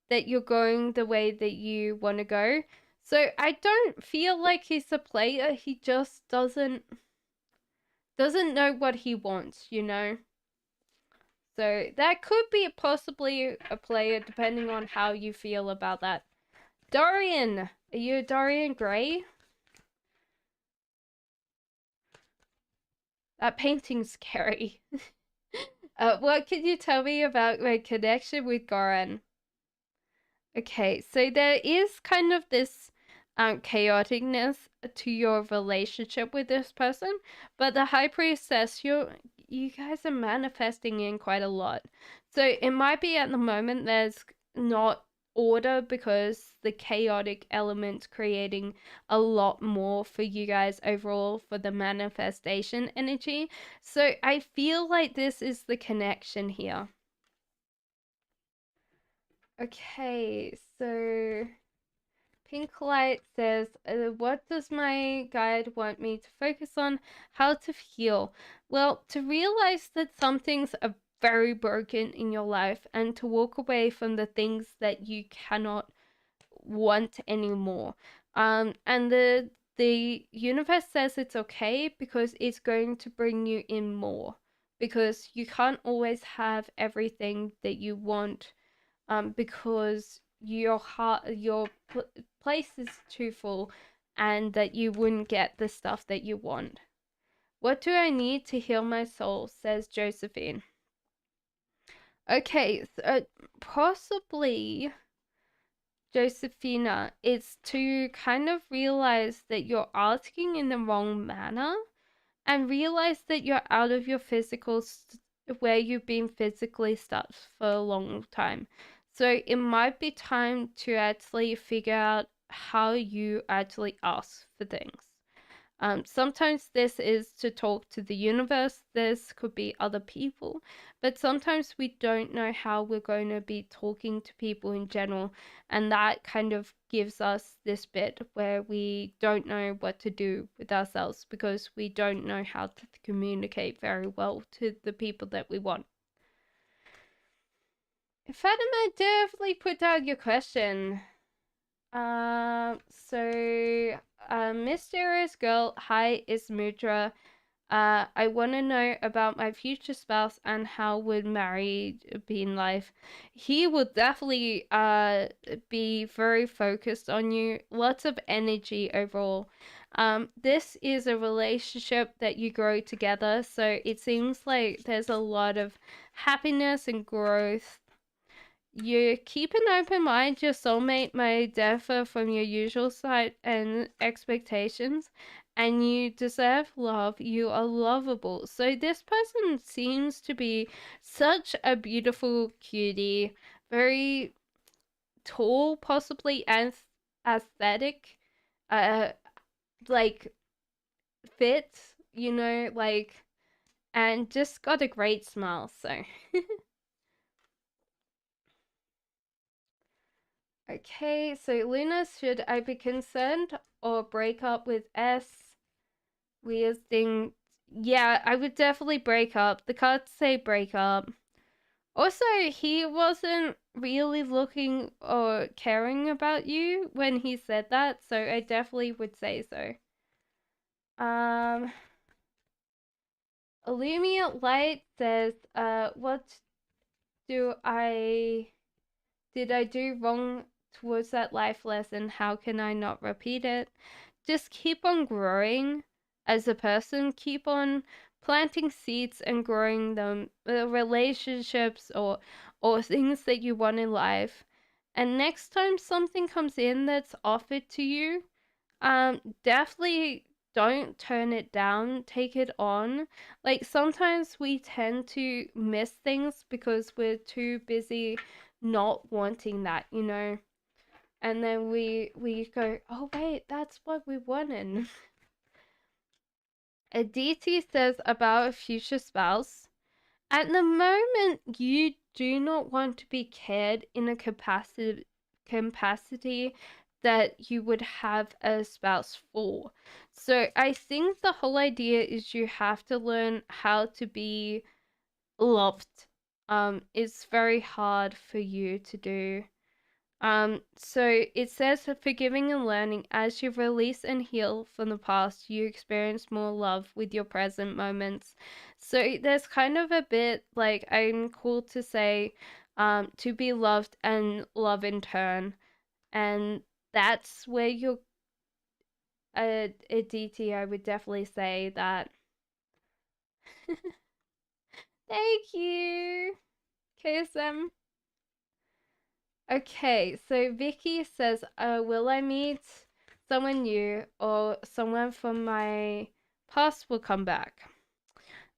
that you're going the way that you want to go. So I don't feel like he's a player. He just doesn't know what he wants, you know? So that could be possibly a player depending on how you feel about that. Dorian, are you a Dorian Gray? That painting's scary. What can you tell me about my connection with Goran? Okay, so there is kind of this chaoticness to your relationship with this person, but the High Priestess, you guys are manifesting in quite a lot. So it might be at the moment there's not order because the chaotic element creating a lot more for you guys overall for the manifestation energy. So I feel like this is the connection here. Okay, so Pink Light says, what does my guide want me to focus on? How to heal? Well, to realize that some things are very broken in your life and to walk away from the things that you cannot want anymore. And the universe says it's okay because it's going to bring you in more because you can't always have everything that you want because your place is too full and that you wouldn't get the stuff that you want. What do I need to heal my soul? Says Josephine. Okay, so possibly Josephina, it's to kind of realize that you're asking in the wrong manner and realize that you're out of your where you've been physically stuck for a long time. So it might be time to actually figure out how you actually ask for things. Sometimes this is to talk to the universe, this could be other people, but sometimes we don't know how we're going to be talking to people in general, and that kind of gives us this bit where we don't know what to do with ourselves because we don't know how to communicate very well to the people that we want. Fatima, definitely put down your question. Mysterious girl, hi, is Mudra. I want to know about my future spouse and how would married be in life. He will definitely be very focused on you. Lots of energy overall. This is a relationship that you grow together, so it seems like there's a lot of happiness and growth. You keep an open mind. Your soulmate may differ from your usual side and expectations, and you deserve love. You are lovable. So this person seems to be such a beautiful cutie, very tall, possibly aesthetic, uh, like fit, you know, like, and just got a great smile. So. Okay, so Luna, should I be concerned or break up with S? Weird thing. Yeah, I would definitely break up. The cards say break up. Also, he wasn't really looking or caring about you when he said that, so I definitely would say so. Illumia Light says, what do I did I do wrong towards that life lesson? How can I not repeat it? Just keep on growing as a person, keep on planting seeds and growing them, relationships or things that you want in life. And next time something comes in that's offered to you, definitely don't turn it down, take it on. Like sometimes we tend to miss things because we're too busy not wanting that, you know. And then we go, oh wait, that's what we wanted. Aditi says about a future spouse. At the moment, you do not want to be cared in a capacity that you would have a spouse for. So I think the whole idea is you have to learn how to be loved. It's very hard for you to do. So it says forgiving and learning as you release and heal from the past, you experience more love with your present moments. So there's kind of a bit like I'm called to say, to be loved and love in turn. And that's where you're a DT, I would definitely say that. Thank you, KSM. Okay, so Vicky says, will I meet someone new or someone from my past will come back?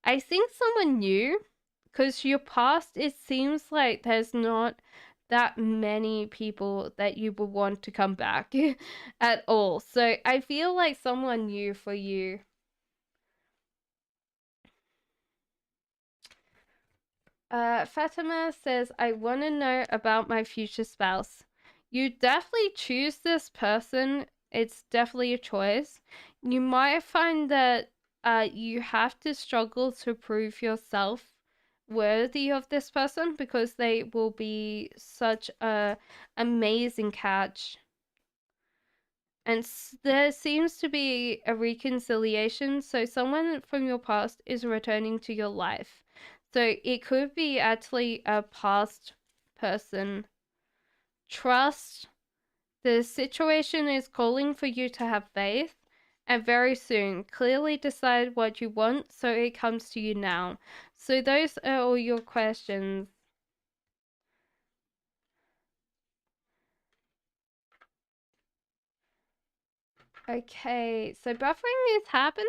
I think someone new, because your past, it seems like there's not that many people that you would want to come back at all. So I feel like someone new for you. Fatima says, I want to know about my future spouse. You definitely choose this person. It's definitely a choice. You might find that you have to struggle to prove yourself worthy of this person because they will be such a amazing catch. And there seems to be a reconciliation. So someone from your past is returning to your life. So it could be actually a past person. Trust. The situation is calling for you to have faith. And very soon, clearly decide what you want so it comes to you now. So those are all your questions. Okay, so buffering is happening.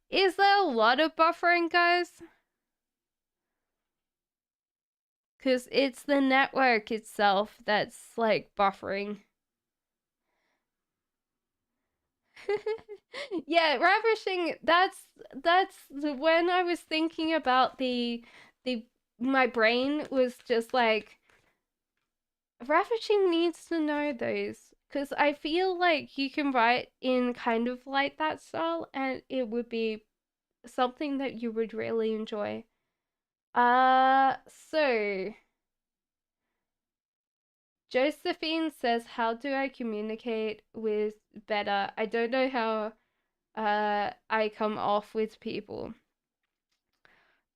Is there a lot of buffering, guys? Because it's the network itself that's like buffering. Yeah, ravishing, that's when I was thinking about the my brain was just like, ravishing needs to know those, because I feel like you can write in kind of like that style and it would be something that you would really enjoy. So Josephine says, how do I communicate with better? I don't know how I come off with people.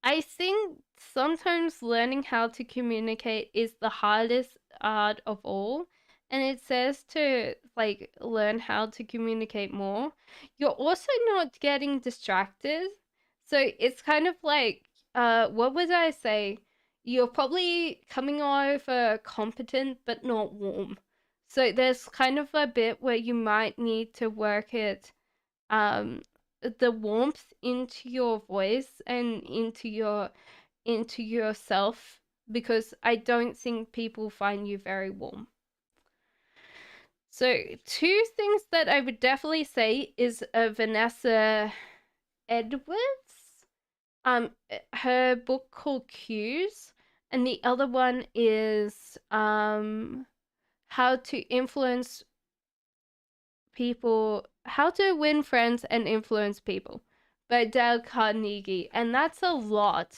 I think sometimes learning how to communicate is the hardest art of all. And it says to like learn how to communicate more. You're also not getting distracted. So it's kind of like, what would I say? You're probably coming over competent but not warm. So there's kind of a bit where you might need to work it, the warmth into your voice and into yourself, because I don't think people find you very warm. So two things that I would definitely say is Vanessa Edwards, her book called Cues, and the other one is how to influence people, how to win friends and influence people, by Dale Carnegie. And that's a lot.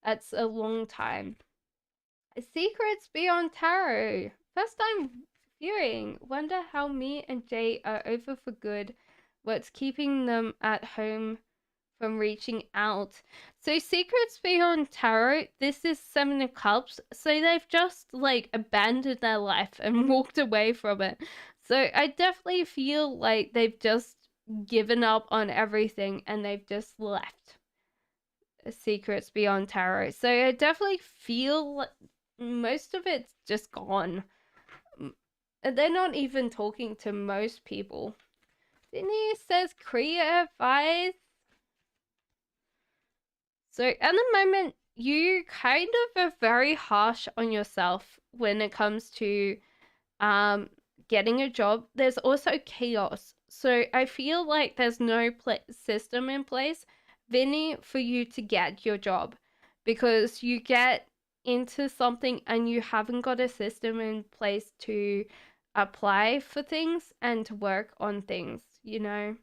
That's a long time. Secrets Beyond Tarot. First time viewing. Wonder how me and Jay are over for good. What's keeping them at home from reaching out? So Secrets Beyond Tarot, this is Seven of Cups. So they've just like abandoned their life and walked away from it. So I definitely feel like they've just given up on everything and they've just left Secrets Beyond Tarot. So I definitely feel most of it's just gone. They're not even talking to most people. Denise says career advice. So at the moment, you kind of are very harsh on yourself when it comes to getting a job. There's also chaos. So I feel like there's no system in place, Vinny, for you to get your job, because you get into something and you haven't got a system in place to apply for things and to work on things, you know?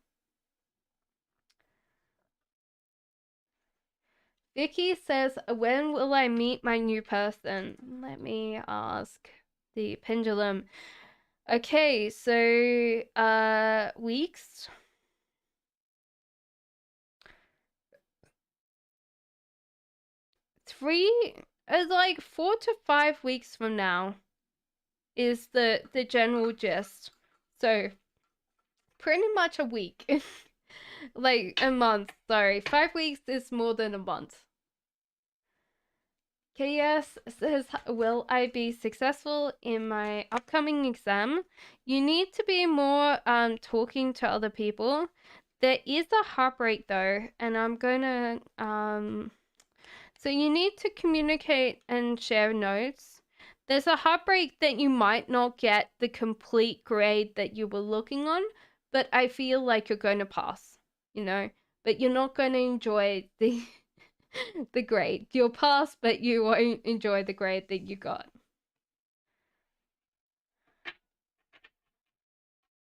Vicky says, when will I meet my new person? Let me ask the pendulum. Okay, so weeks. 3 like 4 to 5 weeks from now is the general gist. So pretty much a week. Like a month, sorry. 5 weeks is more than a month. KS says, will I be successful in my upcoming exam? You need to be more talking to other people. There is a heartbreak though, and I'm gonna so you need to communicate and share notes. There's a heartbreak that you might not get the complete grade that you were looking on, but I feel like you're going to pass, you know, but you're not going to enjoy the the grade. You'll pass, but you won't enjoy the grade that you got.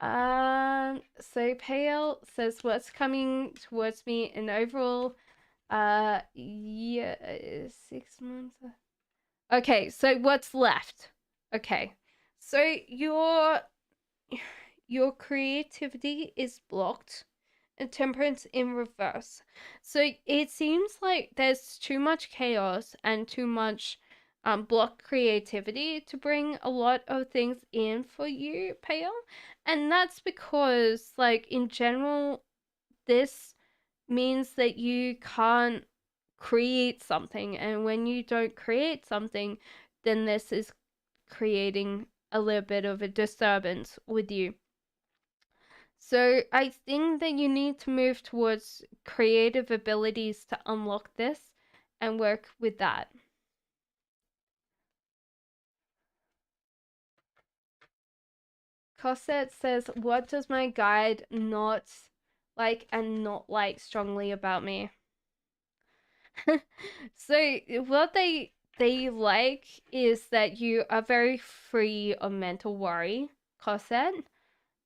So Pale says, what's coming towards me in overall yeah, 6 months. Okay, so what's left? Okay. So your creativity is blocked and temperance in reverse. So it seems like there's too much chaos and too much blocked creativity to bring a lot of things in for you, Pale. And that's because, like, in general, this means that you can't create something, and when you don't create something, then this is creating a little bit of a disturbance with you. So I think that you need to move towards creative abilities to unlock this and work with that. Cosette says, what does my guide not like and not like strongly about me? So what they like is that you are very free of mental worry, Cosette.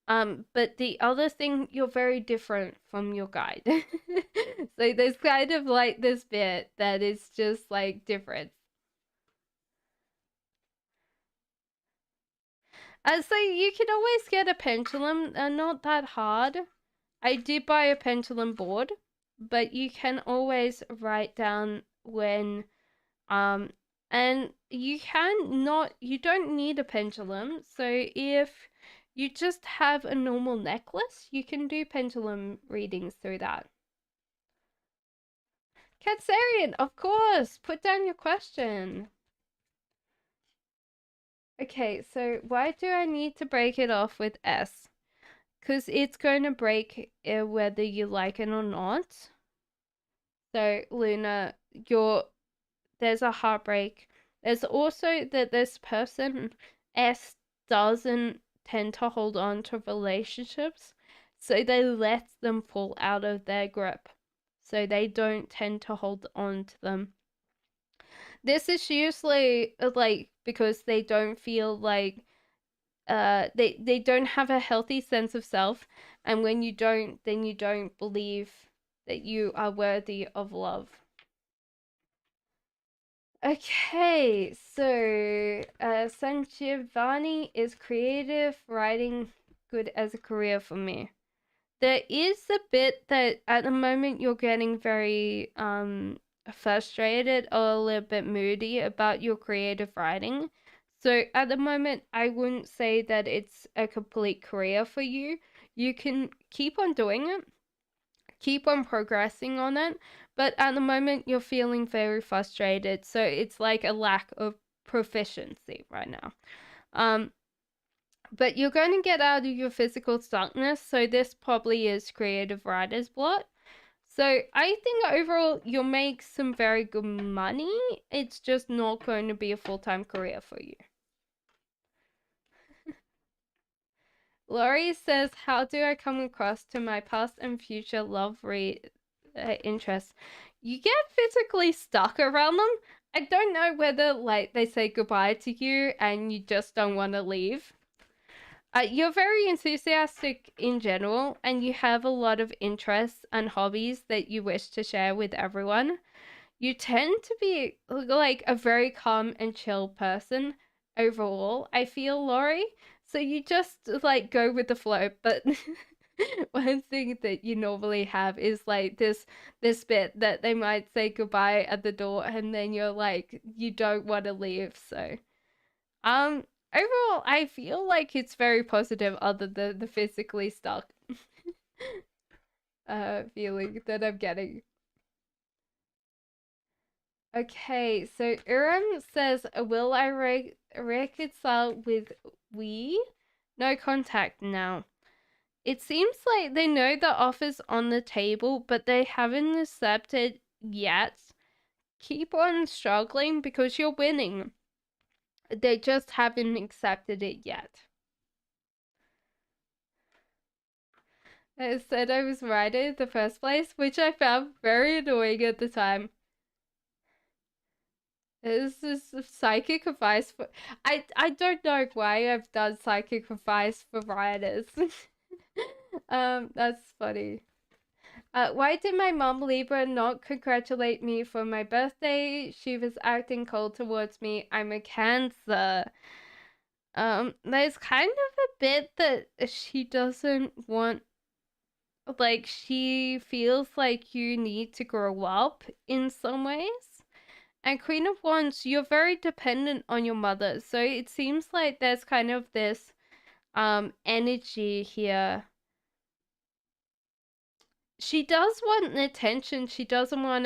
But the other thing, you're very different from your guide. So there's kind of like this bit that is just like different. So you can always get a pendulum, not that hard. I did buy a pendulum board, but you can always write down when and you don't need a pendulum. So if you just have a normal necklace, you can do pendulum readings through that. Catsarian, of course, put down your question. Okay, so why do I need to break it off with S? Because it's going to break whether you like it or not. So, Luna, there's a heartbreak. There's also that this person, S, doesn't tend to hold on to relationships, so they let them fall out of their grip. So they don't tend to hold on to them. This is usually like because they don't feel like they don't have a healthy sense of self, and when you don't, then you don't believe that you are worthy of love. Okay, so San Giovanni, is creative writing good as a career for me? There is a bit that at the moment you're getting very frustrated or a little bit moody about your creative writing. So at the moment, I wouldn't say that it's a complete career for you. You can keep on doing it, keep on progressing on it, but at the moment you're feeling very frustrated, so it's like a lack of proficiency right now. But you're going to get out of your physical stuckness, so this probably is creative writer's block. So I think overall you'll make some very good money. It's just not going to be a full-time career for you. Laurie says, how do I come across to my past and future love interests? You get physically stuck around them. I don't know whether like they say goodbye to you and you just don't want to leave. You're very enthusiastic in general, and you have a lot of interests and hobbies that you wish to share with everyone. You tend to be like a very calm and chill person overall, I feel, Laurie. So you just like go with the flow. But one thing that you normally have is like this bit that they might say goodbye at the door, and then you're like you don't want to leave. So um overall I feel like it's very positive other than the physically stuck feeling that I'm getting. Okay, so Urim says, will I reconcile with we? No contact now. It seems like they know the offer's on the table, but they haven't accepted yet. Keep on struggling because you're winning. They just haven't accepted it yet. I said I was right in the first place, which I found very annoying at the time. This is psychic advice for I don't know why I've done psychic advice for writers. That's funny. Why did my mom Libra not congratulate me for my birthday? She was acting cold towards me. I'm a Cancer. There's kind of a bit that she doesn't want, like she feels like you need to grow up in some ways. And Queen of Wands, you're very dependent on your mother. So it seems like there's kind of this energy here. She does want attention. She doesn't want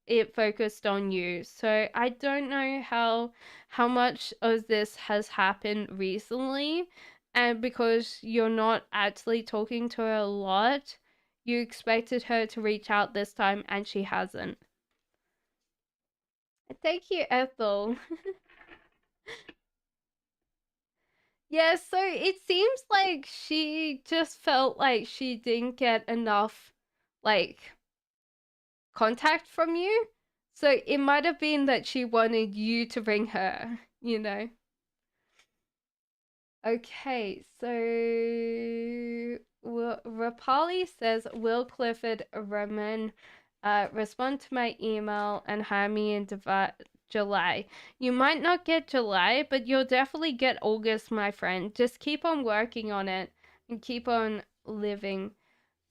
it focused on you. So I don't know how much of this has happened recently. And because you're not actually talking to her a lot, you expected her to reach out this time and she hasn't. Thank you, Ethel. Yeah, so it seems like she just felt like she didn't get enough, like, contact from you. So it might have been that she wanted you to ring her, you know? Okay, so Rapali says, will Clifford Roman respond to my email and hire me in July? You might not get July, but you'll definitely get August, my friend. Just keep on working on it and keep on living.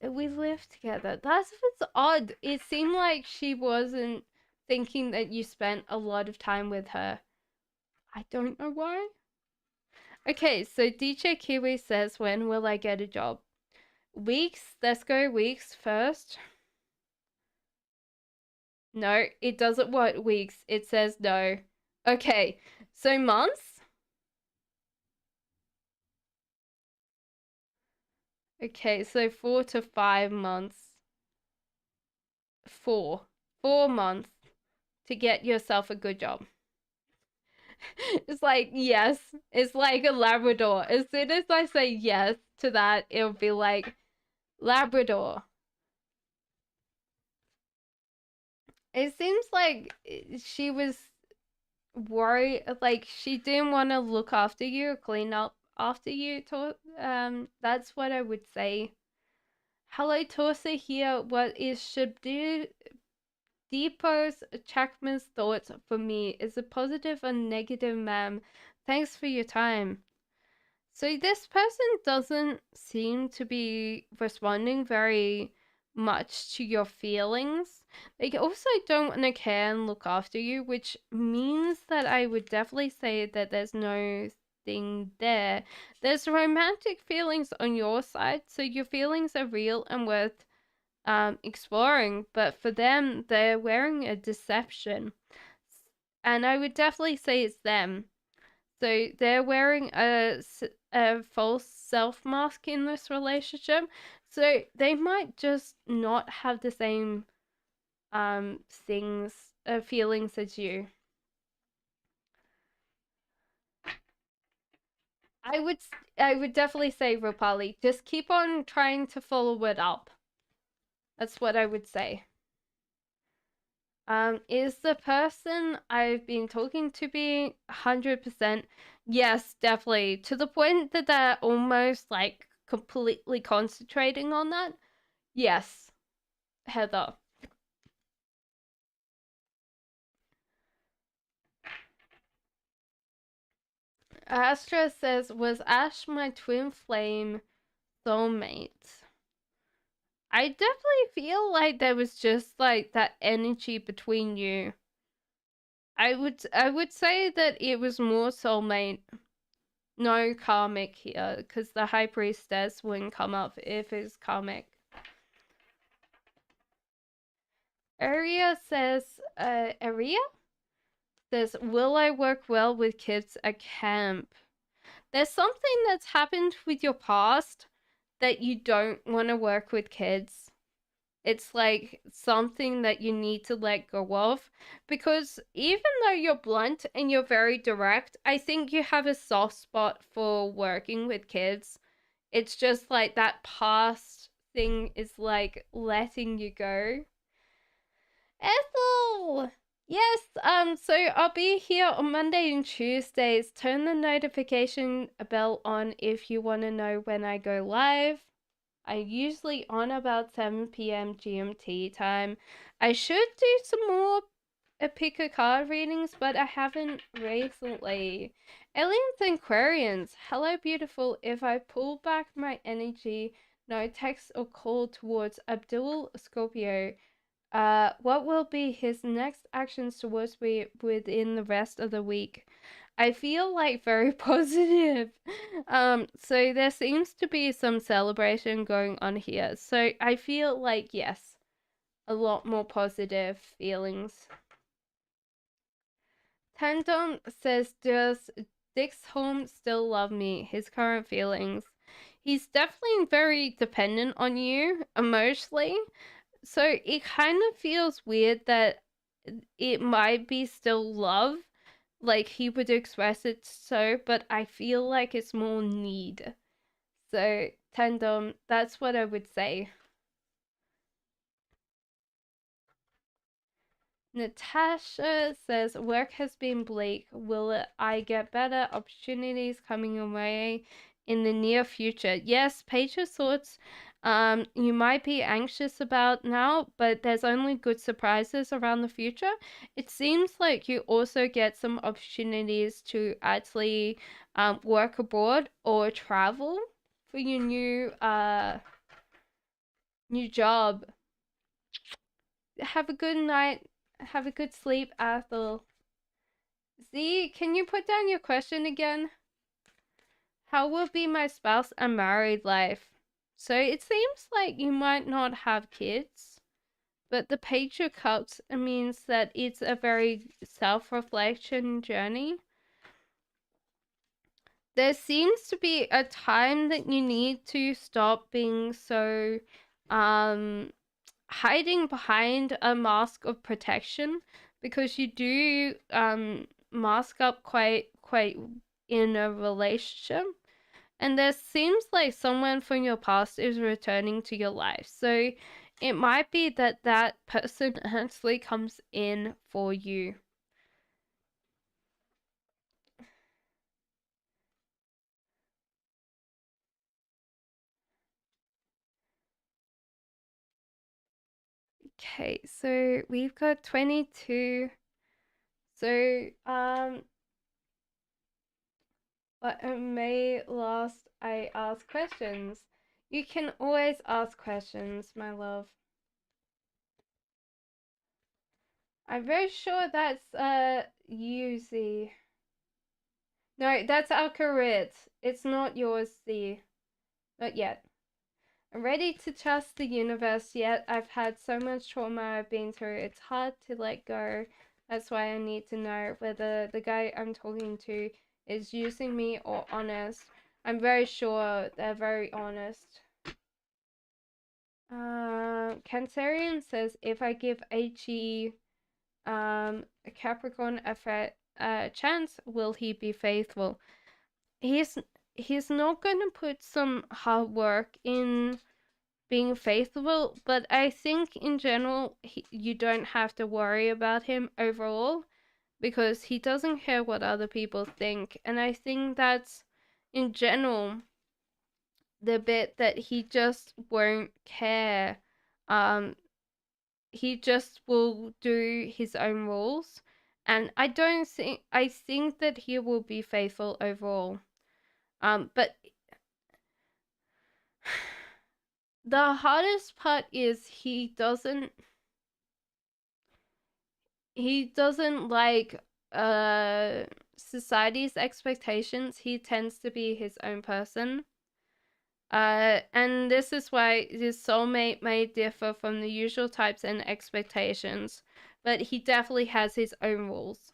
We live together. That's what's odd. It seemed like she wasn't thinking that you spent a lot of time with her. I don't know why. Okay, so DJ Kiwi says, when will I get a job? Weeks? Let's go weeks first. No, it doesn't want weeks. It says no. Okay, so months? Okay, so 4 to 5 months. 4 months to get yourself a good job. It's like, yes, it's like a Labrador. As soon as I say yes to that, it'll be like Labrador. It seems like she was worried, like she didn't want to look after you or clean up after you. That's what I would say. Hello, Torsa here. What is should do Deepos Chakma's thoughts for me? Is it positive or negative, ma'am? Thanks for your time. So this person doesn't seem to be responding very much to your feelings. They also don't want to care and look after you, which means that I would definitely say that there's no thing there. There's romantic feelings on your side, so your feelings are real and worth exploring, but for them, they're wearing a deception. And I would definitely say it's them. So they're wearing a false self mask in this relationship. So they might just not have the same feelings as you. I would definitely say, Rupali, just keep on trying to follow it up. That's what I would say. Is the person I've been talking to being 100%? Yes, definitely. To the point that they're almost like completely concentrating on that. Yes, Heather. Astra says, was Ash my twin flame soulmate? I definitely feel like there was just like that energy between you. I would say that it was more soulmate, no karmic here, because the high priestess wouldn't come up if it's karmic. Aria says, will I work well with kids at camp? There's something that's happened with your past that you don't want to work with kids. It's like something that you need to let go of, because even though you're blunt and you're very direct, I think you have a soft spot for working with kids. It's just like that past thing is like letting you go. Ethel! Yes, so I'll be here on Monday and Tuesdays. Turn the notification bell on if you want to know when I go live. I'm usually on about 7 p.m. GMT time. I should do some more pick a card readings, but I haven't recently. Aliens and Aquarians, hello beautiful. If I pull back my energy, no text or call towards Abdul Scorpio, what will be his next actions towards me within the rest of the week? I feel like very positive. So there seems to be some celebration going on here. So I feel like, yes, a lot more positive feelings. Tandem says, does Dixholm still love me? His current feelings. He's definitely very dependent on you emotionally. So it kind of feels weird that it might be still love, like he would express it so, but I feel like it's more need. So, Tandem, that's what I would say. Natasha says, work has been bleak. Will I get better opportunities coming away in the near future? Yes, Page of Swords, you might be anxious about now, but there's only good surprises around the future. It seems like you also get some opportunities to actually work abroad or travel for your new job. Have a good night. Have a good sleep, Ethel. Z, can you put down your question again? How will be my spouse and married life? So it seems like you might not have kids, but the Page of Cups means that it's a very self-reflection journey. There seems to be a time that you need to stop being so hiding behind a mask of protection, because you do mask up quite in a relationship, and there seems like someone from your past is returning to your life, so it might be that that person actually comes in for you. Okay, so we've got 22. So but may last I ask questions. You can always ask questions, my love. I'm very sure that's Yuzi. No, that's Alcarit. It's not yours, Z. Not yet. I'm ready to trust the universe, yet I've had so much trauma I've been through. It's hard to let go. That's why I need to know whether the guy I'm talking to is using me or honest. I'm very sure they're very honest. Cancerian says, if I give HE a Capricorn a chance, will he be faithful? He's he's not going to put some hard work in being faithful, but I think in general you don't have to worry about him overall because he doesn't care what other people think. And I think that's in general the bit that he just won't care. Um, he just will do his own rules. And I think that he will be faithful overall. But the hardest part is he doesn't like society's expectations. He tends to be his own person. And this is why his soulmate may differ from the usual types and expectations, but he definitely has his own rules.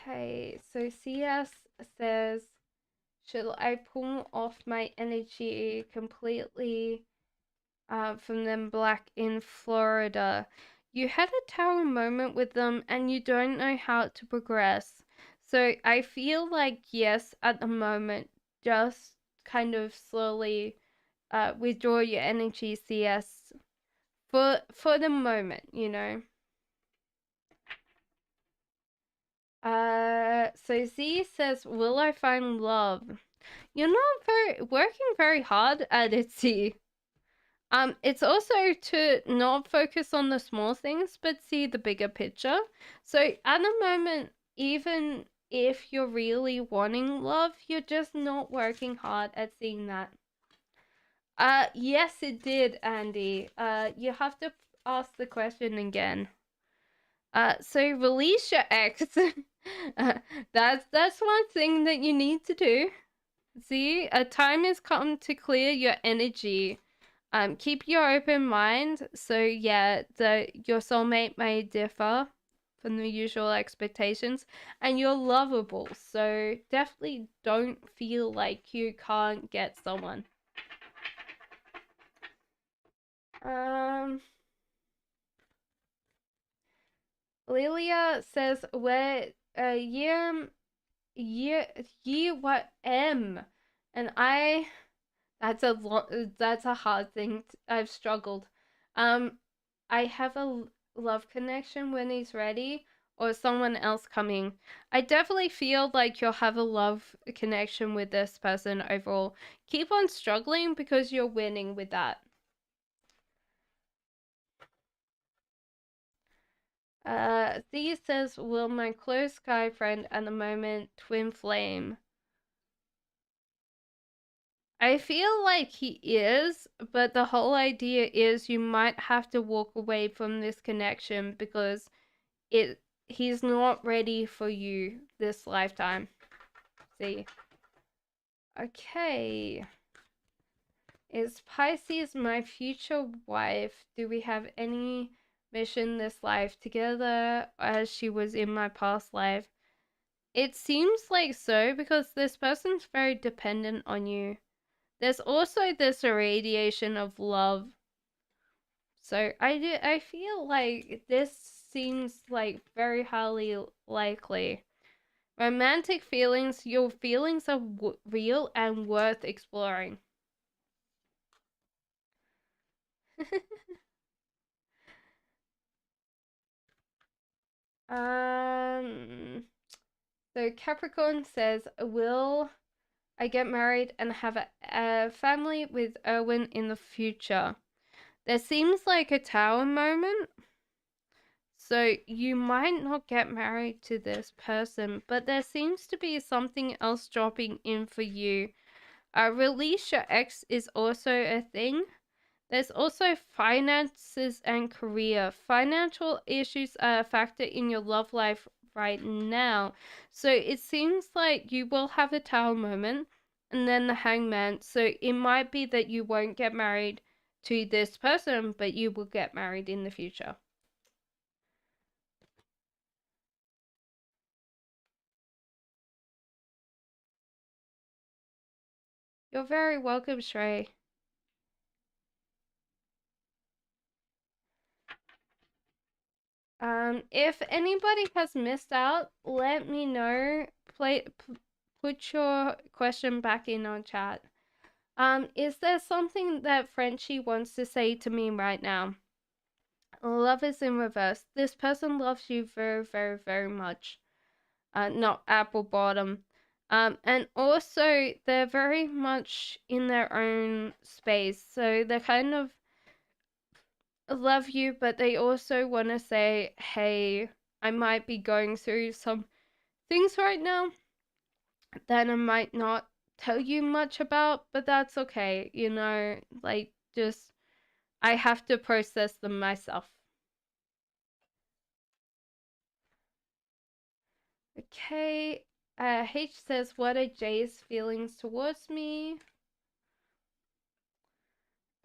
Okay, so CS says, should I pull off my energy completely from them black in Florida? You had a tower moment with them and you don't know how to progress. So I feel like yes, at the moment, just kind of slowly withdraw your energy, CS, for the moment, you know. So Z says, "Will I find love?" You're not working very hard at it, Z. It's also to not focus on the small things, but see the bigger picture. So at the moment, even if you're really wanting love, you're just not working hard at seeing that. Yes, it did, Andy. You have to ask the question again. So release your ex. That's one thing that you need to do. See, a time has come to clear your energy. Keep your open mind. So yeah, your soulmate may differ from the usual expectations, and you're lovable. So definitely don't feel like you can't get someone. Lilia says, "Where year year what M?" And that's a hard thing. I've struggled. Um, I have a love connection when he's ready, or someone else coming. I definitely feel like you'll have a love connection with this person overall. Keep on struggling because you're winning with that. Thea says, "Will my close guy friend at the moment twin flame?" I feel like he is, but the whole idea is you might have to walk away from this connection because he's not ready for you this lifetime. See. Okay. Is Pisces my future wife? Do we have any mission this life together as she was in my past life? It seems like so because this person's very dependent on you. There's also this irradiation of love. So I feel like this seems like very highly likely. Romantic feelings, your feelings are real and worth exploring. um so Capricorn says, "Will I get married and have a family with Erwin in the future?" There seems like a tower moment. So you might not get married to this person, but there seems to be something else dropping in for you. Release your ex is also a thing. There's also finances and career. Financial issues are a factor in your love life right now. So it seems like you will have a tower moment and then the hangman. So it might be that you won't get married to this person, but you will get married in the future. You're very welcome, Shrey. If anybody has missed out, let me know. Put your question back in on chat. Is there something that Frenchie wants to say to me right now? Love is in reverse. This person loves you very, very, very much. Not apple bottom. And also they're very much in their own space. So they kind of love you, but they also want to say, hey, I might be going through some things right now that I might not tell you much about, but that's okay. You know, like, just, I have to process them myself. Okay. H says, what are Jay's feelings towards me?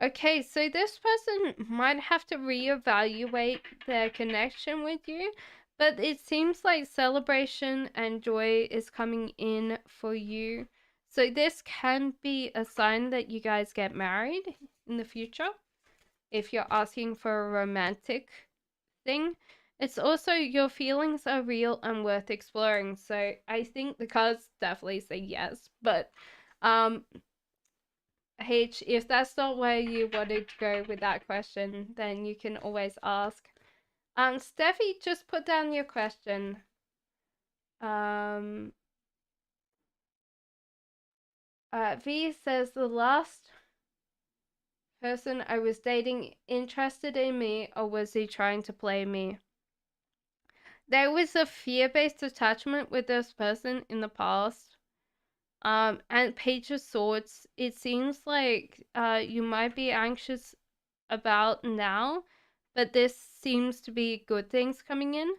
Okay, so this person might have to reevaluate their connection with you, but it seems like celebration and joy is coming in for you. So this can be a sign that you guys get married in the future if you're asking for a romantic thing. It's also your feelings are real and worth exploring. So I think the cards definitely say yes, but H, if that's not where you wanted to go with that question, then you can always ask. Steffi, just put down your question. V says the last person I was dating interested in me, or was he trying to play me? There was a fear-based attachment with this person in the past. And Page of Swords, it seems like you might be anxious about now, but this seems to be good things coming in.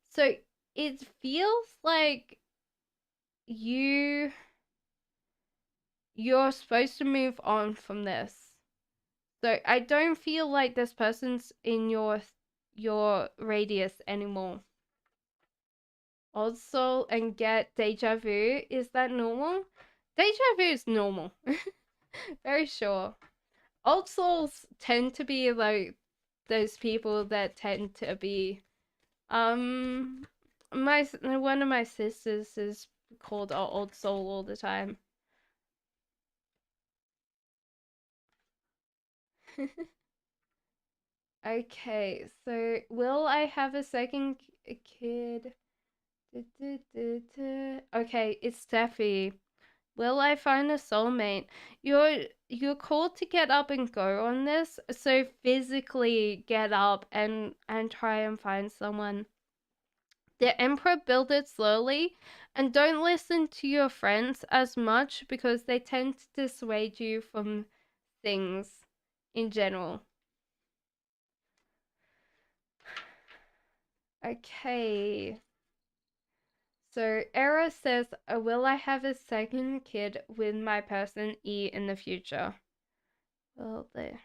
So it feels like you're supposed to move on from this. So I don't feel like this person's in your radius anymore. Old Soul and get deja vu. Is that normal? Deja vu is normal. Very sure. Old souls tend to be like those people that tend to be my one of my sisters is called old soul all the time. Okay, so will I have a second kid? Okay, it's Steffi. Will I find a soulmate? You're called to get up and go on this, so physically get up and try and find someone. The Emperor built it slowly, and don't listen to your friends as much because they tend to dissuade you from things in general. Okay. So Era says, will I have a second kid with my person E in the future? Well, there.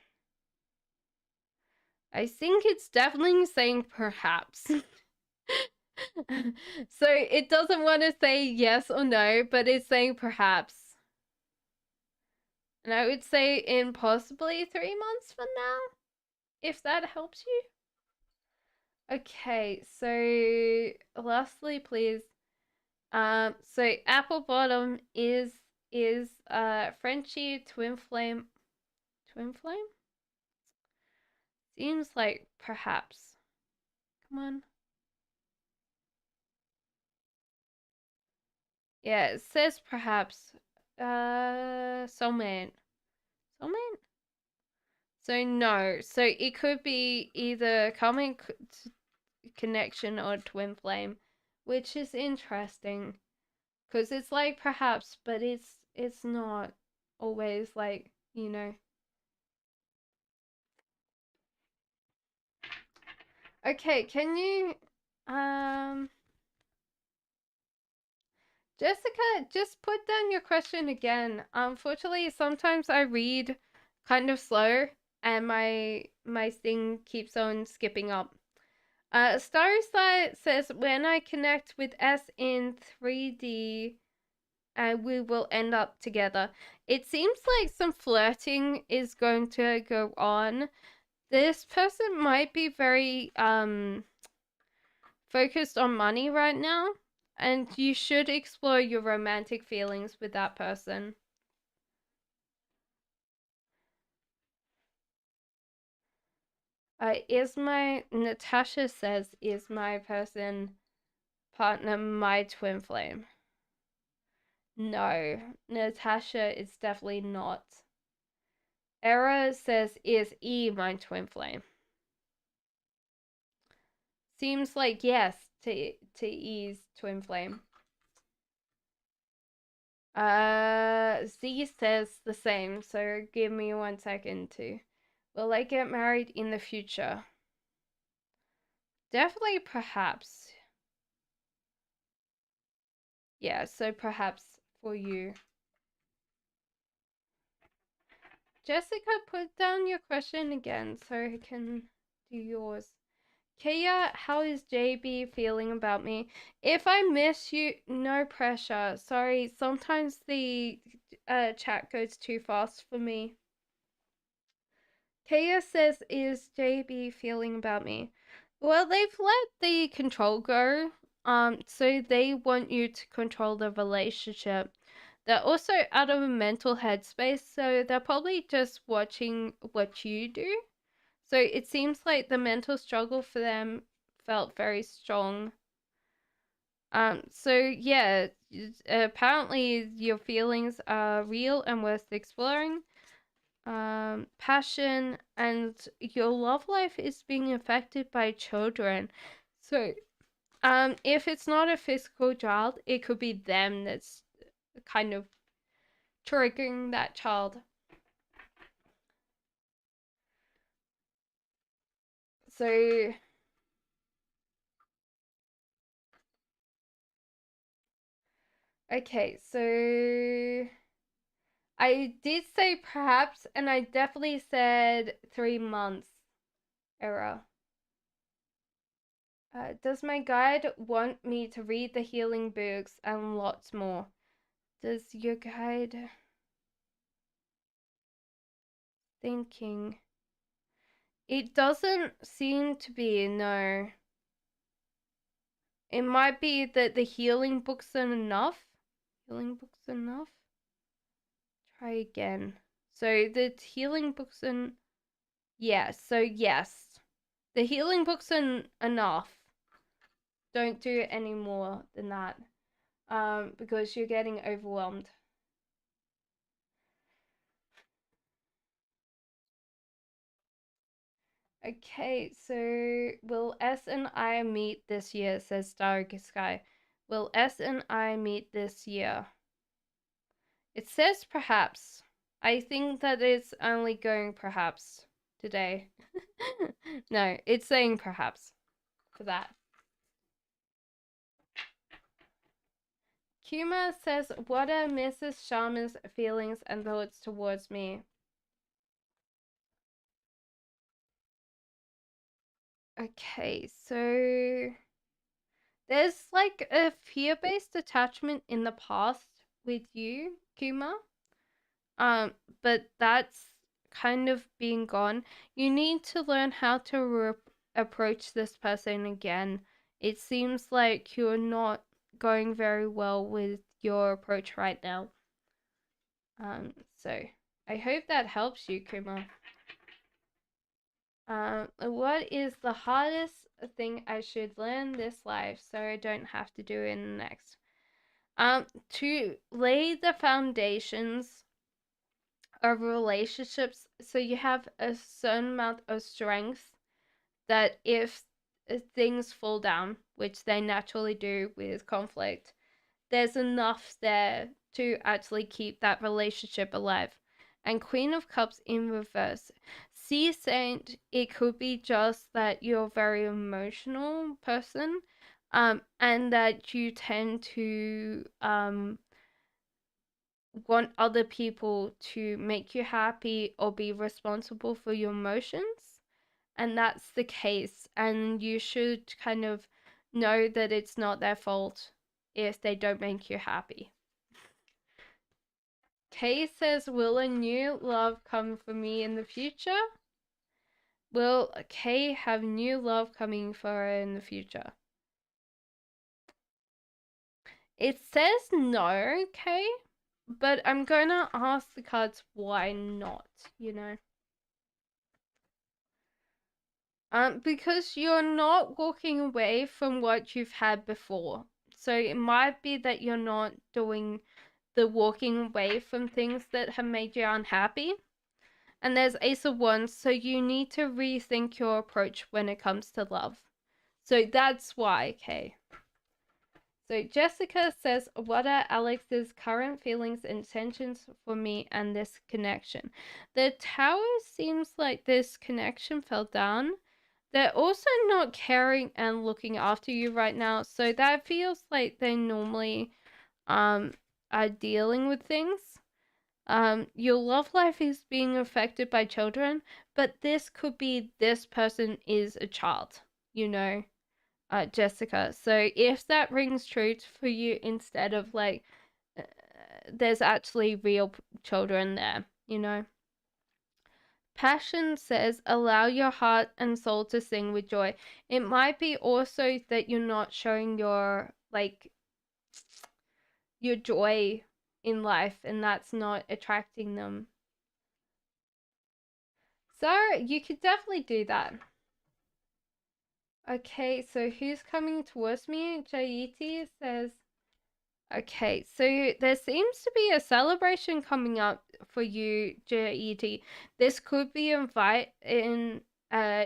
I think it's definitely saying perhaps. So it doesn't want to say yes or no, but it's saying perhaps. And I would say in possibly 3 months from now, if that helps you. Okay, so lastly, please. So apple bottom is Frenchie twin flame. Twin flame? Seems like perhaps. Come on. Yeah, it says perhaps. Soulmate. Soulmate? So no. So it could be either common connection or twin flame, which is interesting because it's like perhaps, but it's not always like, you know. Okay, can you Jessica, just put down your question again. Unfortunately, sometimes I read kind of slow and my thing keeps on skipping up. Starry Side says, when I connect with S in 3D, we will end up together. It seems like some flirting is going to go on. This person might be very focused on money right now, and you should explore your romantic feelings with that person. Natasha says, is my person partner my twin flame? No, Natasha is definitely not. Era says, is E my twin flame? Seems like yes to E's twin flame. Z says the same, so give me 1 second to. Will I get married in the future? Definitely, perhaps. Yeah, so perhaps for you. Jessica, put down your question again so I can do yours. Kia, how is JB feeling about me? If I miss you, no pressure. Sorry, sometimes the chat goes too fast for me. Kia says, is JB feeling about me? Well, they've let the control go. So they want you to control the relationship. They're also out of a mental headspace, so they're probably just watching what you do. So it seems like the mental struggle for them felt very strong. So yeah, apparently your feelings are real and worth exploring. Passion and your love life is being affected by children. So, if it's not a physical child, it could be them that's kind of triggering that child. So, okay, so I did say perhaps, and I definitely said 3 months era. Does my guide want me to read the healing books and lots more? Does your guide thinking? It doesn't seem to be, no. It might be that the healing books are enough. Healing books enough? Try again. So the healing books are... Yes, so yes. The healing books are enough. Don't do any more than that. Because you're getting overwhelmed. Okay, so will S and I meet this year, says Starry Sky. Will S and I meet this year? It says perhaps. I think that it's only going perhaps today. No, it's saying perhaps for that. Kuma says, what are Mrs. Sharma's feelings and thoughts towards me? Okay, so there's like a fear-based attachment in the past with you, Kuma. But that's kind of being gone. You need to learn how to approach this person again. It seems like you're not going very well with your approach right now. So I hope that helps you, Kuma. What is the hardest thing I should learn this life so I don't have to do in the next? To lay the foundations of relationships so you have a certain amount of strength that if things fall down, which they naturally do with conflict, there's enough there to actually keep that relationship alive. And Queen of Cups in reverse. Sea Saint, it could be just that you're a very emotional person, and that you tend to want other people to make you happy or be responsible for your emotions. And that's the case. And you should kind of know that it's not their fault if they don't make you happy. Kay says, will a new love come for me in the future? Will Kay have new love coming for her in the future? It says no, okay? But I'm gonna ask the cards why not, you know? Because you're not walking away from what you've had before. So it might be that you're not doing the walking away from things that have made you unhappy. And there's Ace of Wands, so you need to rethink your approach when it comes to love. So that's why, okay. So Jessica says, what are Alex's current feelings and intentions for me and this connection? The Tower seems like this connection fell down. They're also not caring and looking after you right now, so that feels like they normally are dealing with things. Your love life is being affected by children, but this could be this person is a child, you know, Jessica. So if that rings true for you, instead of like, there's actually real children there, you know. Passion says, allow your heart and soul to sing with joy. It might be also that you're not showing your, like, your joy in life, and that's not attracting them. So you could definitely do that. Okay, so who's coming towards me? Jaiti says, okay, so there seems to be a celebration coming up for you, Jaiti. This could be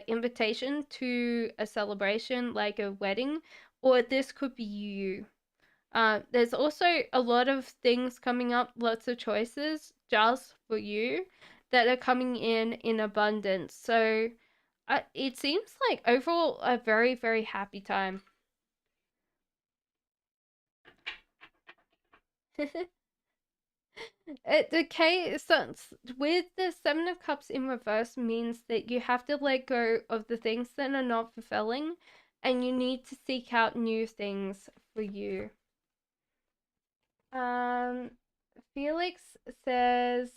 invitation to a celebration like a wedding, or this could be you. There's also a lot of things coming up, lots of choices just for you that are coming in abundance. So it seems like overall a very, very happy time. Okay, so with the Seven of Cups in reverse means that you have to let go of the things that are not fulfilling, and you need to seek out new things for you. Felix says,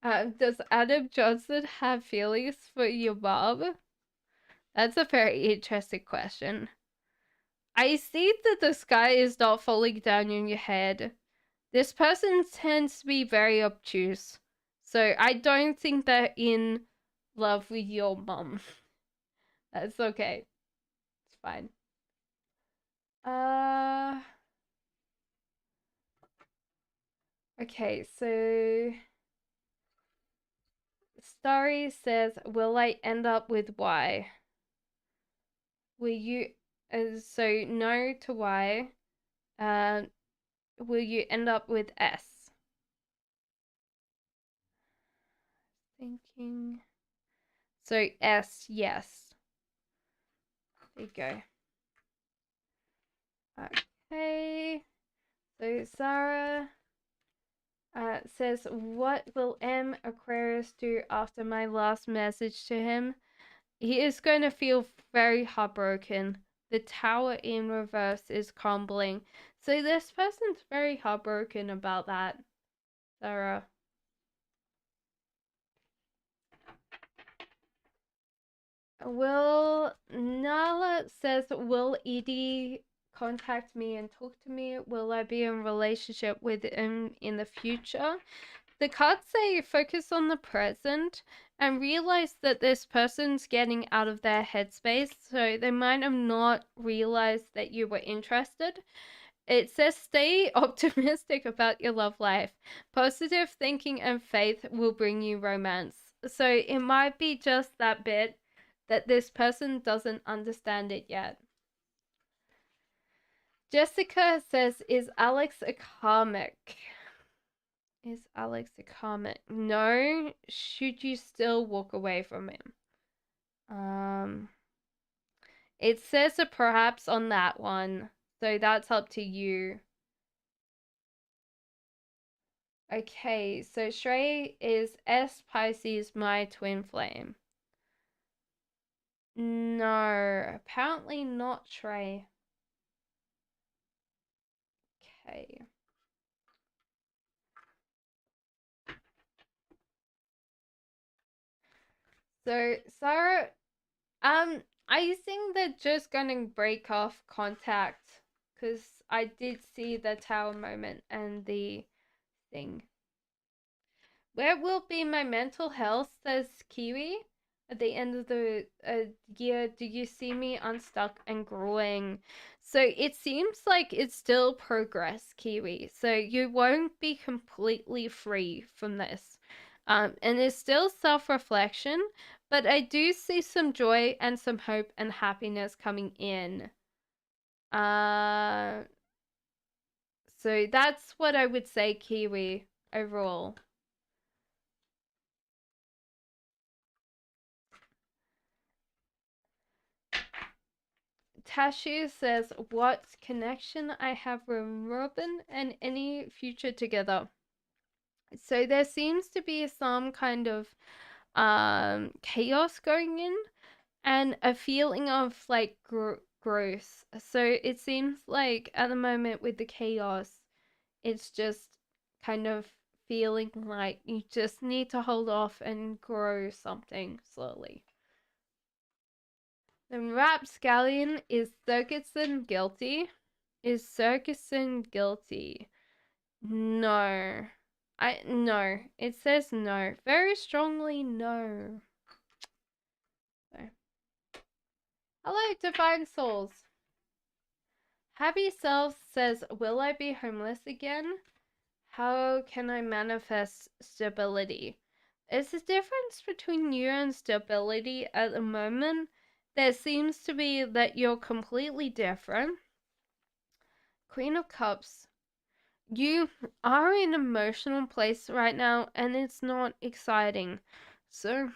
does Adam Johnson have feelings for your mom? That's a very interesting question. I see that the sky is not falling down on your head. This person tends to be very obtuse. So I don't think they're in love with your mom. That's okay. It's fine. Okay, so Starry says, will I end up with Y? Will you, so no to Y. Will you end up with S? Thinking. So S, yes. There you go. Okay. So Sarah says, what will M Aquarius do after my last message to him? He is going to feel very heartbroken. The tower in reverse is crumbling. So this person's very heartbroken about that, Sarah. Will Nala says, will Edie contact me and talk to me? Will I be in relationship with him in the future? The cards say focus on the present and realize that this person's getting out of their headspace, so they might have not realized that you were interested. It says stay optimistic about your love life. Positive thinking and faith will bring you romance. So it might be just that bit that this person doesn't understand it yet. Jessica says, is Alex a karmic? Is Alex a karmic? No. Should you still walk away from him? It says a perhaps on that one, so that's up to you. Okay, so Shrey is S Pisces, my twin flame. No, apparently not Shrey. Okay. So, I think they're just gonna break off contact because I did see the tower moment and the thing. Where will be my mental health, says Kiwi. At the end of the year, do you see me unstuck and growing? So it seems like it's still progress, Kiwi. So you won't be completely free from this. And it's still self-reflection, but I do see some joy and some hope and happiness coming in. So that's what I would say, Kiwi, overall. Tashi says, what connection I have with Robin and any future together. So there seems to be some kind of chaos going in and a feeling of like growth. So it seems like at the moment with the chaos, it's just kind of feeling like you just need to hold off and grow something slowly. The rapscallion, is Circusson guilty? Is Circusson guilty? No. No. It says no. Very strongly no. So. Hello, Divine Souls. Happy Self says, will I be homeless again? How can I manifest stability? There's a difference between you and stability at the moment. There seems to be that you're completely different. Queen of Cups. You are in an emotional place right now and it's not exciting. So,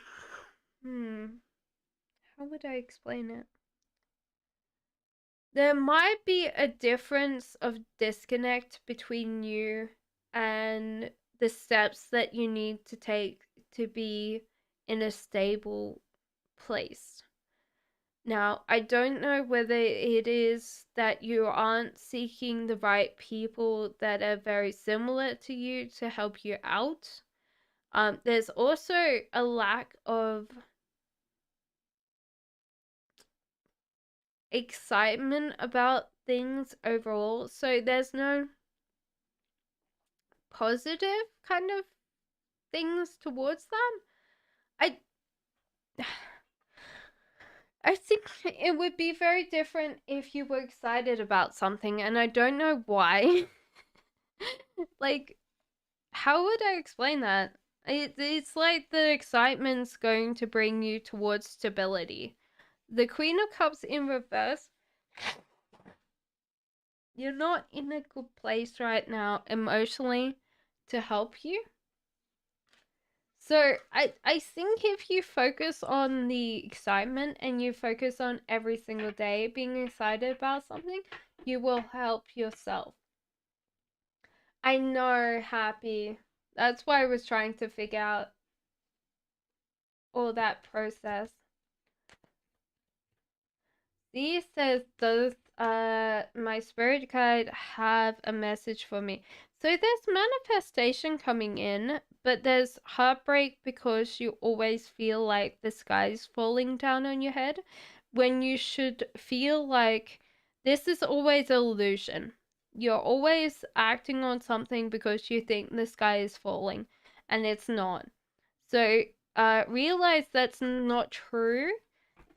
how would I explain it? There might be a difference of disconnect between you and the steps that you need to take to be in a stable place. Now, I don't know whether it is that you aren't seeking the right people that are very similar to you to help you out. There's also a lack of excitement about things overall. So there's no positive kind of things towards them. I think it would be very different if you were excited about something, and I don't know why. Like, how would I explain that? It's like the excitement's going to bring you towards stability. The Queen of Cups in reverse, you're not in a good place right now emotionally to help you. So I think if you focus on the excitement and you focus on every single day being excited about something, you will help yourself. I know, Happy. That's why I was trying to figure out all that process. Dee says, does my spirit guide have a message for me? So there's manifestation coming in, but there's heartbreak because you always feel like the sky's falling down on your head when you should feel like this is always an illusion. You're always acting on something because you think the sky is falling and it's not. So realize that's not true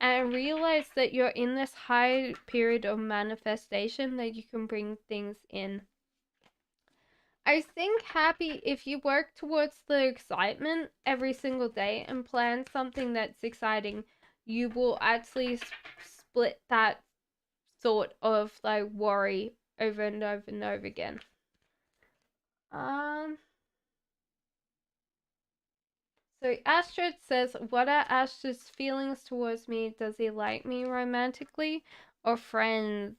and realize that you're in this high period of manifestation that you can bring things in. I think, Happy, if you work towards the excitement every single day and plan something that's exciting, you will actually split that sort of like worry over and over and over again. So Astrid says, what are Astrid's feelings towards me? Does he like me romantically or friends?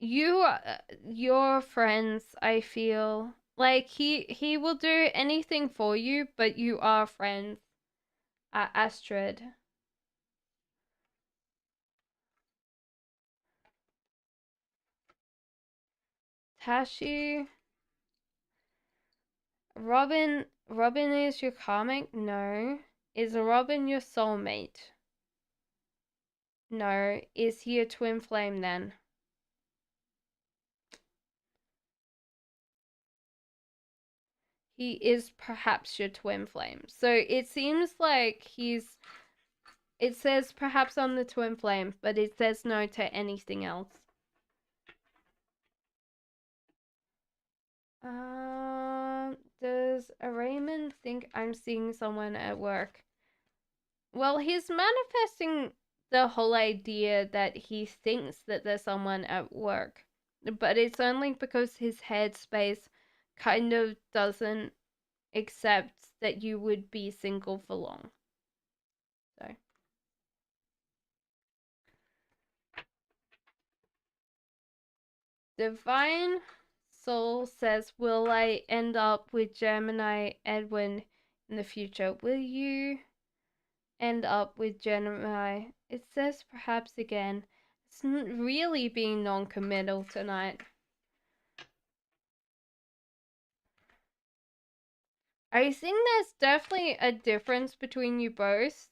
Your friends, I feel. Like he will do anything for you, but you are friends. Astrid. Tashi. Robin is your karmic? No. Is Robin your soulmate? No. Is he a twin flame then? he is perhaps your twin flame. So it seems like it says perhaps on the twin flame, but it says no to anything else. Does Raymond think I'm seeing someone at work? Well, he's manifesting the whole idea that he thinks that there's someone at work, but it's only because his headspace kind of doesn't accept that you would be single for long. So. Divine Soul says, will I end up with Gemini Edwin in the future? Will you end up with Gemini? It says perhaps again. It's really being non-committal tonight. I think there's definitely a difference between you both,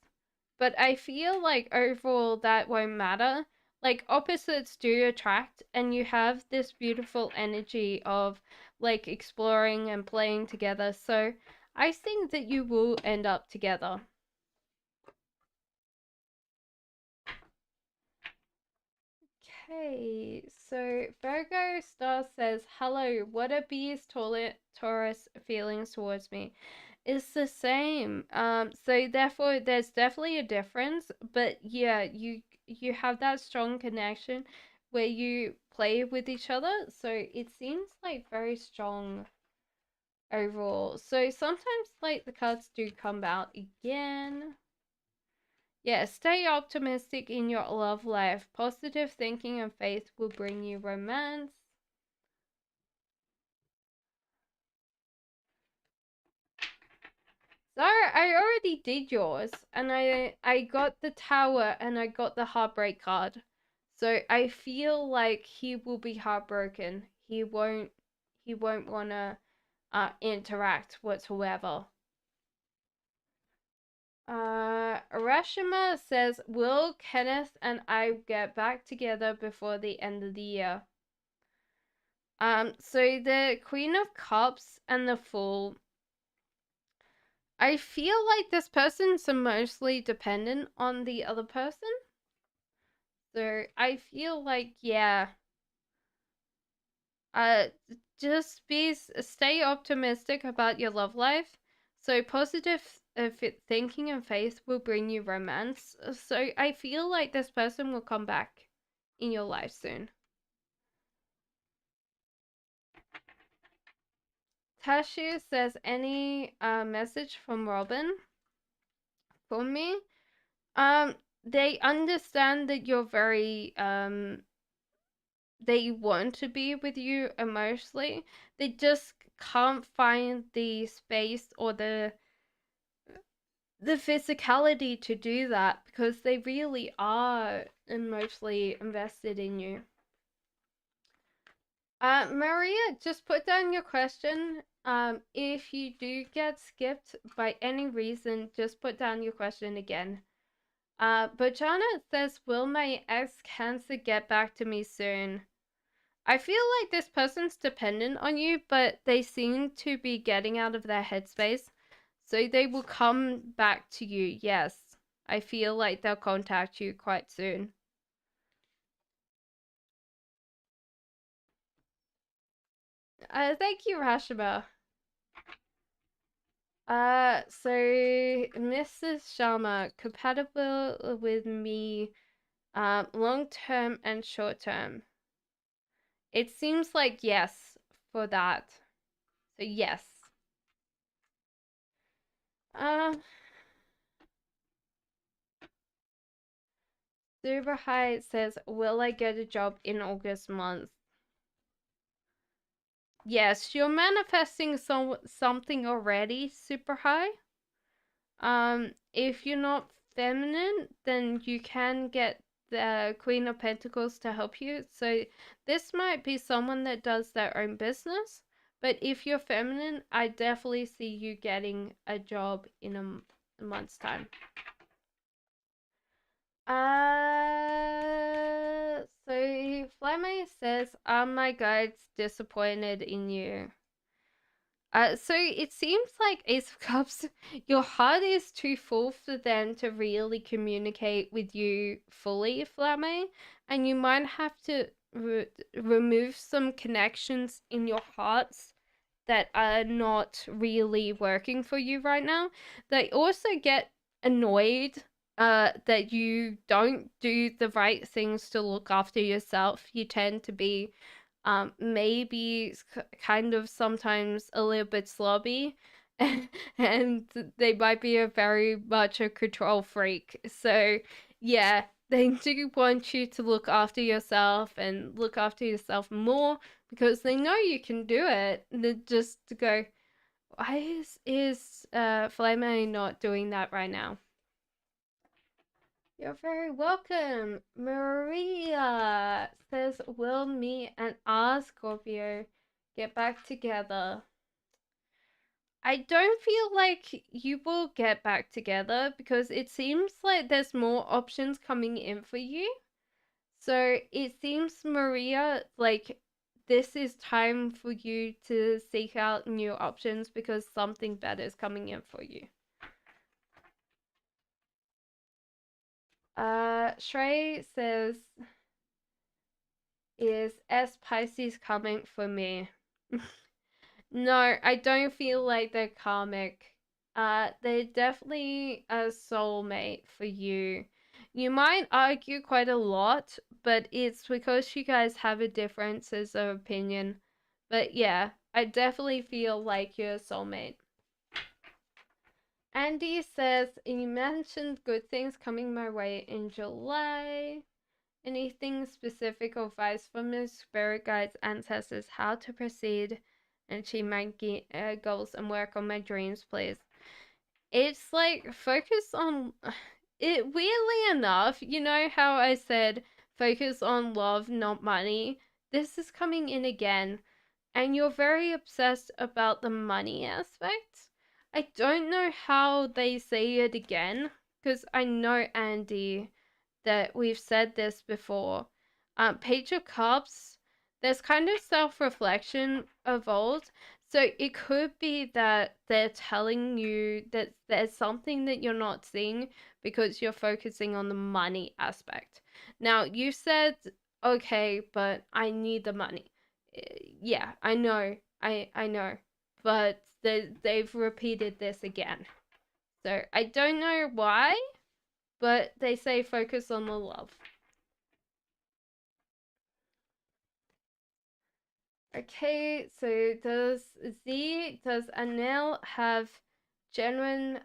but I feel like overall that won't matter. Like opposites do attract, and you have this beautiful energy of like exploring and playing together. So I think that you will end up together. Okay, so Virgo Star says, hello, what are Bee's Taurus feelings towards me? It's the same. So therefore there's definitely a difference, but yeah, you have that strong connection where you play with each other, so it seems like very strong overall. So sometimes like the cards do come out again. Yeah, stay optimistic in your love life. Positive thinking and faith will bring you romance. So I already did yours, and I got the Tower and I got the Heartbreak card. So I feel like he will be heartbroken. He won't wanna interact whatsoever. Arashima says, will Kenneth and I get back together before the end of the year? So the Queen of Cups and the Fool, I feel like this person's mostly dependent on the other person. So I feel like, yeah, uh, just stay optimistic about your love life. So positive thinking and faith will bring you romance. So I feel like this person will come back in your life soon. Tashu says, any message from Robin for me? They understand that you're very they want to be with you emotionally. They just can't find the space or the physicality to do that because they really are emotionally invested in you. Maria, just put down your question. If you do get skipped by any reason, just put down your question again. But Janet says, will my ex-cancer get back to me soon? I feel like this person's dependent on you, but they seem to be getting out of their headspace. So they will come back to you, yes. I feel like they'll contact you quite soon. Thank you, Rashima. So Mrs. Sharma, compatible with me, long term and short term. It seems like yes for that. So yes. Uh, Super High says, will I get a job in August month? Yes, you're manifesting something already, Super High. If you're not feminine, then you can get the Queen of Pentacles to help you. So this might be someone that does their own business. But if you're feminine, I definitely see you getting a job in a month's time. So Flyme says, are my guides disappointed in you? So it seems like Ace of Cups, your heart is too full for them to really communicate with you fully, Flame, and you might have to remove some connections in your hearts that are not really working for you right now. They also get annoyed that you don't do the right things to look after yourself. You tend to be maybe kind of sometimes a little bit slobby, and they might be a very much a control freak. So yeah, they do want you to look after yourself and look after yourself more because they know you can do it. They just go, why is Flame not doing that right now? You're very welcome. Maria says, will me and our Scorpio get back together? I don't feel like you will get back together because it seems like there's more options coming in for you. So it seems, Maria, like this is time for you to seek out new options because something better is coming in for you. Shrey says, is S Pisces coming for me? No, I don't feel like they're karmic. They're definitely a soulmate for you. You might argue quite a lot, but it's because you guys have a differences of opinion. But yeah, I definitely feel like you're a soulmate. Andy says, you mentioned good things coming my way in July. Anything specific or advice from your spirit guides, ancestors, how to proceed and achieve my goals and work on my dreams, please? It's like focus on it. Weirdly enough, you know how I said focus on love, not money? This is coming in again, and you're very obsessed about the money aspect. I don't know how they say it again because I know, Andy, that we've said this before. Page of Cups, there's kind of self reflection involved. So it could be that they're telling you that there's something that you're not seeing because you're focusing on the money aspect. Now, you said, okay, but I need the money. Yeah, I know. I know. But they've repeated this again. So I don't know why, but they say focus on the love. Okay, so does Anel have genuine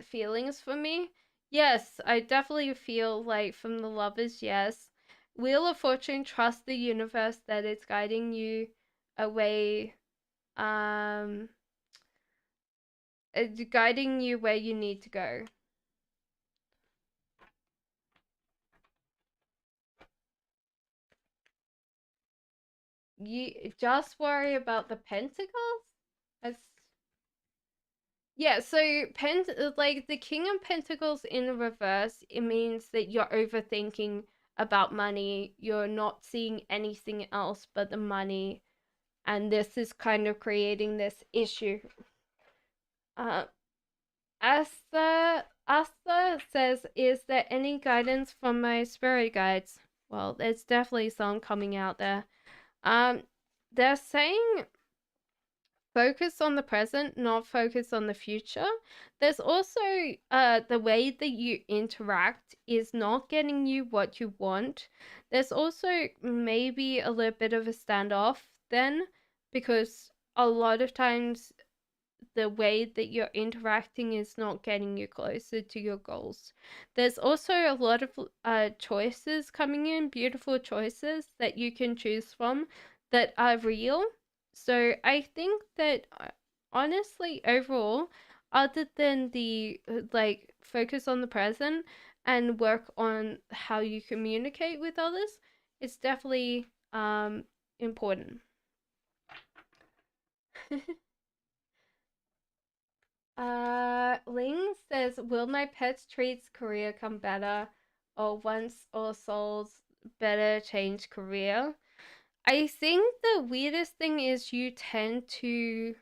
feelings for me? Yes, I definitely feel like from the lovers, yes. Wheel of Fortune, trust the universe that it's guiding you away, um it's guiding you where you need to go. You just worry about the pentacles? As Yeah, so like the King of Pentacles in reverse, it means that you're overthinking about money. You're not seeing anything else but the money, and this is kind of creating this issue. Uh, Asta says, "Is there any guidance from my spirit guides?" Well, there's definitely some coming out there. Um, they're saying focus on the present, not focus on the future. There's also the way that you interact is not getting you what you want. There's also maybe a little bit of a standoff then, because a lot of times the way that you're interacting is not getting you closer to your goals. There's also a lot of choices coming in, beautiful choices that you can choose from that are real. So I think that honestly, overall, other than the like focus on the present and work on how you communicate with others, it's definitely important. Ling says, will my pet's treats career come better or once all souls better change career? I think the weirdest thing is you tend to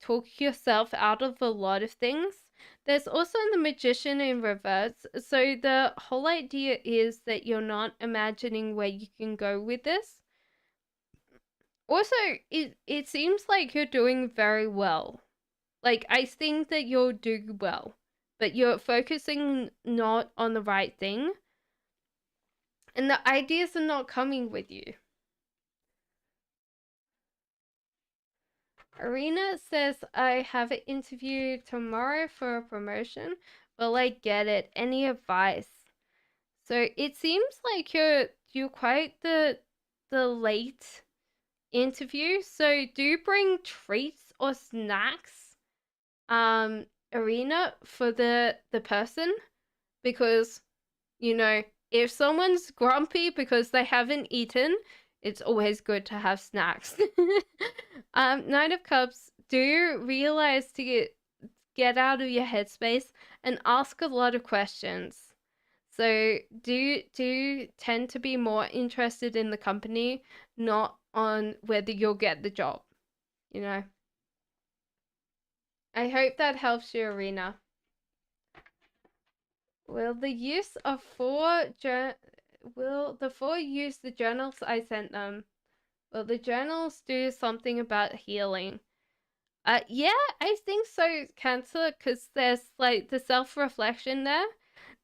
talk yourself out of a lot of things. There's also the magician in reverse. So the whole idea is that you're not imagining where you can go with this. Also, it seems like you're doing very well. Like, I think that you'll do well, but you're focusing not on the right thing. And the ideas are not coming with you. Arena says, I have an interview tomorrow for a promotion. Will I get it? Any advice? So it seems like you're quite the late interview. So do bring treats or snacks, Arena, for the person, because if someone's grumpy because they haven't eaten, it's always good to have snacks. Knight of Cups, do realize to get out of your headspace and ask a lot of questions. So do tend to be more interested in the company, not on whether you'll get the job. I hope that helps you, Arena. Will the four use the journals I sent them? Will the journals do something about healing? Yeah, I think so, Cancer, because there's like the self-reflection there.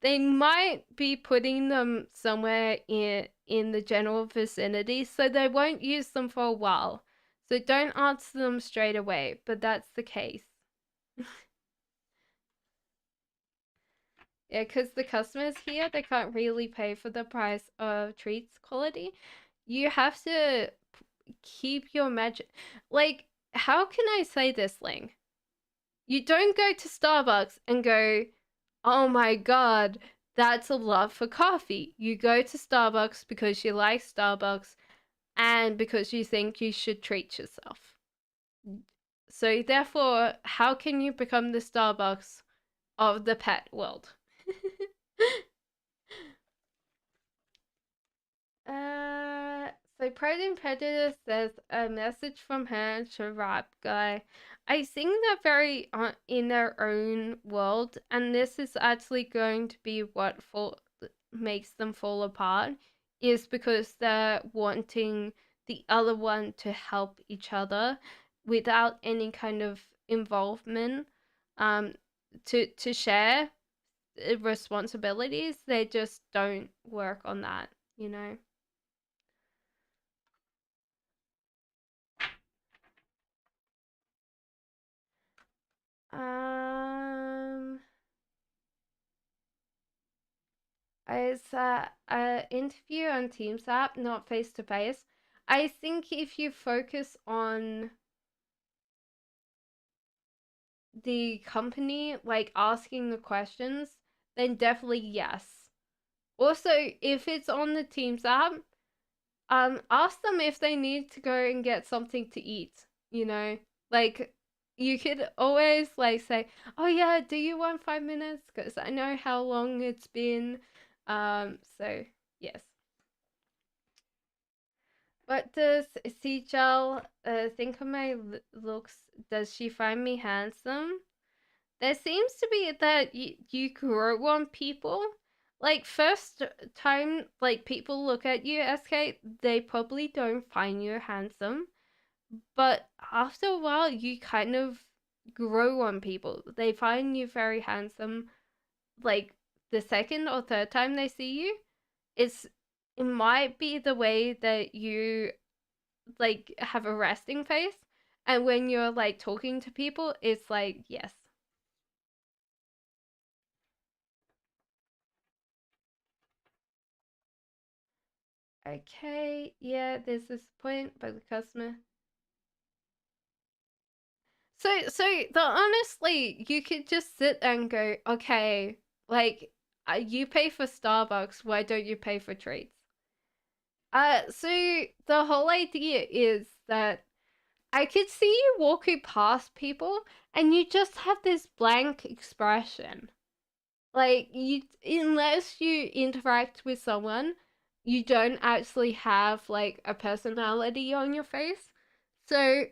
They might be putting them somewhere in the general vicinity, so they won't use them for a while. So don't answer them straight away, but that's the case. Yeah, because the customers here, they can't really pay for the price of treats quality. You have to keep your magic. Like, how can I say this, Ling? You don't go to Starbucks and go, oh my god, that's a love for coffee. You go to Starbucks because you like Starbucks and because you think you should treat yourself. So therefore, how can you become the Starbucks of the pet world? So Pride and Prejudice says a message from her to Rap Guy. I think they're very in their own world, and this is actually going to be what makes them fall apart, is because they're wanting the other one to help each other without any kind of involvement, to share responsibilities. They just don't work on that. Um, it's a interview on Teams app, not face to face. I think if you focus on the company, like asking the questions, then definitely yes. Also, if it's on the Teams app, ask them if they need to go and get something to eat. Like you could always like say, "Oh yeah, do you want 5 minutes? Because I know how long it's been." So yes. What does Sejal think of my looks? Does she find me handsome? There seems to be that you grow on people. Like first time, like people look at you, SK, they probably don't find you handsome, but after a while, you kind of grow on people. They find you very handsome. Like the second or third time they see you, it might be the way that you like have a resting face, and when you're like talking to people, it's like yes. Okay, yeah, there's this point by the customer. So the honestly, you could just sit and go, okay, like you pay for Starbucks, why don't you pay for treats? So the whole idea is that I could see you walking past people and you just have this blank expression. Like unless you interact with someone, you don't actually have like a personality on your face. So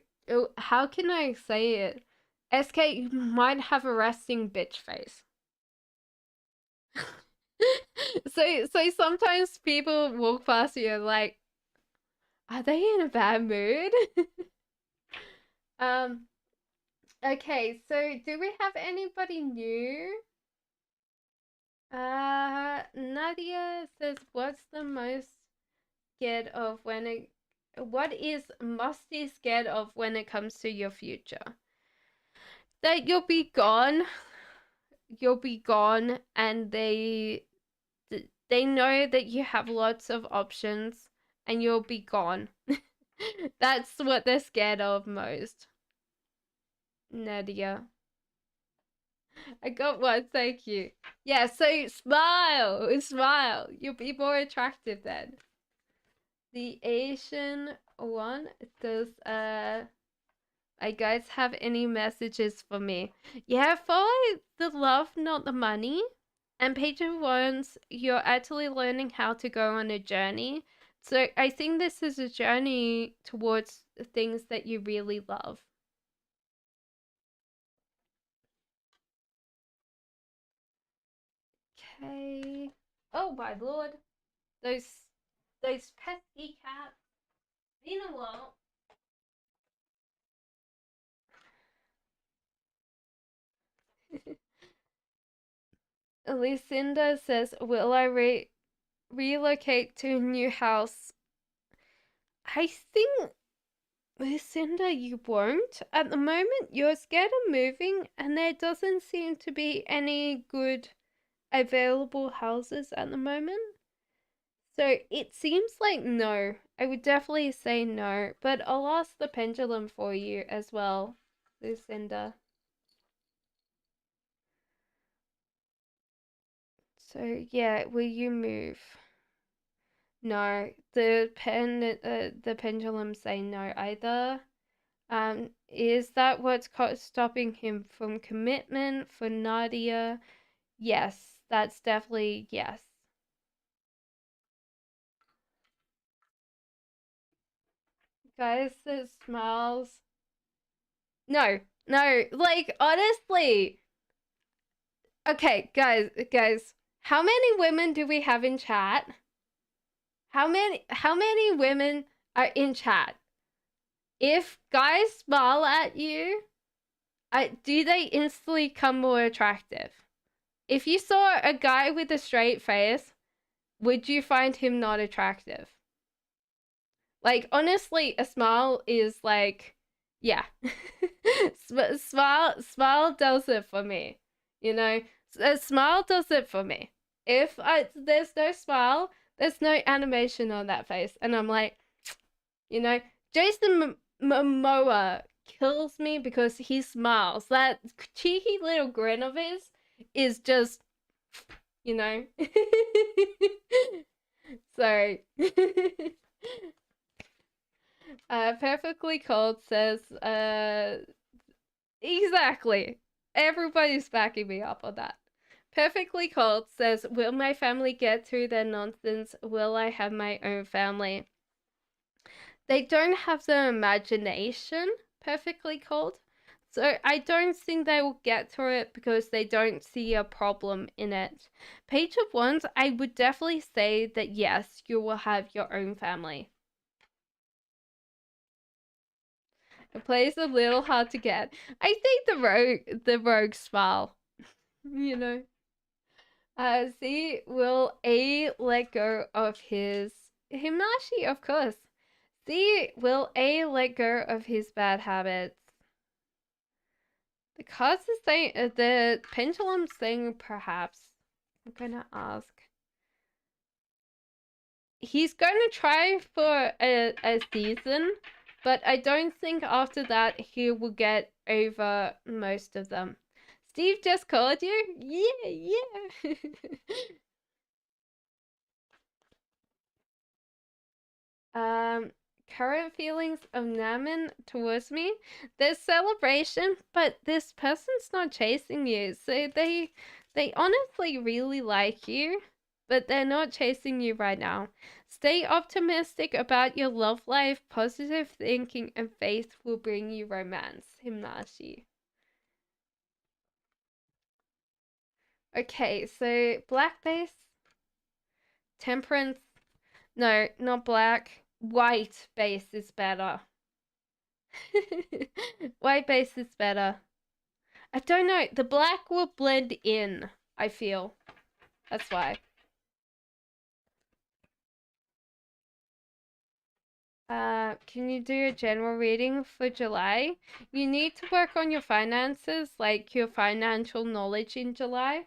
how can I say it? SK, you might have a resting bitch face. So sometimes people walk past you and like, are they in a bad mood? um okay, so do we have anybody new? Nadia says, what's the most scared of when it what is Musty scared of when it comes to your future? That you'll be gone, and they know that you have lots of options and you'll be gone. That's what they're scared of most. Nadia. I got one, thank you. Yeah, so smile. You'll be more attractive then. The Asian one does I guys have any messages for me? Yeah, follow the love, not the money. And page ones, you're actually learning how to go on a journey. So I think this is a journey towards things that you really love. Okay. Oh my lord. Those pesky cats. Been a while. Lucinda says, will I relocate to a new house? I think, Lucinda, you won't. At the moment, you're scared of moving, and there doesn't seem to be any good available houses at the moment. So it seems like no. I would definitely say no, but I'll ask the pendulum for you as well, Lucinda. So yeah, will you move? No, the pendulum say no either. Is that what's stopping him from commitment for Nadia? Yes, that's definitely yes. Guys, the smiles. No, like honestly. Okay, guys, how many women do we have in chat? How many women are in chat? If guys smile at you, do they instantly become more attractive? If you saw a guy with a straight face, would you find him not attractive? Like honestly, a smile is like, yeah, smile does it for me. You know, a smile does it for me. If there's no smile, there's no animation on that face, and I'm like, you know, Jason Momoa kills me because he smiles. That cheeky little grin of his is just, you know. Sorry. Perfectly Cold says, exactly. Everybody's backing me up on that. Perfectly Cold says, will my family get through their nonsense? Will I have my own family? They don't have the imagination, Perfectly Cold. So I don't think they will get through it because they don't see a problem in it. Page of Wands, I would definitely say that yes, you will have your own family. It plays a little hard to get. I think the rogue smile, you know. Z will A let go of his Himashi, of course. Z will A let go of his bad habits. The cards is saying the pendulum saying perhaps. I'm gonna ask. He's going to try for a season, but I don't think after that he will get over most of them. Steve just called you? Yeah. Current feelings of Naman towards me. There's celebration, but this person's not chasing you. So they honestly really like you, but they're not chasing you right now. Stay optimistic about your love life. Positive thinking and faith will bring you romance. Himnashi. Okay, so black base, temperance. No, not black. White base is better. White base is better. I don't know. The black will blend in, I feel. That's why. Can you do a general reading for July? You need to work on your finances, like your financial knowledge in July.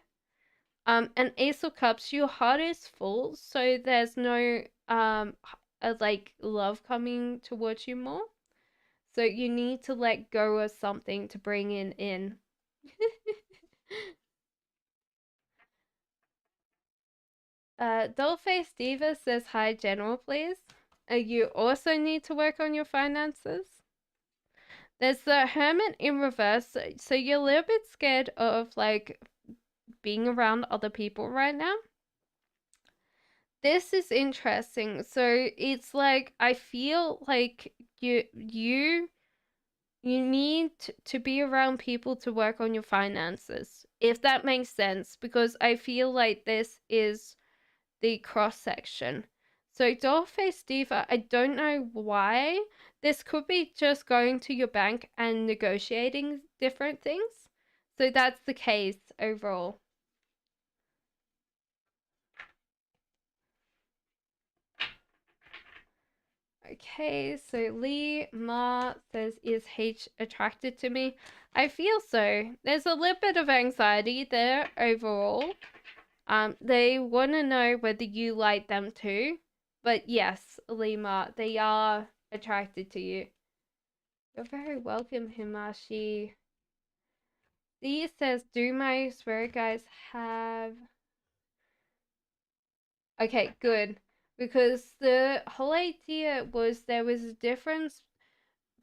And Ace of Cups, your heart is full, so there's no like love coming towards you more. So you need to let go of something to bring in. Dollface Diva says hi, General, please. You also need to work on your finances. There's the Hermit in reverse, so you're a little bit scared of like being around other people right now. This is interesting. So it's like I feel like you need to be around people to work on your finances, if that makes sense, because I feel like this is the cross section. So Dollface Diva, I don't know why. This could be just going to your bank and negotiating different things. So that's the case overall. Okay, so Lee Ma says, is H attracted to me? I feel so. There's a little bit of anxiety there overall. They want to know whether you like them too. But yes, Lima, they are attracted to you. You're very welcome, Himashi. Lee says, do my spirit guys have... Okay, good. Because the whole idea was there was a difference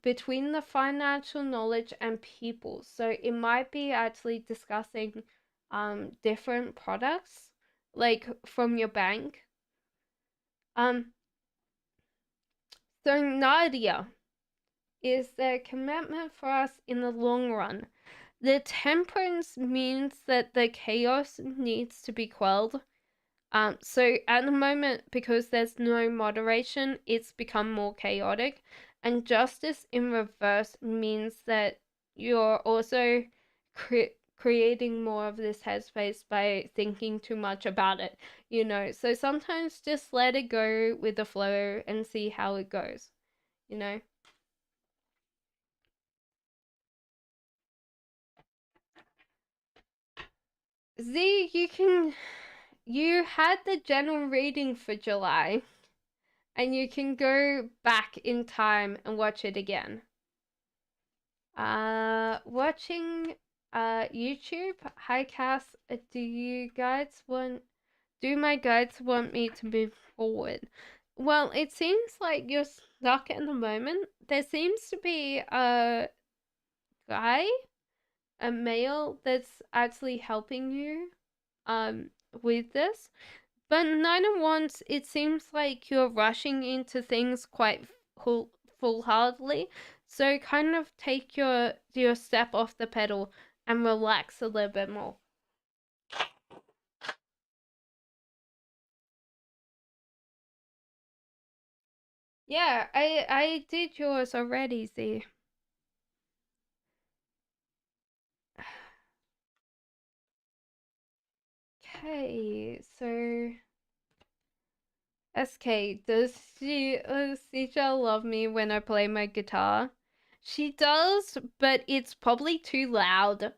between the financial knowledge and people. So it might be actually discussing different products, like from your bank. So Nadia, is there commitment for us in the long run? The temperance means that the chaos needs to be quelled. So at the moment, because there's no moderation, it's become more chaotic. And justice in reverse means that you're also creating more of this headspace by thinking too much about it, you know. So sometimes just let it go with the flow and see how it goes, you know. Z, you had the general reading for July, and you can go back in time and watch it again. Watching YouTube. Hi Cass, do my guides want me to move forward? Well, it seems like you're stuck at the moment. There seems to be a guy, a male that's actually helping you with this. But nine of wands, it seems like you're rushing into things quite full-heartedly. So kind of take your step off the pedal and relax a little bit more. Yeah, I did yours already, Z. Okay, so SK, does Sija love me when I play my guitar? She does, but it's probably too loud.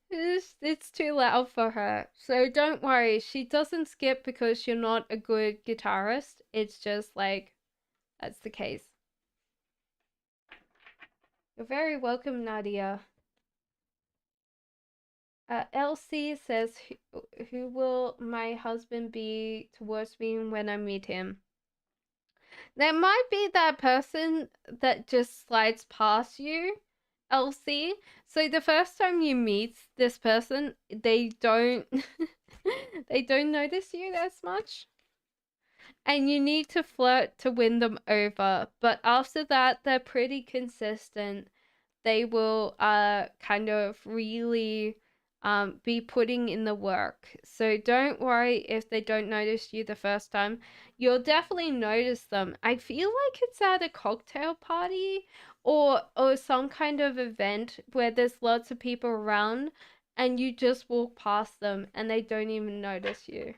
It's too loud for her. So don't worry, she doesn't skip because you're not a good guitarist. It's just like, that's the case. You're very welcome, Nadia. Elsie says, who will my husband be towards me when I meet him? There might be that person that just slides past you, Elsie. So the first time you meet this person, they don't they don't notice you as much. And you need to flirt to win them over. But after that, they're pretty consistent. They will kind of really be putting in the work. So don't worry if they don't notice you the first time. You'll definitely notice them. I feel like it's at a cocktail party or some kind of event where there's lots of people around and you just walk past them and they don't even notice you.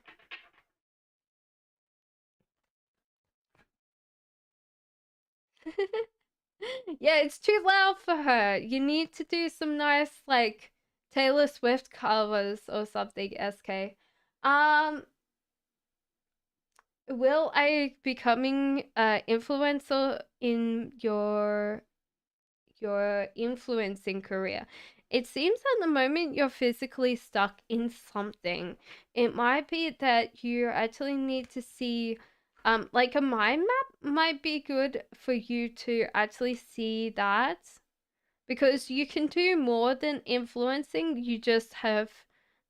Yeah, it's too loud for her. You need to do some nice like Taylor Swift covers or something, SK. Um, will I becoming influencer in your influencing career? It seems at the moment you're physically stuck in something. It might be that you actually need to see like a mind map might be good for you to actually see that, because you can do more than influencing. You just have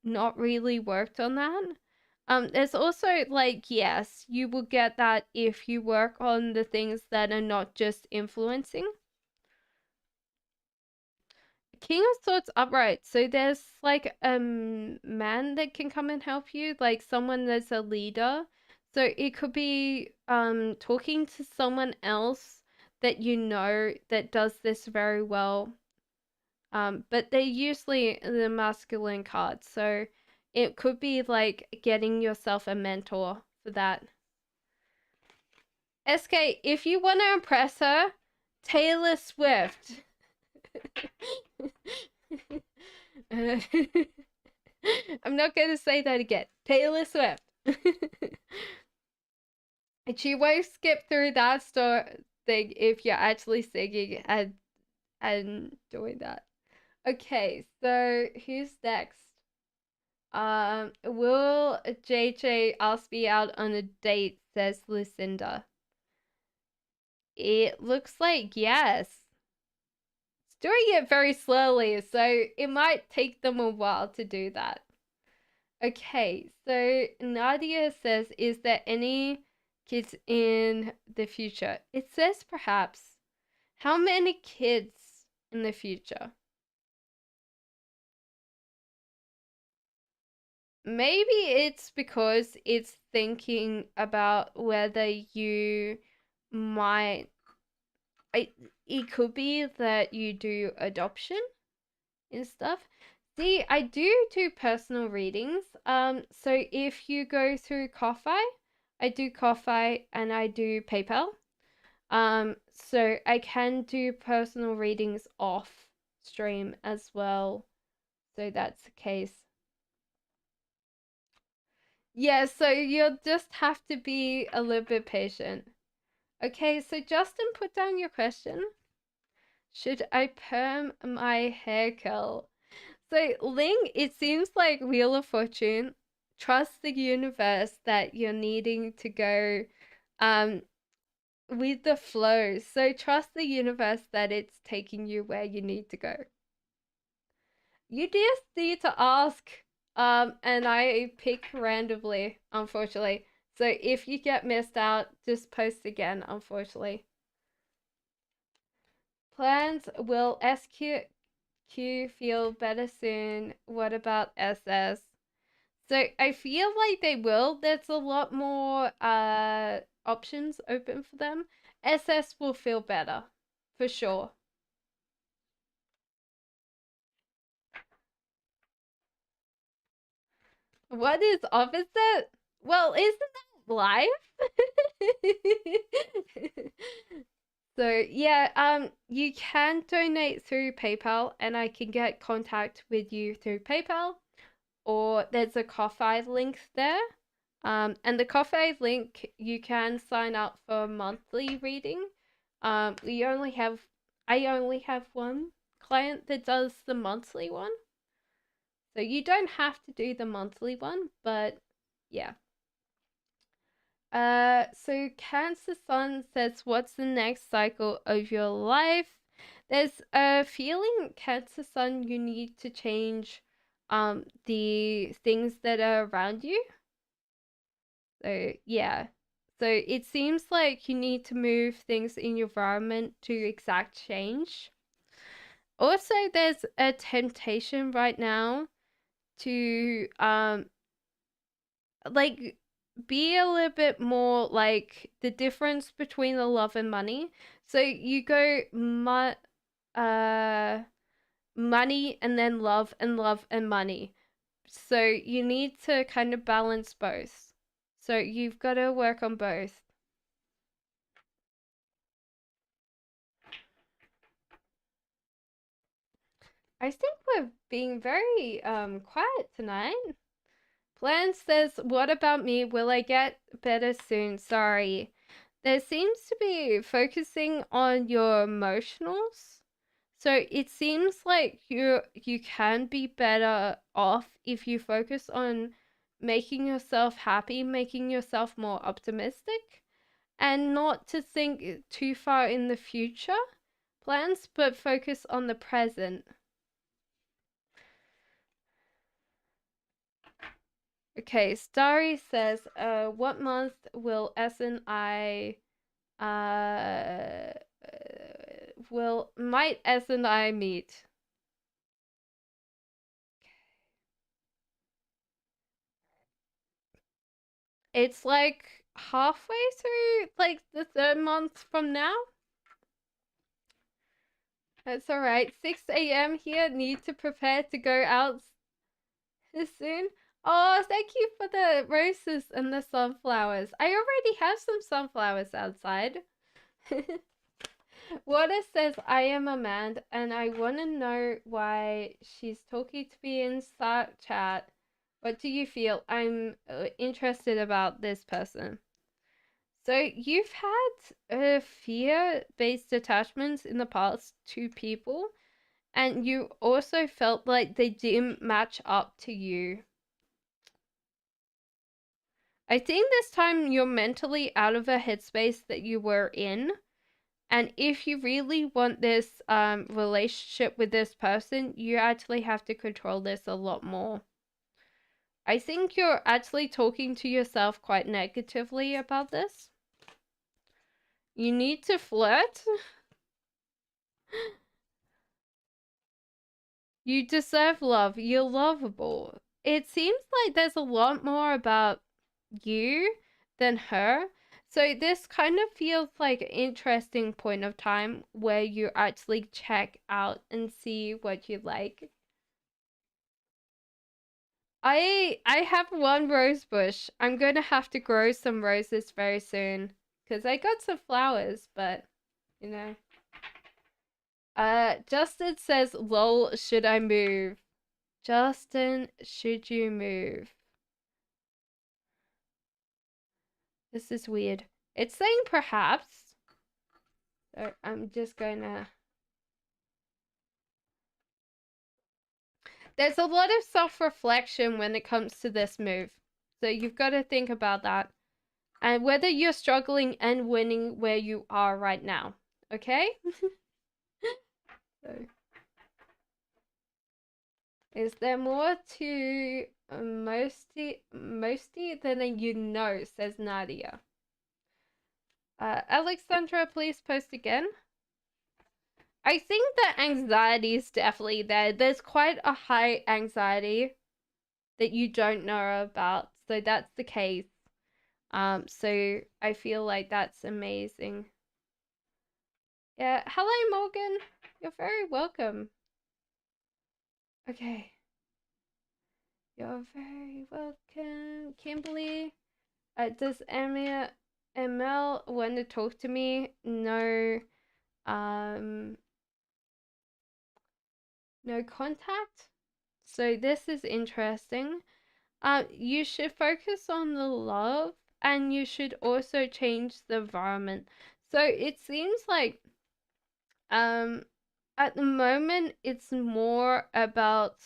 not really worked on that. There's also like, yes, you will get that if you work on the things that are not just influencing. King of Swords upright. So there's like a man that can come and help you, like someone that's a leader. So it could be talking to someone else that you know that does this very well. But they're usually the masculine cards, so it could be like getting yourself a mentor for that. SK, if you want to impress her, Taylor Swift. I'm not going to say that again. Taylor Swift. And she won't skip through that thing if you're actually singing and doing that. Okay, so who's next? Will JJ ask me out on a date, says Lucinda. It looks like yes. It's doing it very slowly, so it might take them a while to do that. Okay, so Nadia says, is there any kids in the future? It says perhaps. How many kids in the future? Maybe it's because it's thinking about whether you might. It could be that you do adoption and stuff. See, I do personal readings. So if you go through Ko-fi, I do Ko-fi and I do PayPal. So I can do personal readings off stream as well. So that's the case. Yeah, so you'll just have to be a little bit patient. Okay, so Justin, put down your question. Should I perm my hair curl? So, Ling, it seems like Wheel of Fortune. Trust the universe that you're needing to go um with the flow. So trust the universe that it's taking you where you need to go. You just need to ask. And I pick randomly, unfortunately. So if you get missed out, just post again, unfortunately. Plans, will SQ feel better soon? What about SS? So I feel like they will. There's a lot more options open for them. SS will feel better, for sure. What is opposite? Well, isn't that life? So yeah, you can donate through PayPal, and I can get contact with you through PayPal, or there's a Ko-fi link there. And the Ko-fi link, you can sign up for a monthly reading. I only have one client that does the monthly one. So you don't have to do the monthly one, but yeah. So Cancer Sun says, what's the next cycle of your life? There's a feeling, Cancer Sun, you need to change the things that are around you. So yeah. So it seems like you need to move things in your environment to exact change. Also, there's a temptation right now to like be a little bit more like the difference between the love and money. So you go money and then love and money. So you need to kind of balance both. So you've got to work on both. I think we're being very quiet tonight. Plan says, "What about me? Will I get better soon? Sorry." There seems to be focusing on your emotionals. So it seems like you can be better off if you focus on making yourself happy, making yourself more optimistic, and not to think too far in the future plans, but focus on the present. Okay, Starry says, what month will S and I might S and I meet? It's like halfway through, like the 3rd month from now. That's all right. 6 a.m. here. Need to prepare to go out soon. Oh, thank you for the roses and the sunflowers. I already have some sunflowers outside. Water says, I am a man and I want to know why she's talking to me in Start chat. What do you feel? I'm interested about this person. So you've had fear-based attachments in the past to people, and you also felt like they didn't match up to you. I think this time you're mentally out of a headspace that you were in. And if you really want this relationship with this person, you actually have to control this a lot more. I think you're actually talking to yourself quite negatively about this. You need to flirt. You deserve love. You're lovable. It seems like there's a lot more about you than her. So this kind of feels like an interesting point of time where you actually check out and see what you like. I have one rose bush. I'm going to have to grow some roses very soon because I got some flowers, but you know. Justin says, "Lol, should I move?" Justin, should you move? This is weird. It's saying perhaps. So I'm just gonna. There's a lot of self-reflection when it comes to this move. So you've got to think about that. And whether you're struggling and winning where you are right now. Okay? So, is there more to Mosty than you know, says Nadia. Alexandra, please post again. I think the anxiety is definitely there. There's quite a high anxiety that you don't know about. So that's the case. So I feel like that's amazing. Yeah, hello Morgan. You're very welcome. Okay. You're very welcome. Kimberly, does ML want to talk to me? No. No contact. So this is interesting. You should focus on the love and you should also change the environment. So it seems like at the moment it's more about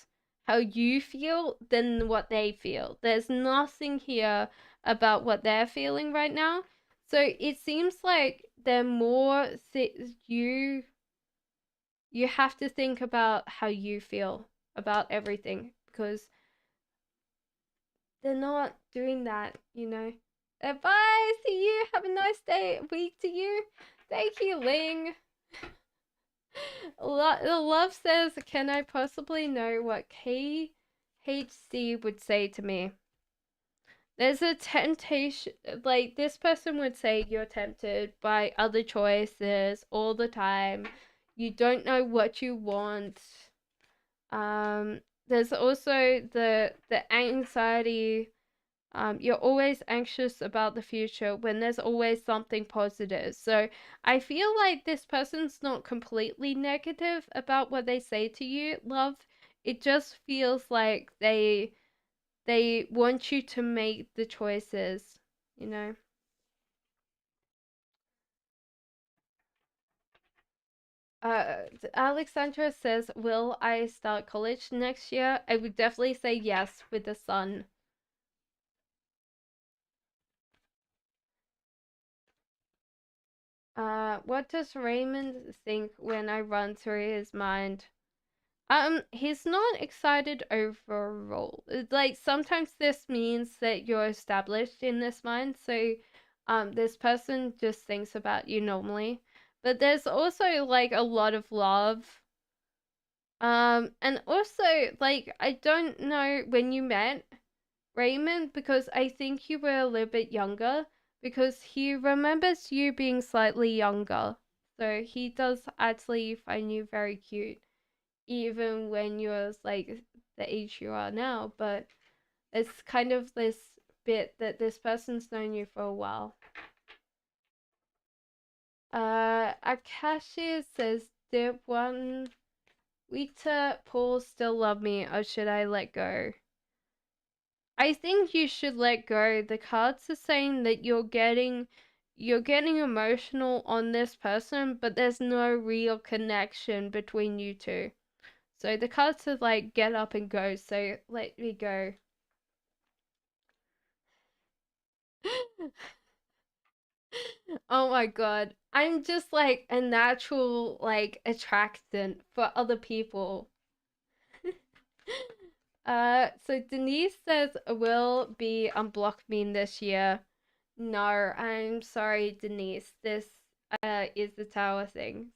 how you feel than what they feel. There's nothing here about what they're feeling right now. So it seems like they're more you have to think about how you feel about everything because they're not doing that, you know. Bye, see you. Have a nice week to you. Thank you, Ling. Love says, can I possibly know what key HC would say to me, there's a temptation, like this person would say you're tempted by other choices all the time. You don't know what you want. There's also the anxiety. You're always anxious about the future when there's always something positive. So I feel like this person's not completely negative about what they say to you, love. It just feels like they want you to make the choices, you know. Alexandra says, will I start college next year? I would definitely say yes with the sun. What does Raymond think when I run through his mind? He's not excited overall. Like sometimes this means that you're established in this mind, so this person just thinks about you normally. But there's also like a lot of love. And also like I don't know when you met Raymond because I think you were a little bit younger because he remembers you being slightly younger. So he does actually find you very cute even when you're like the age you are now, but it's kind of this bit that this person's known you for a while. Akashi says, did one Rita Paul still love me or should I let go? I think you should let go. The cards are saying that you're getting emotional on this person, but there's no real connection between you two. So the cards are like get up and go, so let me go. Oh my god. I'm just like a natural like attraction for other people. So Denise says will be unblock me this year. No, I'm sorry, Denise. This is the tower thing.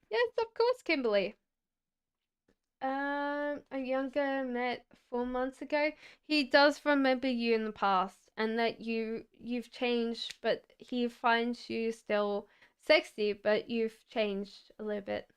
Yes, of course, Kimberly. A younger met 4 months ago. He does remember you in the past, and that you've changed, but he finds you still sexy, but you've changed a little bit.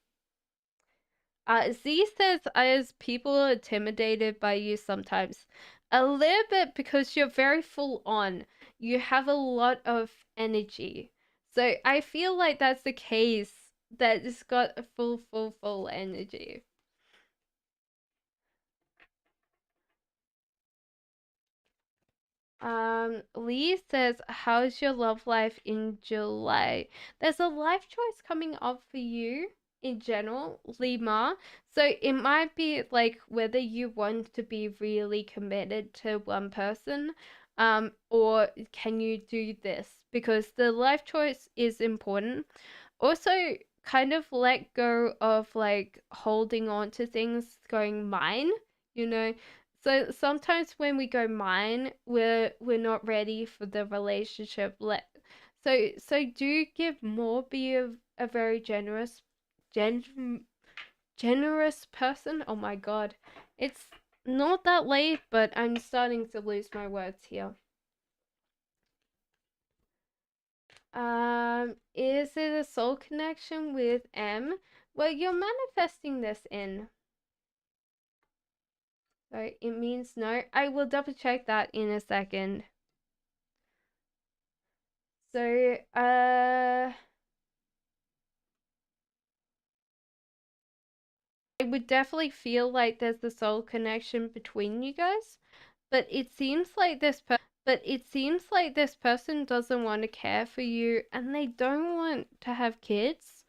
Z says as people are intimidated by you sometimes, a little bit because you're very full on. You have a lot of energy, so I feel like that's the case. That it's got a full energy. Lee says, how's your love life in July? There's a life choice coming up for you in general, Lima. So it might be like whether you want to be really committed to one person, or can you do this? Because the life choice is important. Also, kind of let go of like holding on to things, going mine, you know. So sometimes when we go mine, we're not ready for the relationship. So do give more. Be a very gen, generous person. Oh my god, it's not that late, but I'm starting to lose my words here. Is it a soul connection with M? Well, you're manifesting this in. So it means no. I will double check that in a second. So, I would definitely feel like there's a soul connection between you guys, but it seems like this person doesn't want to care for you and they don't want to have kids.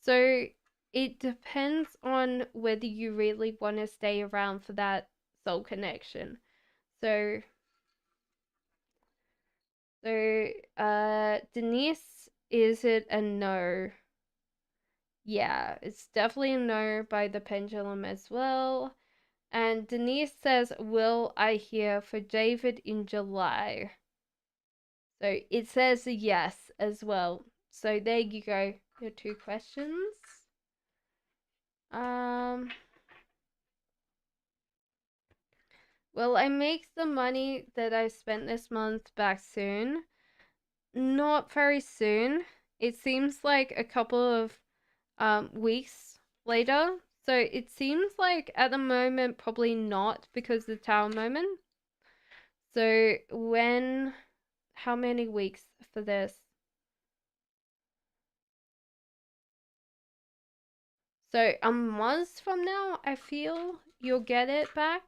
So it depends on whether you really want to stay around for that soul connection. So Denise, is it a no? Yeah, it's definitely a no by the pendulum as well. And Denise says, will I hear for David in July? So it says a yes as well. So there you go. Your two questions. Will I make the money that I spent this month back soon? Not very soon. It seems like a couple of weeks later. So it seems like at the moment probably not because of the tower moment. So how many weeks for this? So a month from now, I feel you'll get it back.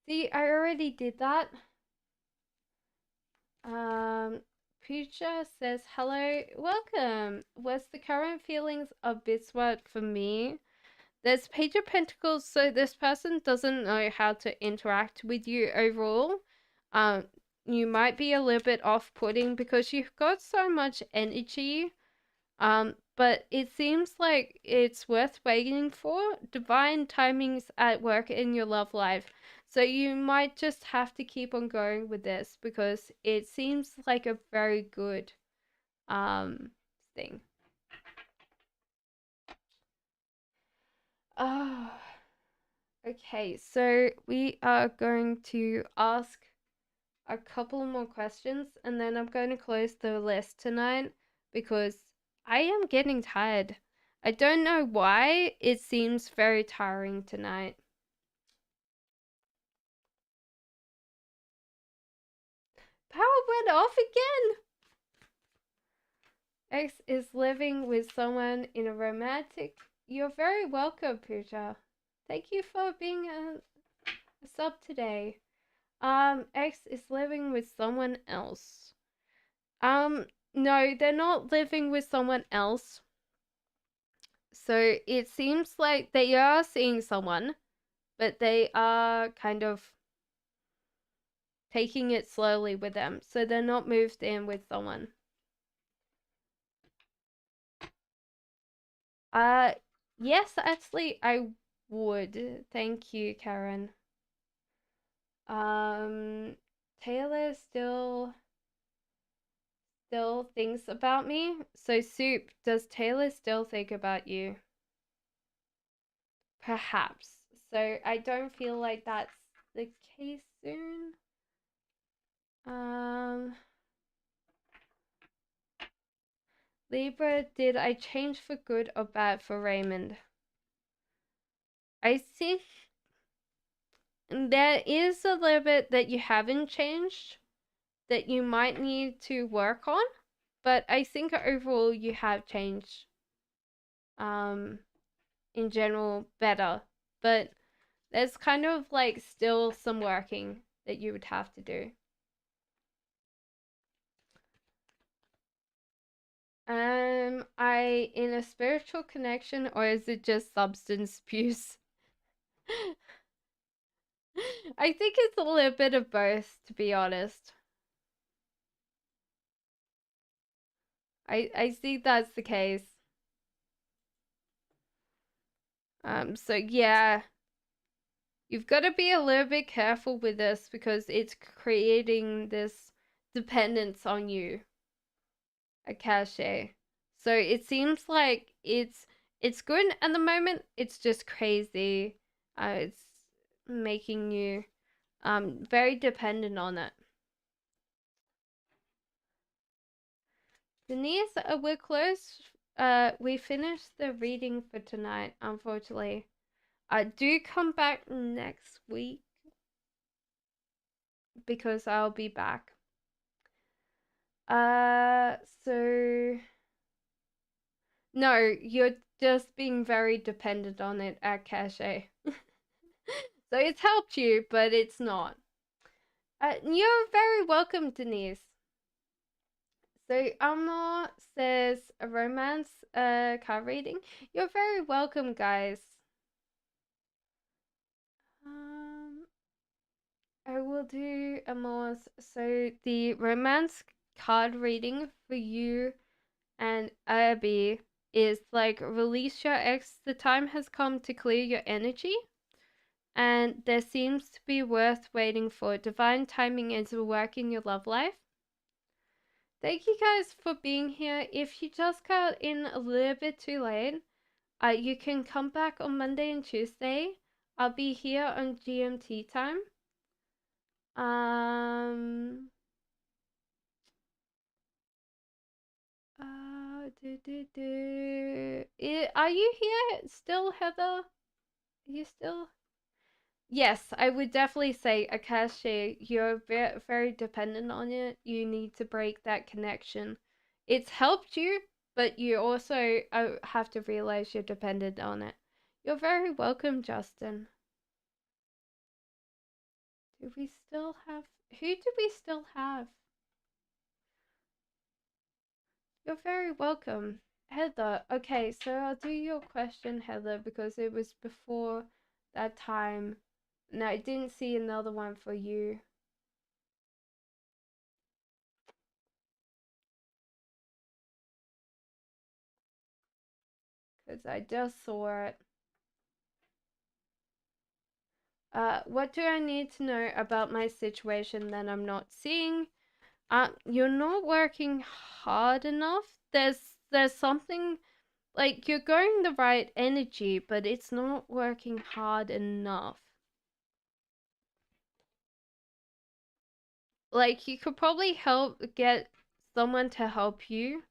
See, I already did that. Puja says, hello, welcome. What's the current feelings of Biswat for me? There's Page of Pentacles, so this person doesn't know how to interact with you overall. You might be a little bit off-putting because you've got so much energy. But it seems like it's worth waiting for. Divine timings at work in your love life. So you might just have to keep on going with this because it seems like a very good thing. Oh, okay. So we are going to ask a couple more questions and then I'm going to close the list tonight because I am getting tired. I don't know why it seems very tiring tonight. Power went off again. X is living with someone in a romantic. You're very welcome, Pooja. Thank you for being a sub today. X is living with someone else. No, they're not living with someone else. So it seems like they are seeing someone, but they are kind of taking it slowly with them. So they're not moved in with someone. Yes, actually, I would. Thank you, Karen. Taylor still thinks about me. So, Soup, does Taylor still think about you? Perhaps. So, I don't feel like that's the case soon. Libra, did I change for good or bad for Raymond? I think there is a little bit that you haven't changed that you might need to work on, but I think overall you have changed in general better, but there's kind of like still some working that you would have to do. I in a spiritual connection or is it just substance abuse? I think it's a little bit of both, to be honest. I think that's the case. So yeah, you've got to be a little bit careful with this because it's creating this dependence on you, a cachet. So it seems like it's good at the moment. It's just crazy. It's making you very dependent on it. Denise, we're close. We finished the reading for tonight, unfortunately. Do come back next week because I'll be back. So no, you're just being very dependent on it at Cache. So it's helped you, but it's not. You're very welcome, Denise. So Amor says a romance card reading. You're very welcome, guys. I will do Amor's. So the romance card reading for you and Abby is like release your ex. The time has come to clear your energy. and there seems to be worth waiting for. Divine timing is a work in your love life. Thank you guys for being here. If you just got in a little bit too late, you can come back on Monday and Tuesday. I'll be here on GMT time. Are you here still, Heather? Are you still? Yes, I would definitely say Akashi, you're very, very dependent on it. You need to break that connection. It's helped you, but you also have to realize you're dependent on it. You're very welcome, Justin. Do we still have... Who do we still have? You're very welcome. Heather, okay, so I'll do your question, Heather, because it was before that time. No, I didn't see another one for you. Because I just saw it. What do I need to know about my situation that I'm not seeing? You're not working hard enough. There's something, like, you're going the right energy, but it's not working hard enough. Like, you could probably get someone to help you.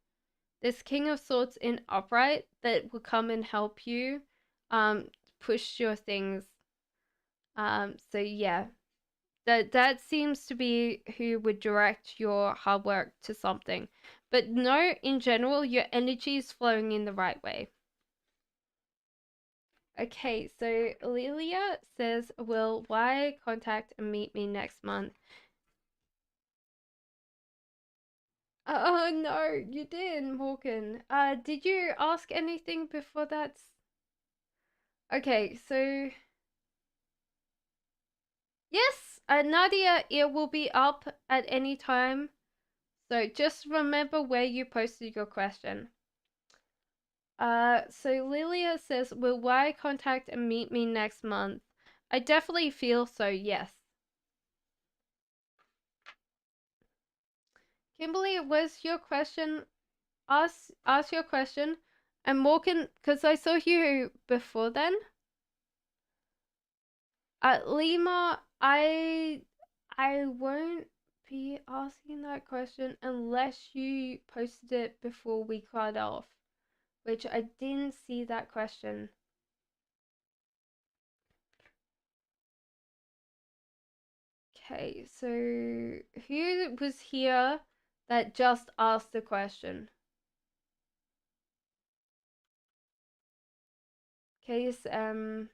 This King of Swords in upright that will come and help you push your things. So yeah. That seems to be who would direct your hard work to something. But no, in general, your energy is flowing in the right way. Okay, so Lilia says, will Y contact and meet me next month? Oh no, you didn't, Morgan. Did you ask anything before that? Okay, so yes, Nadia, it will be up at any time. So just remember where you posted your question. So Lilia says, will Y contact and meet me next month? I definitely feel so, yes. Kimberly, was your question, ask your question. And Morgan, because I saw you before then. Lima, I won't be asking that question unless you posted it before we cut off, which I didn't see that question. Okay, so who was here that just asked the question? KSM.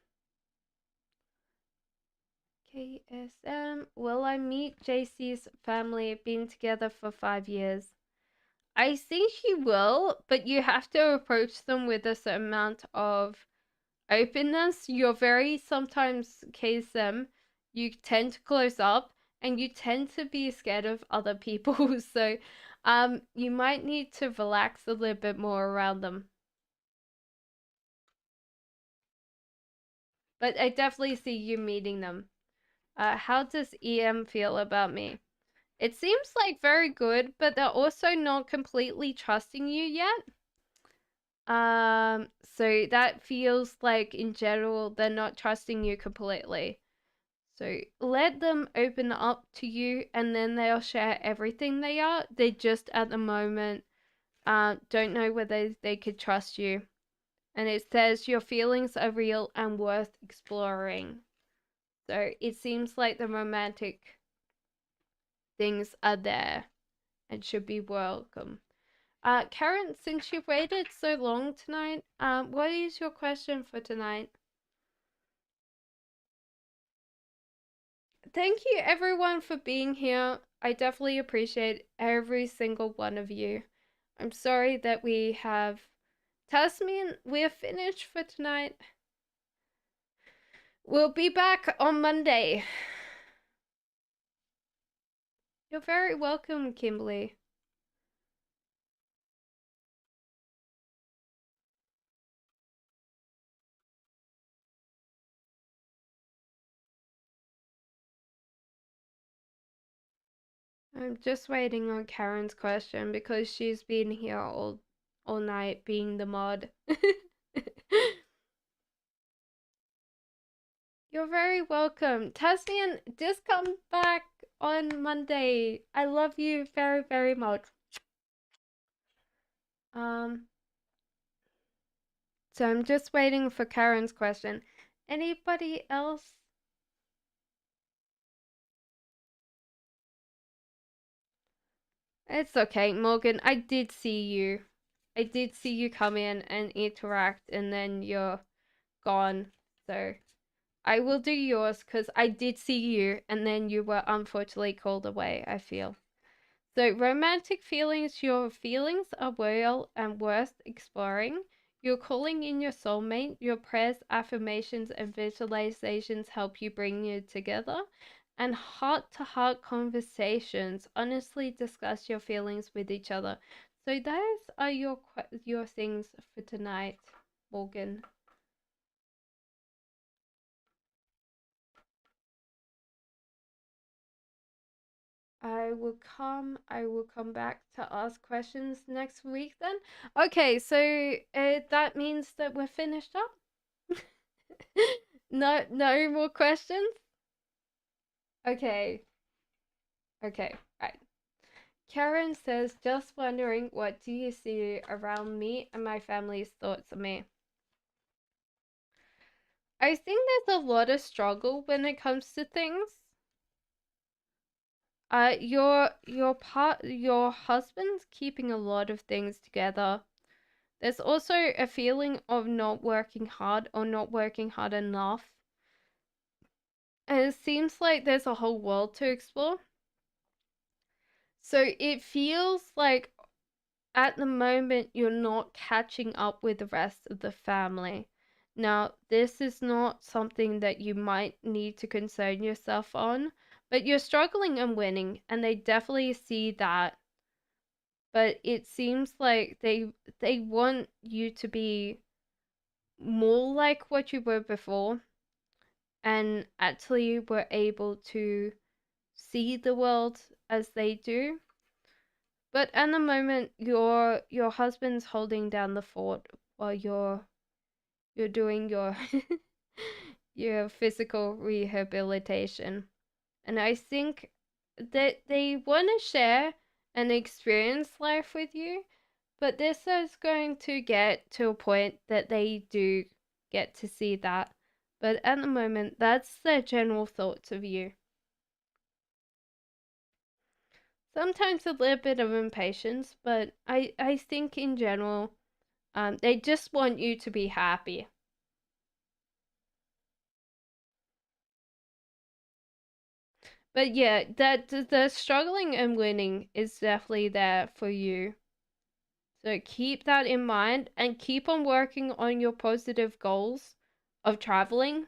Will I meet JC's family? Been together for 5 years. I think you will, but you have to approach them with a certain amount of openness. You're very sometimes KSM. You tend to close up and you tend to be scared of other people. So you might need to relax a little bit more around them. But I definitely see you meeting them. How does EM feel about me? It seems like very good, but they're also not completely trusting you yet. So that feels like in general they're not trusting you completely. So let them open up to you and then they'll share everything they are. They just at the moment don't know whether they could trust you. And it says your feelings are real and worth exploring. So it seems like the romantic things are there and should be welcome. Karen, since you've waited so long tonight, what is your question for tonight? Thank you everyone for being here. I definitely appreciate every single one of you. I'm sorry that we have Tasmin, we're finished for tonight. We'll be back on Monday. You're very welcome, Kimberly. I'm just waiting on Karen's question because she's been here all night being the mod. You're very welcome. Tasnian, just come back on Monday. I love you very, very much. Um, so I'm just waiting for Karen's question. Anybody else? It's okay, Morgan. I did see you. I did see you come in and interact, and then you're gone. So I will do yours because I did see you, and then you were unfortunately called away, I feel. So, romantic feelings, your feelings are real and worth exploring. You're calling in your soulmate. Your prayers, affirmations, and visualizations help you bring you together. And heart to heart conversations honestly discuss your feelings with each other. So, those are your things for tonight, Morgan. I will come back to ask questions next week then. Okay, so that means that we're finished up. No more questions. Okay. Okay. Right. Karen says, just wondering, what do you see around me and my family's thoughts of me? I think there's a lot of struggle when it comes to things. Your husband's keeping a lot of things together. There's also a feeling of not working hard or not working hard enough. And it seems like there's a whole world to explore. So it feels like at the moment you're not catching up with the rest of the family. Now, this is not something that you might need to concern yourself on, but you're struggling and winning, and they definitely see that. But it seems like they want you to be more like what you were before and actually were able to see the world as they do. But at the moment your husband's holding down the fort while you're doing your your physical rehabilitation. And I think that they want to share and experience life with you, but this is going to get to a point that they do get to see that. But at the moment, that's their general thoughts of you. Sometimes a little bit of impatience, but I think in general, they just want you to be happy. But yeah, that the struggling and winning is definitely there for you. So keep that in mind and keep on working on your positive goals of traveling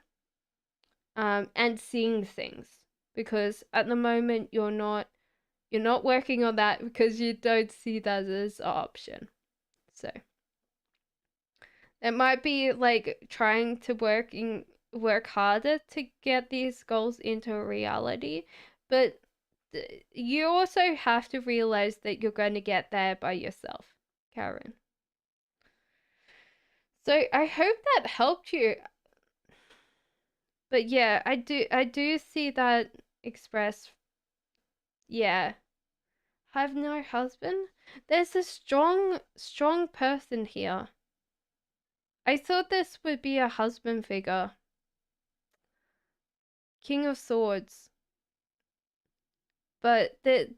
and seeing things, because at the moment you're not working on that because you don't see that as an option. So it might be like trying to work harder to get these goals into reality, but you also have to realize that you're going to get there by yourself, Karen. So I hope that helped you. But yeah, I do see that express. Yeah. Have no husband? There's a strong person here. I thought this would be a husband figure. King of Swords. But the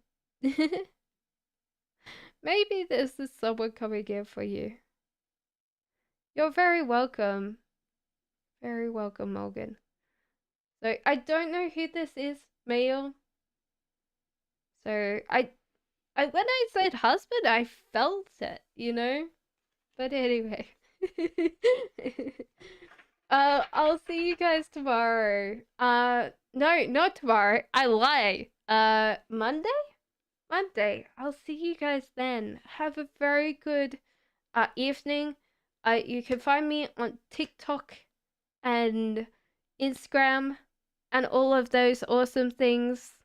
maybe this is someone coming in for you. You're very welcome. Very welcome, Morgan. So I don't know who this is, male. So I when I said husband, I felt it, you know? But anyway. I'll see you guys tomorrow. No, not tomorrow. I lie. Monday? Monday. I'll see you guys then. Have a very good evening. You can find me on TikTok and Instagram and all of those awesome things.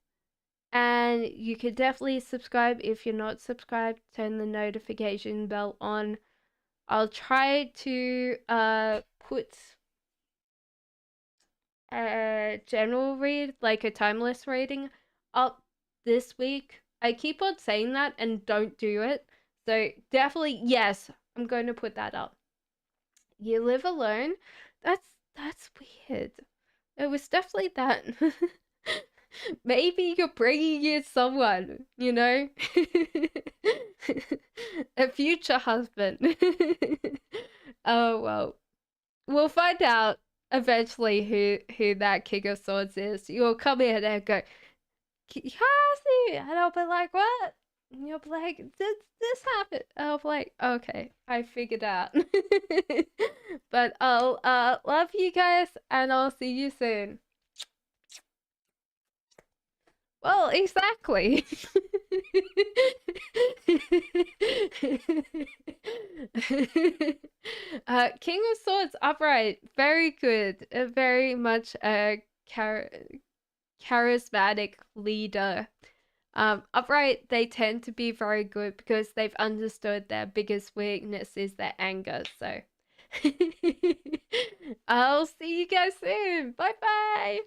And you could definitely subscribe if you're not subscribed. Turn the notification bell on. I'll try to put a general read, like a timeless reading, up this week. I keep on saying that and don't do it. So definitely, yes, I'm going to put that up. You live alone? That's weird. It was definitely that. Maybe you're bringing in someone, you know? A future husband. Oh, well. We'll find out eventually who that King of Swords is. You'll come in and go, Cassie! And I'll be like, what? And you'll be like, did this happen? And I'll be like, okay, I figured out. But I'll love you guys and I'll see you soon. Well, exactly. King of Swords upright, very good. Very much a charismatic leader. Upright, they tend to be very good because they've understood their biggest weakness is their anger. So I'll see you guys soon. Bye bye.